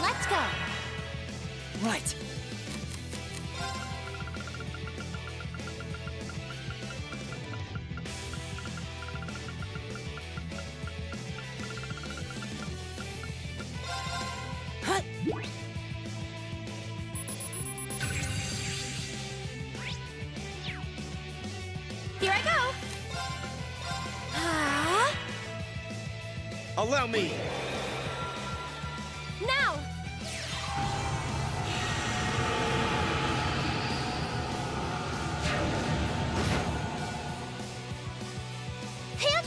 S3: Let's go.
S5: Right.
S3: Huh. Here I go.
S5: Allow me.
S3: Now. Hit.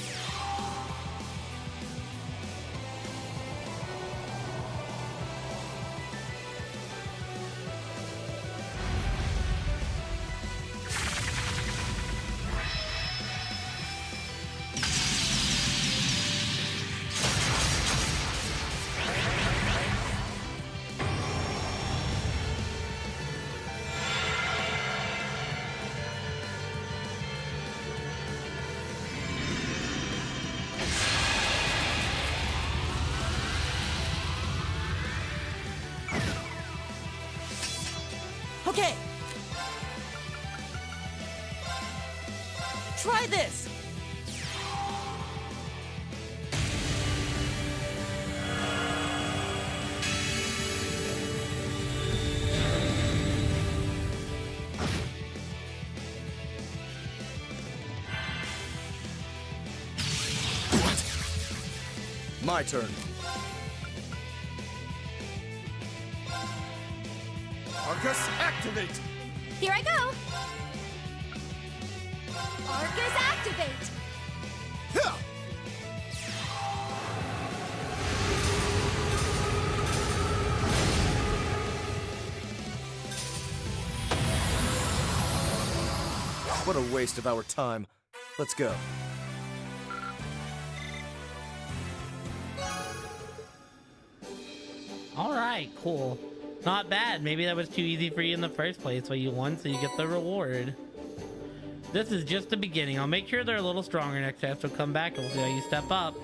S6: Okay. Try this.
S5: My turn. Arcus, activate!
S3: Here I go. Arcus, activate.
S5: Huh! What a waste of our time. Let's go.
S1: All right, cool. Not bad. Maybe that was too easy for you in the first place, so you won, so you get the reward. This is just the beginning. I'll make sure they're a little stronger next time, so come back and we'll see how you step up.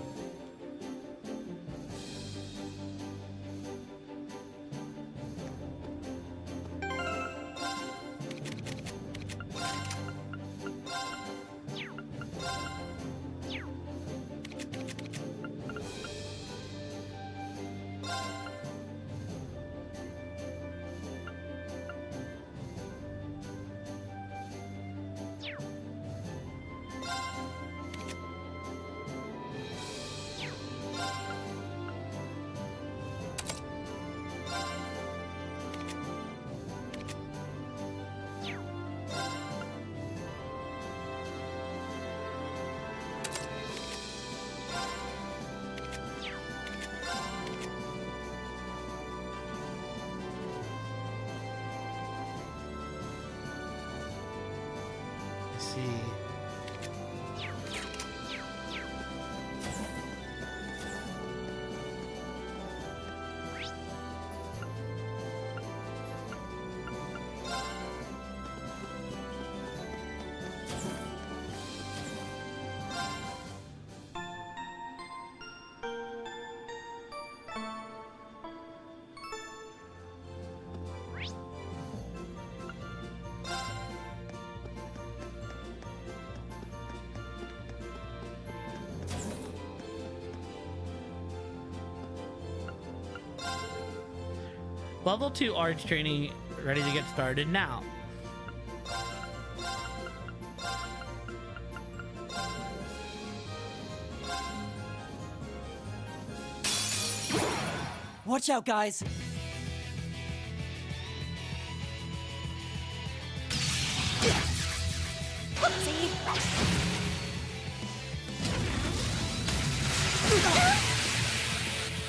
S1: Level 2 arts training ready to get started now.
S6: Watch out, guys!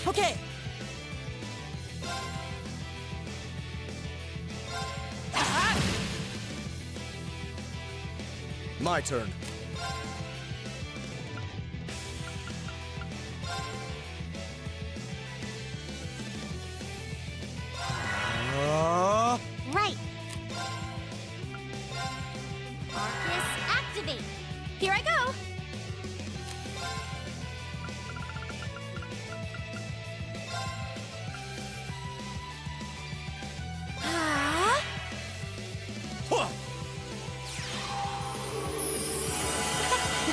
S6: Okay!
S5: My turn.
S3: Right. Arcus, activate. Here I go. Ah.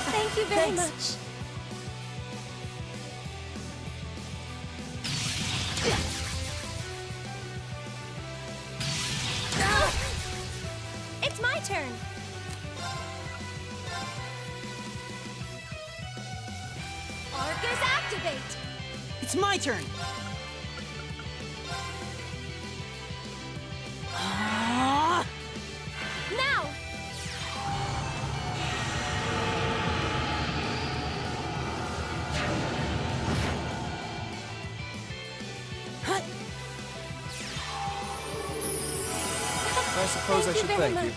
S3: Thank you very much. It's my turn. Arcus, activate.
S6: It's my turn!
S3: Now.
S5: I suppose I should thank you.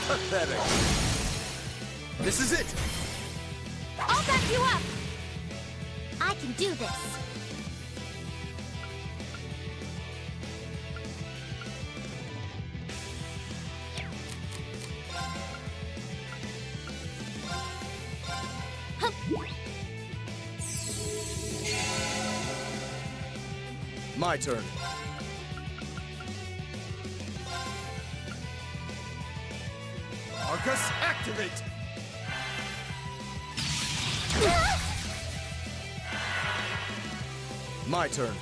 S5: Pathetic. This is it.
S3: I'll back you up. I can do this.
S5: My turn. Arcus, activate! My turn.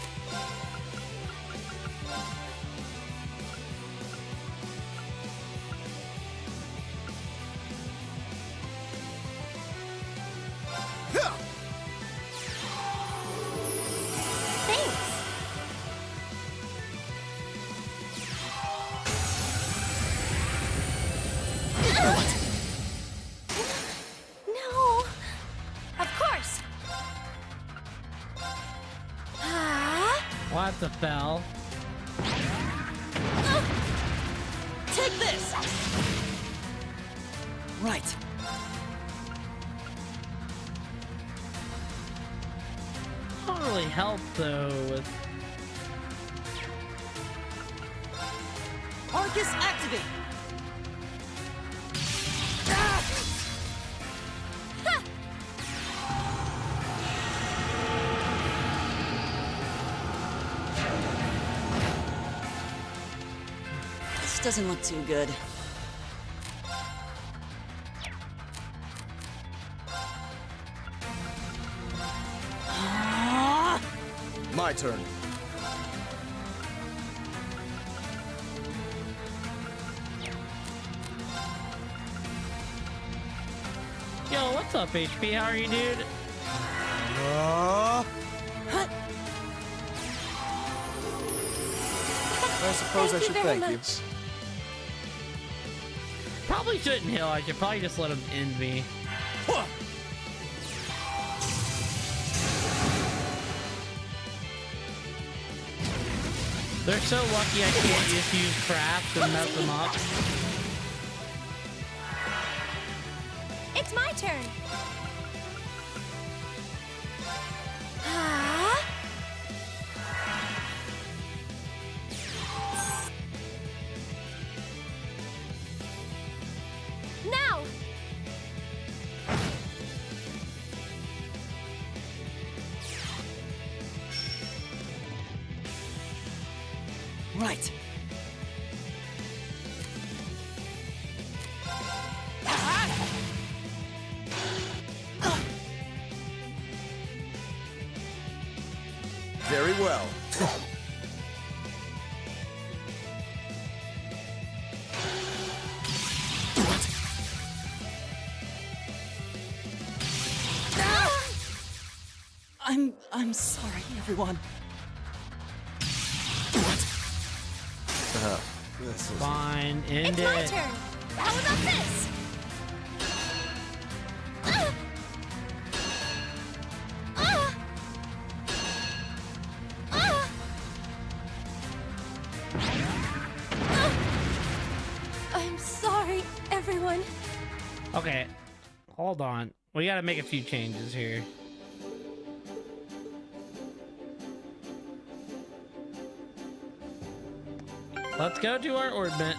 S3: No. Of course.
S1: What the fell?
S6: Take this! Right.
S1: don't really help though with
S6: Arcus activate! This doesn't look too good.
S5: My turn.
S1: Yo, what's up, HP? How are you, dude?
S5: I suppose I should
S3: very
S5: thank you.
S3: much.
S1: Probably shouldn't heal. I should probably just let him end me. They're so lucky I can't just use craft and mess them up.
S3: It's my turn. Ah. Now.
S6: Right.
S5: Very well.
S6: I'm sorry, everyone.
S5: This is
S1: Fine, end
S3: It's my
S1: it.
S3: turn. How about this? I'm sorry, everyone.
S1: Okay, hold on. We gotta make a few changes here. Let's go to our orbit.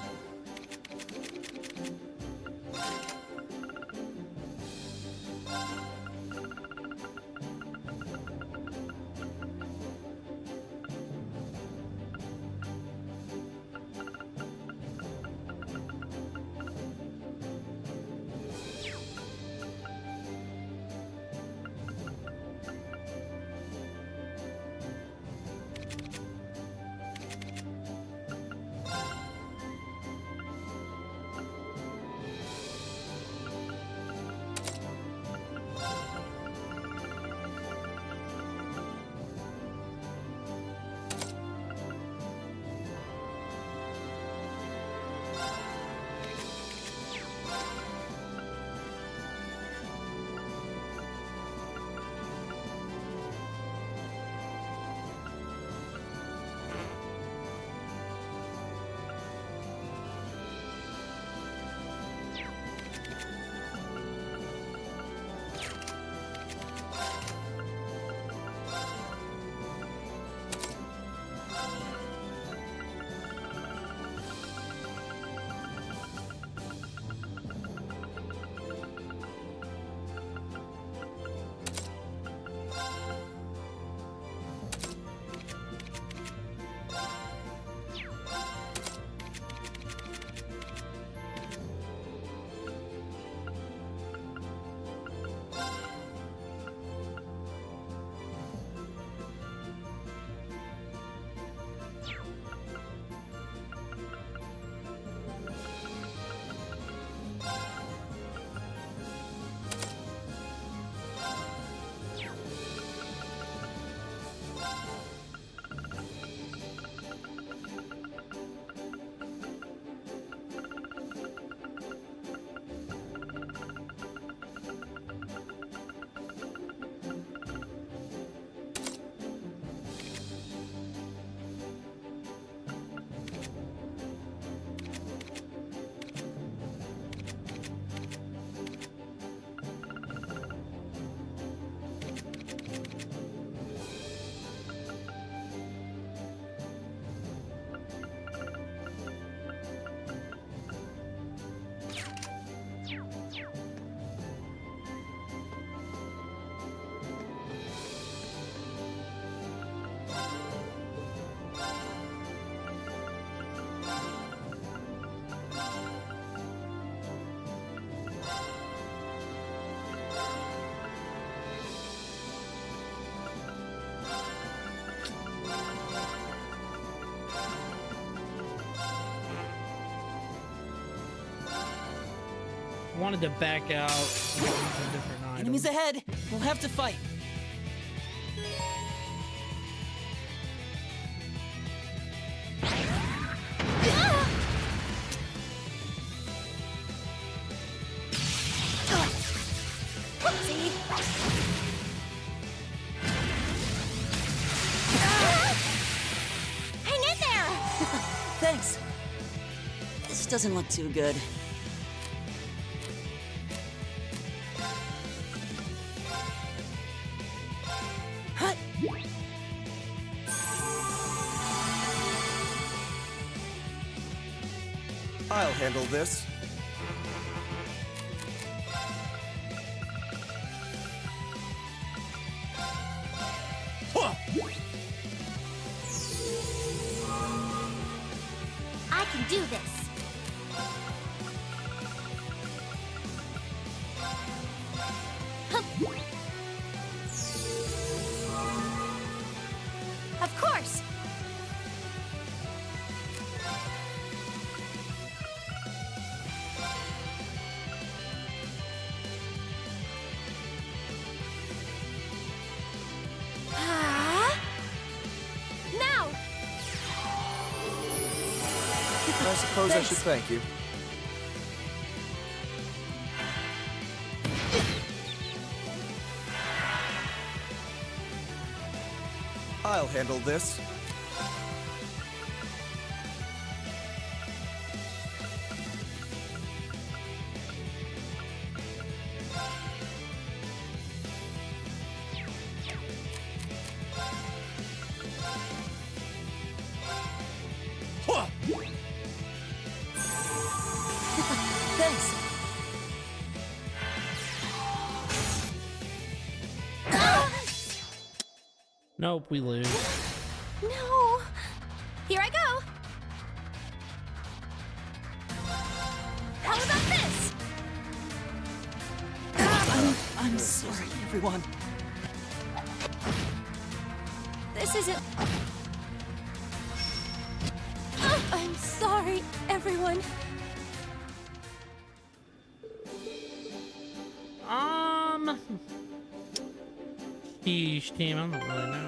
S1: wanted to back out. Use a different item.
S6: Enemies ahead. We'll have to fight.
S3: Whoopsie. Hang in there!
S6: Thanks. This doesn't look too good. Hut.
S5: I'll handle this.
S3: I can do this. Hup. Of course. Now.
S5: I suppose I should thank you. I'll handle this.
S6: Thanks.
S1: Nope, we lose.
S3: No. Here I go. How about this?
S6: I'm sorry, everyone.
S3: This isn't... I'm sorry, everyone.
S1: Sheesh, team, I don't really know.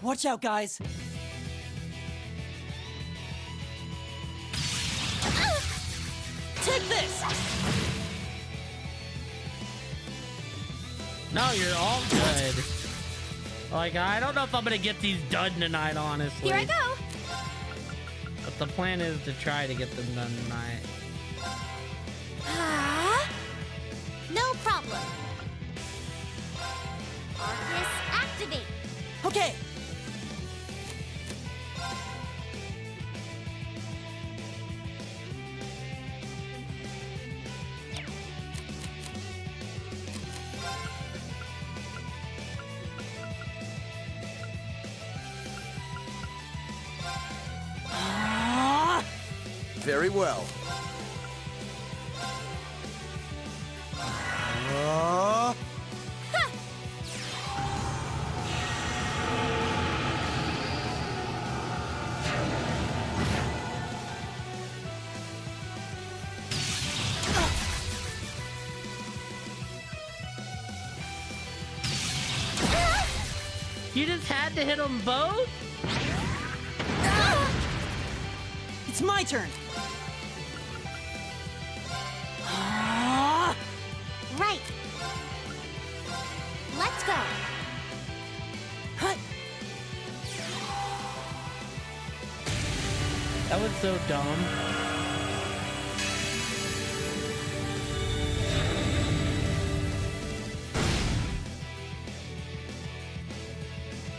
S6: Watch out, guys. Take this!
S1: No, you're all good. Like, I don't know if I'm gonna get these done tonight, honestly.
S3: Here I go.
S1: But the plan is to try to get them done tonight.
S3: No problem. Arcus, activate.
S6: Okay.
S5: Very well.
S1: You just had to hit them both?
S6: It's my turn.
S3: Right. Let's go.
S6: Hut.
S1: That was so dumb.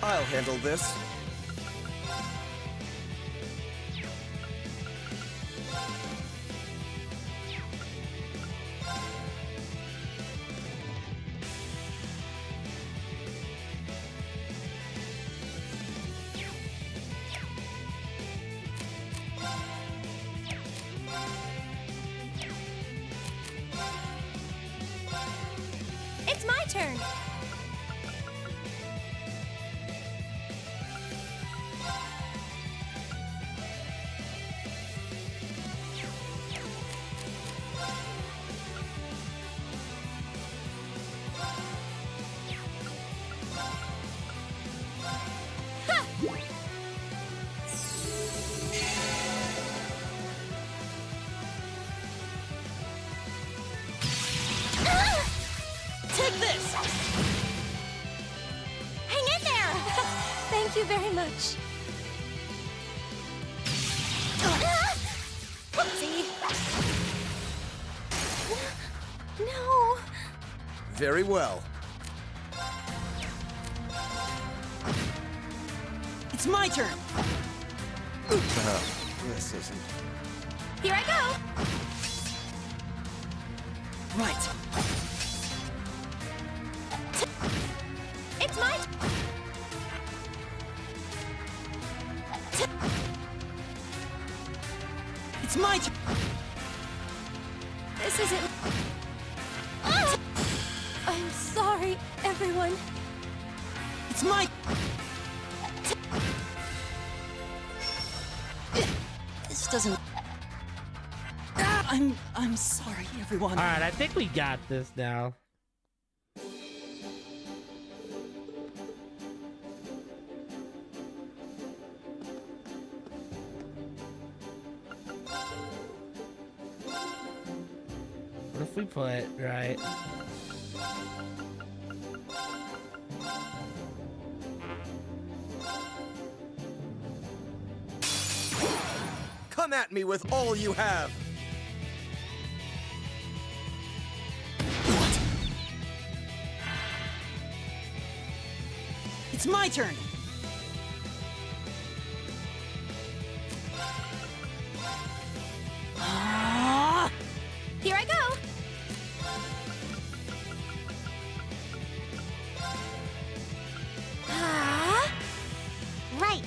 S5: I'll handle this.
S3: It's my turn.
S6: Take this.
S3: Hang in there. Thank you very much. Whoopsie. No.
S5: Very well.
S6: It's my turn.
S5: This isn't.
S3: Here I go.
S6: Right.
S3: It's my
S6: It's my turn.
S3: This isn't. I'm sorry, everyone.
S6: It's my. This doesn't. I'm sorry, everyone.
S1: All right, I think we got this now. What if we put, right?
S5: Come at me with all you have.
S6: It's my turn.
S3: Here I go. Right.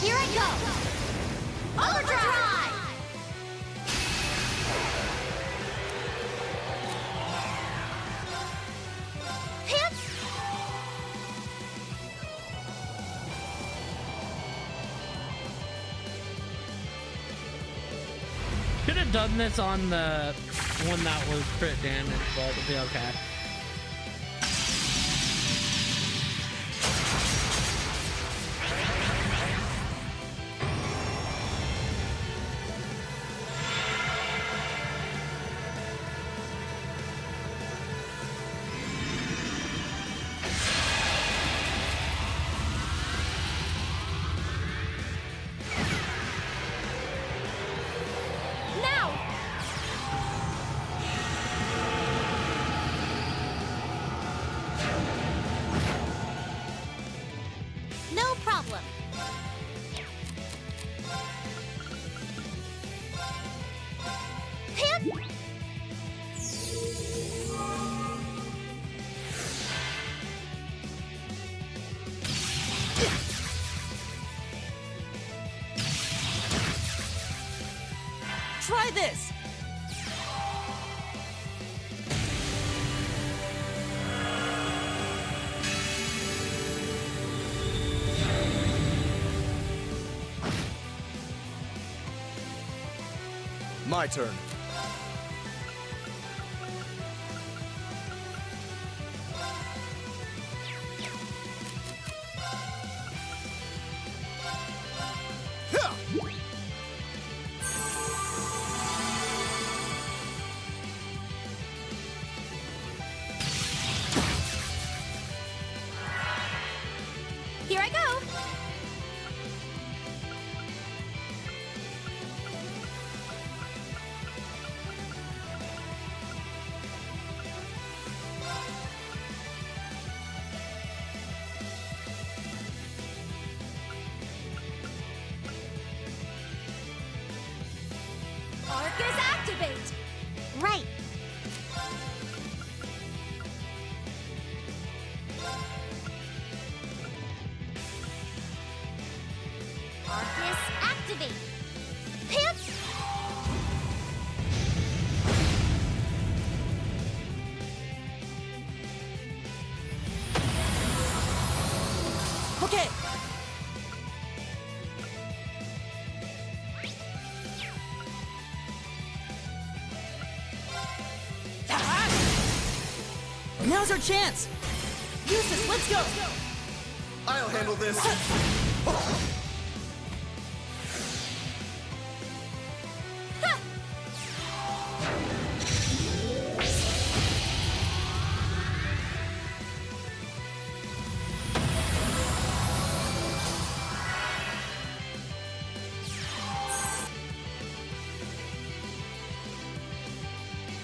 S3: Here I go! Overdrive! Hit!
S1: Could have done this on the one that was crit damage, but it'll be okay.
S3: No problem. Hip!
S6: Try this!
S5: My turn. Hyah!
S3: Here I go. Arcus activate! Right. Arcus activate! Pip!
S6: Okay! Now's our chance! Use this, let's go!
S5: I'll handle this.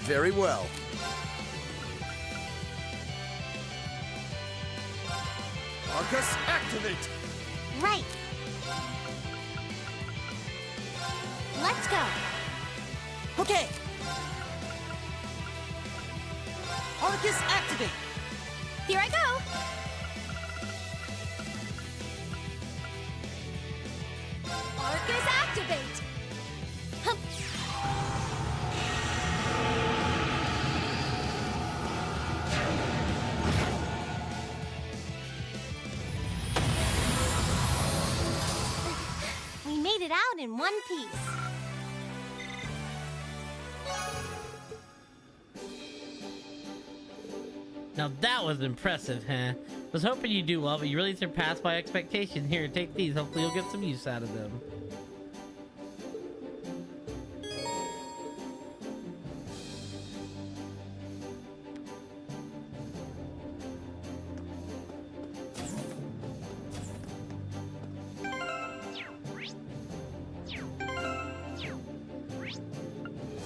S5: Very well. Arcus, activate!
S3: Right. Let's go.
S6: Okay! Arcus activate!
S3: Here I go. Arcus activate! Hup. We made it out in one piece.
S1: Now that was impressive, huh? Was hoping you'd do well, but you really surpassed my expectation. Here, take these. Hopefully you'll get some use out of them.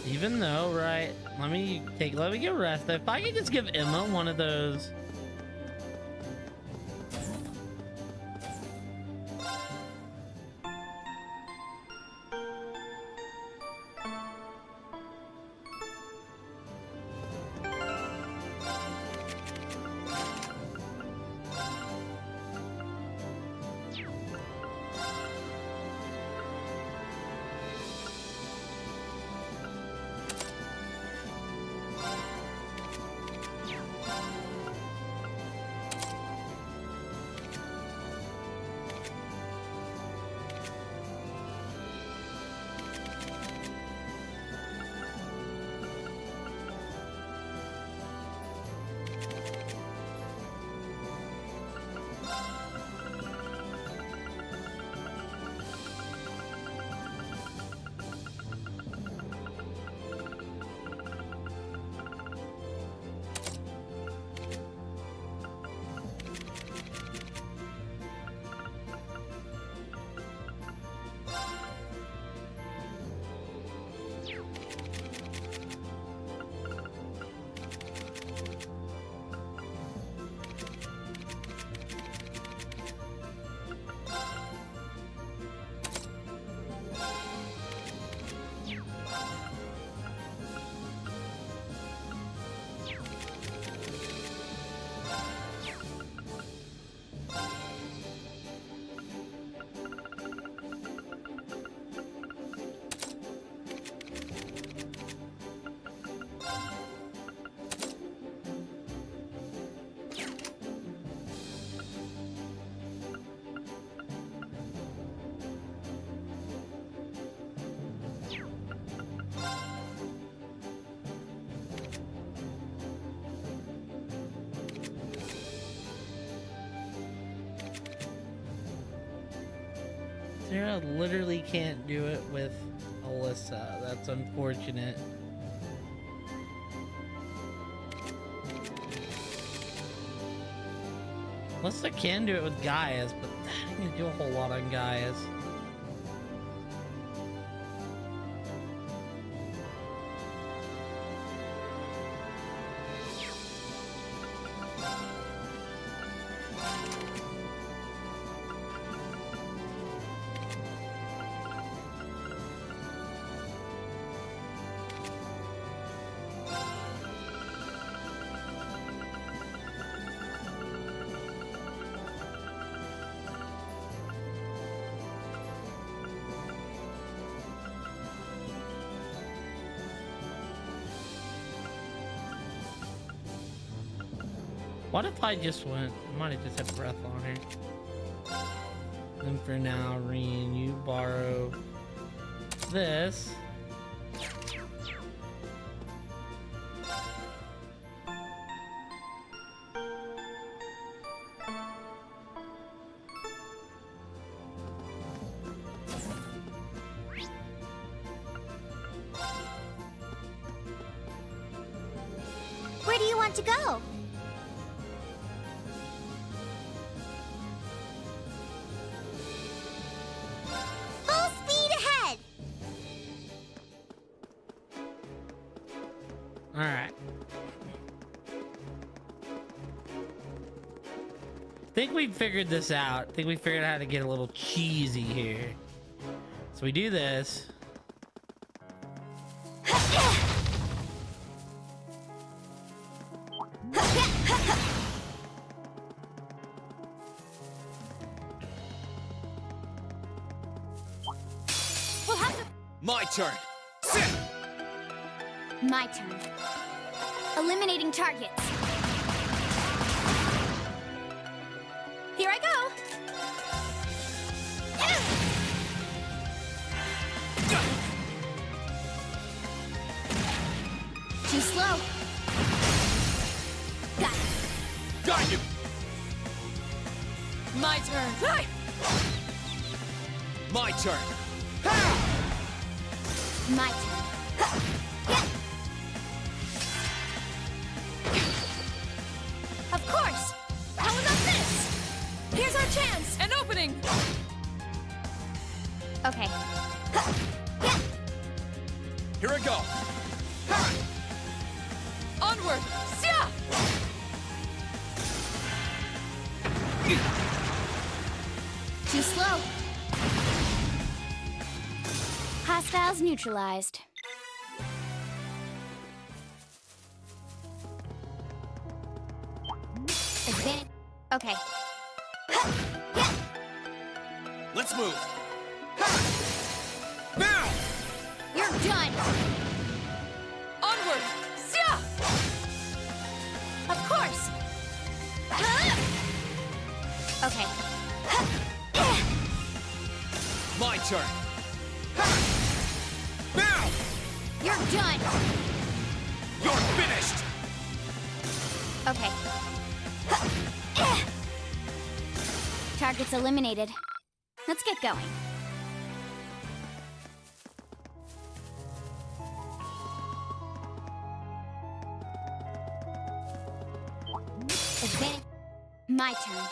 S1: Even though, right, let me get rest. If I could just give Emma one of those. Sarah literally can't do it with Alyssa. That's unfortunate. Alyssa can do it with Gaius, but that ain't gonna do a whole lot on Gaius. What if I just went? I might have just had breath on her. Then for now, Reen, you borrow this.
S3: Where do you want to go? Full speed ahead!
S1: Alright. Think we figured this out. Think we figured out how to get a little cheesy here. So we do this.
S3: We'll have to...
S5: My turn. Sit!
S3: My turn. Eliminating targets. Here I go! Too slow. Got it.
S5: Got you!
S4: My turn.
S5: My turn.
S3: My turn. Of course! How about this?
S4: Here's our chance. An opening.
S3: Okay.
S5: Here I go.
S4: Onward. Sia!
S3: Too slow. Hostiles neutralized. Advantage. Okay.
S5: Let's move. Now!
S3: You're done.
S4: Onward. Sia!
S3: Of course. Okay.
S5: My turn. Now!
S3: You're done.
S5: You're finished!
S3: Okay. Targets eliminated. Let's get going. Advantage. My turn.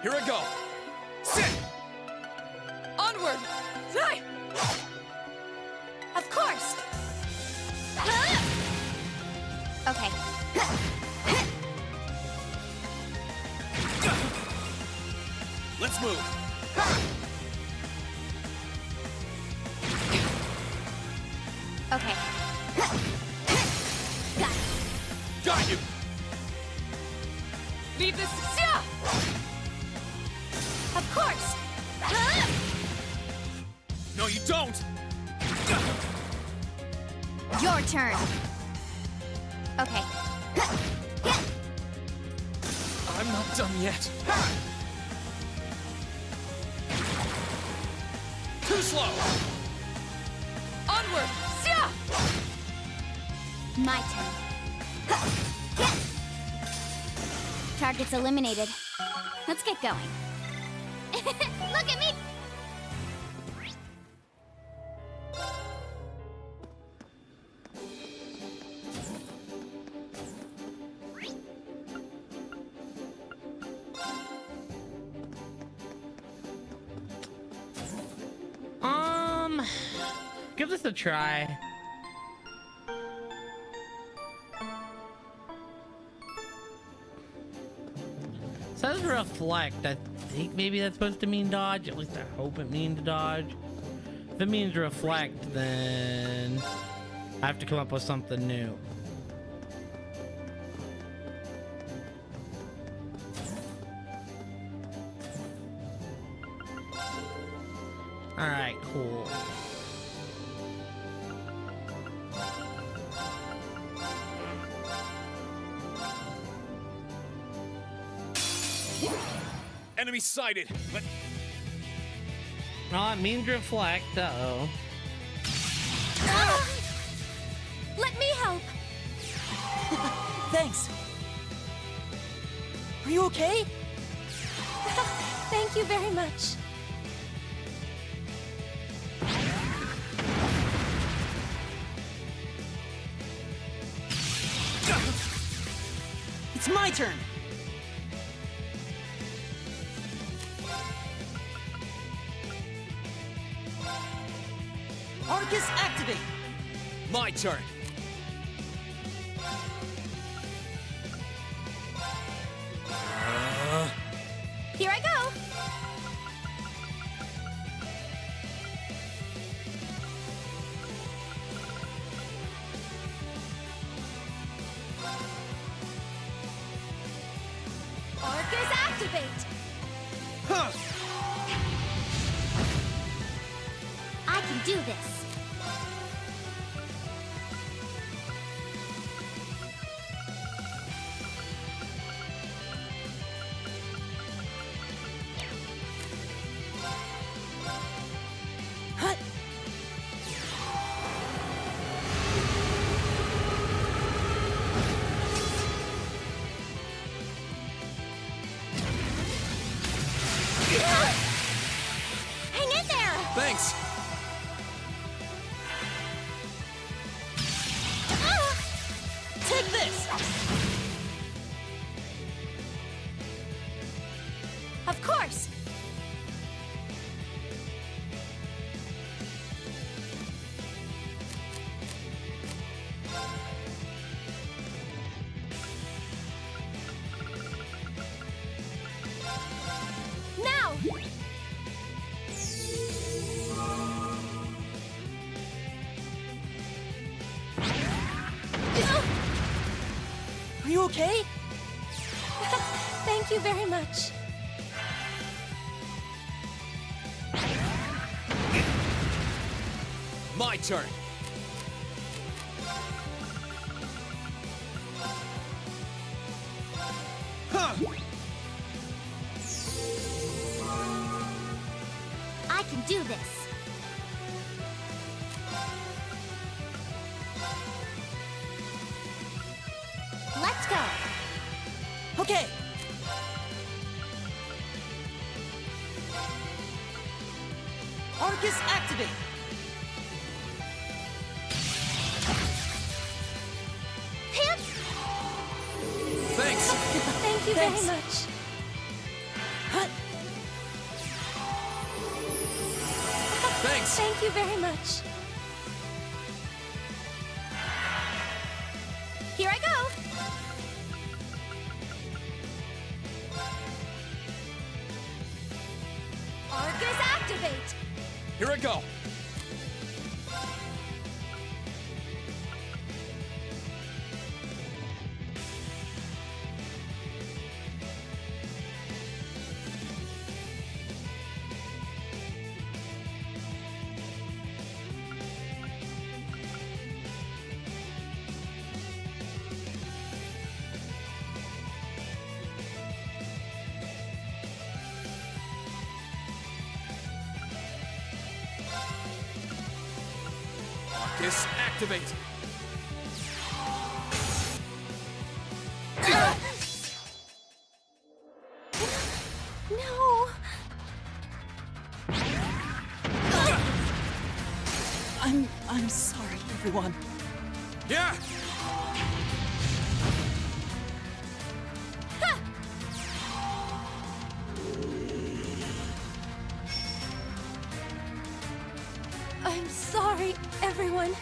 S5: Here I go. Sit!
S4: Onward. Fly!
S3: Of course. Okay.
S5: Let's move.
S3: Okay. Got it.
S5: Got you!
S4: Leave this. Sia!
S3: Of course.
S5: No, you don't!
S3: Your turn. Okay.
S5: I'm not done yet. Too slow!
S4: Onward. Sia!
S3: My turn. Targets eliminated. Let's get going. Look at me!
S1: Give this a try. Says reflect. I think maybe that's supposed to mean dodge. At least I hope it means dodge. If it means reflect, then I have to come up with something new. All right, cool.
S5: Enemy sighted, but
S1: Oh, it means reflect. Uh-oh.
S3: Let me help!
S6: Thanks. Are you okay?
S3: Thank you very much.
S6: It's my turn. Arcus activate.
S5: my turn.
S3: Here I go! Arcus activate!
S5: Huh.
S3: I can do this.
S6: Hut.
S3: Hang in there!
S5: Thanks.
S6: Take this.
S3: Of course! Now!
S6: Are you okay?
S3: Thank you very much.
S5: My turn. Huh.
S3: I can do this. Let's go.
S6: Okay. Arcus activate.
S3: Hip!
S5: Thanks.
S3: Thank you
S6: Thanks.
S3: very much.
S6: Hut.
S5: Thanks.
S3: Thank you very much. Here I go. Arcus activate.
S5: Here I go. Arcus activate.
S3: No.
S6: I'm sorry, everyone.
S5: Yeah!
S3: I'm sorry, everyone.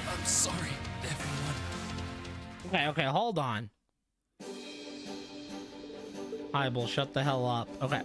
S5: I'm sorry, everyone.
S1: Okay, hold on. Highball, shut the hell up. Okay.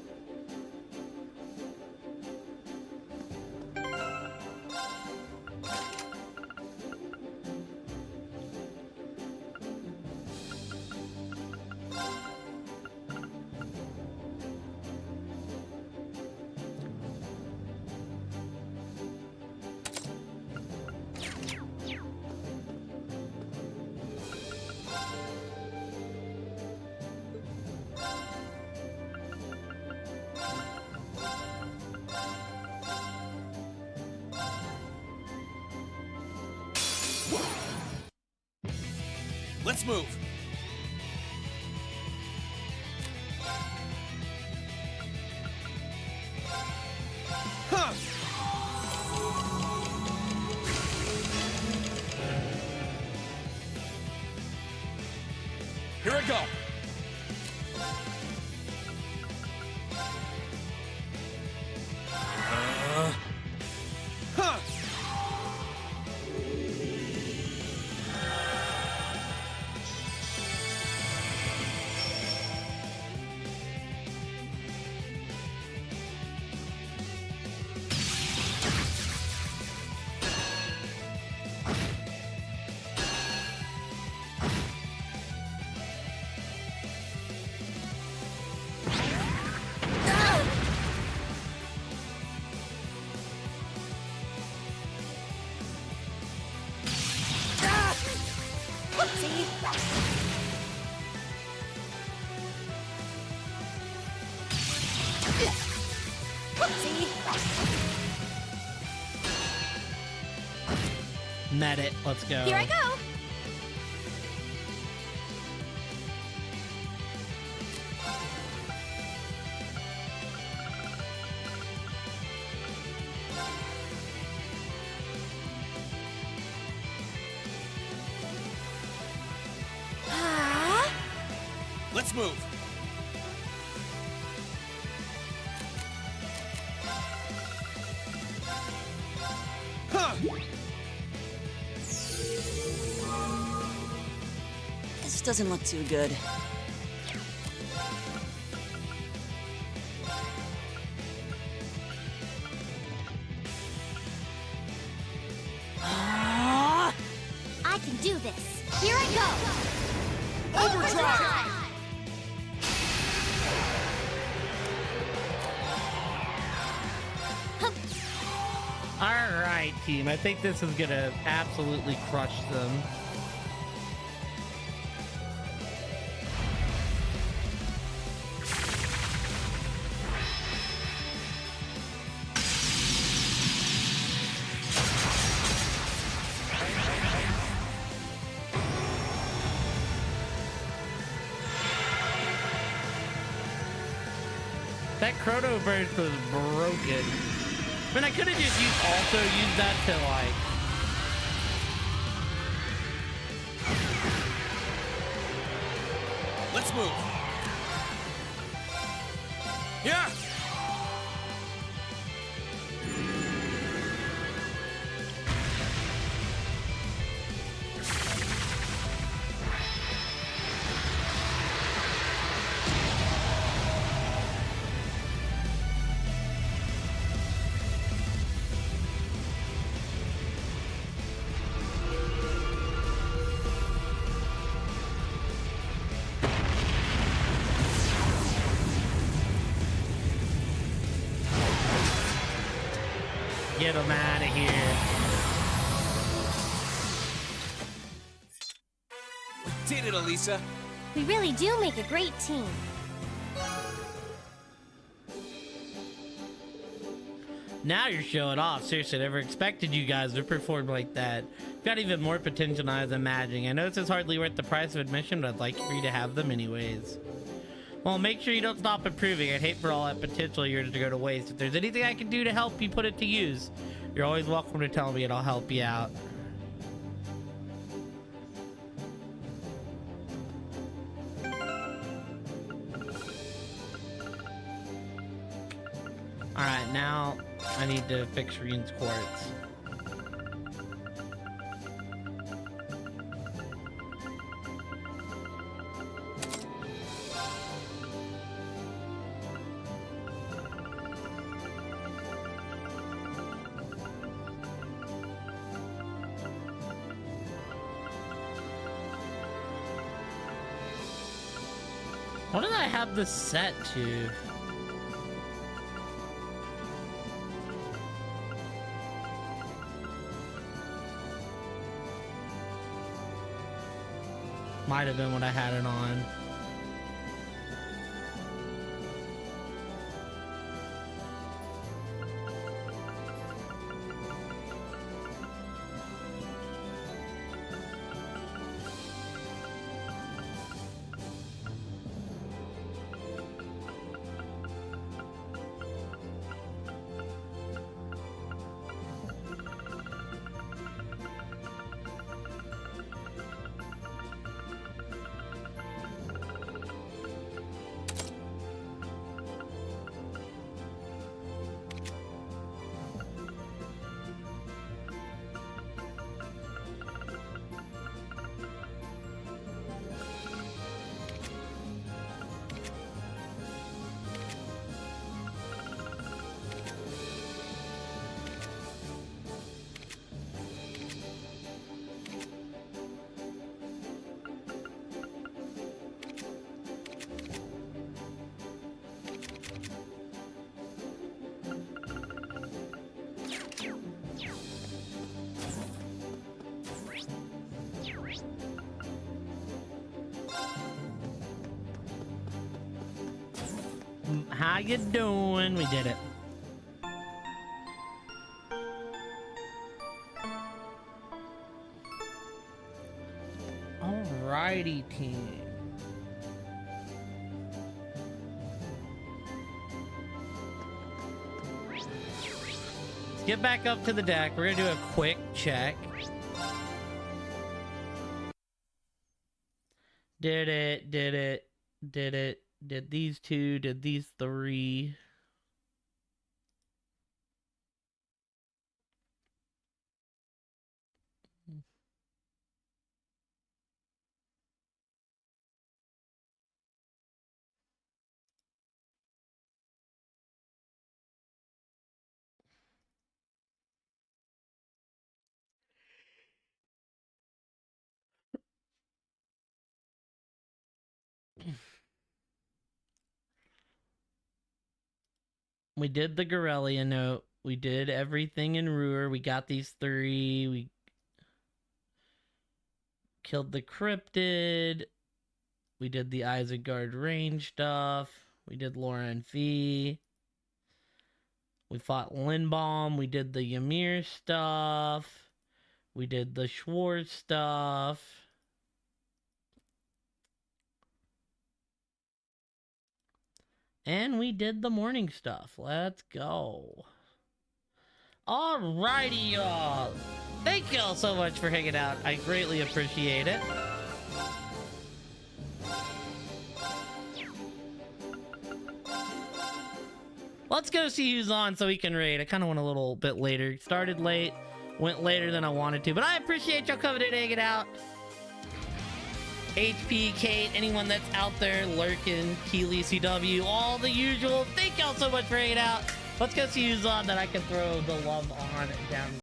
S5: Let's move. Huh. Here I go. Huh. Met it. Let's go.
S3: Here I go.
S5: Let's move. Huh.
S6: This doesn't look too good.
S3: I can do this. Here I go. Overdrive!
S1: All right, team. I think this is gonna absolutely crush them. That Chrono Burst was broken. I mean, I could have just used that to like.
S5: Let's move. Yeah.
S1: Get him out of here.
S5: Did it, Elisa.
S3: We really do make a great team.
S1: Now you're showing off. Seriously, I never expected you guys to perform like that. You've got even more potential than I was imagining. I know this is hardly worth the price of admission, but I'd like for you to have them anyways. Well, make sure you don't stop improving. I'd hate for all that potential of yours to go to waste. If there's anything I can do to help you put it to use, you're always welcome to tell me and I'll help you out. Alright, now I need to fix Reen's quartz. What did I have this set to? Might have been what I had it on. How you doing? We did it. Alrighty, team. Let's get back up to the deck. We're gonna do a quick check. Did it, did it, did it. Did these two, did these three. We did the Garrelia note. We did everything in Ruhr. We got these three. We killed the cryptid. We did the Isengard range stuff. We did Laura and Fee. We fought Lindbaum. We did the Ymir stuff. We did the Schwartz stuff. And we did the morning stuff. Let's go. Alrighty, y'all. Thank y'all so much for hanging out. I greatly appreciate it. Let's go see who's on so we can raid. I kind of went a little bit later. Started late, went later than I wanted to. But I appreciate y'all coming in and hanging out. HP, Kate, anyone that's out there lurking, Keely, CW, all the usual. Thank y'all so much for hanging out. Let's go see who's on that I can throw the love on down.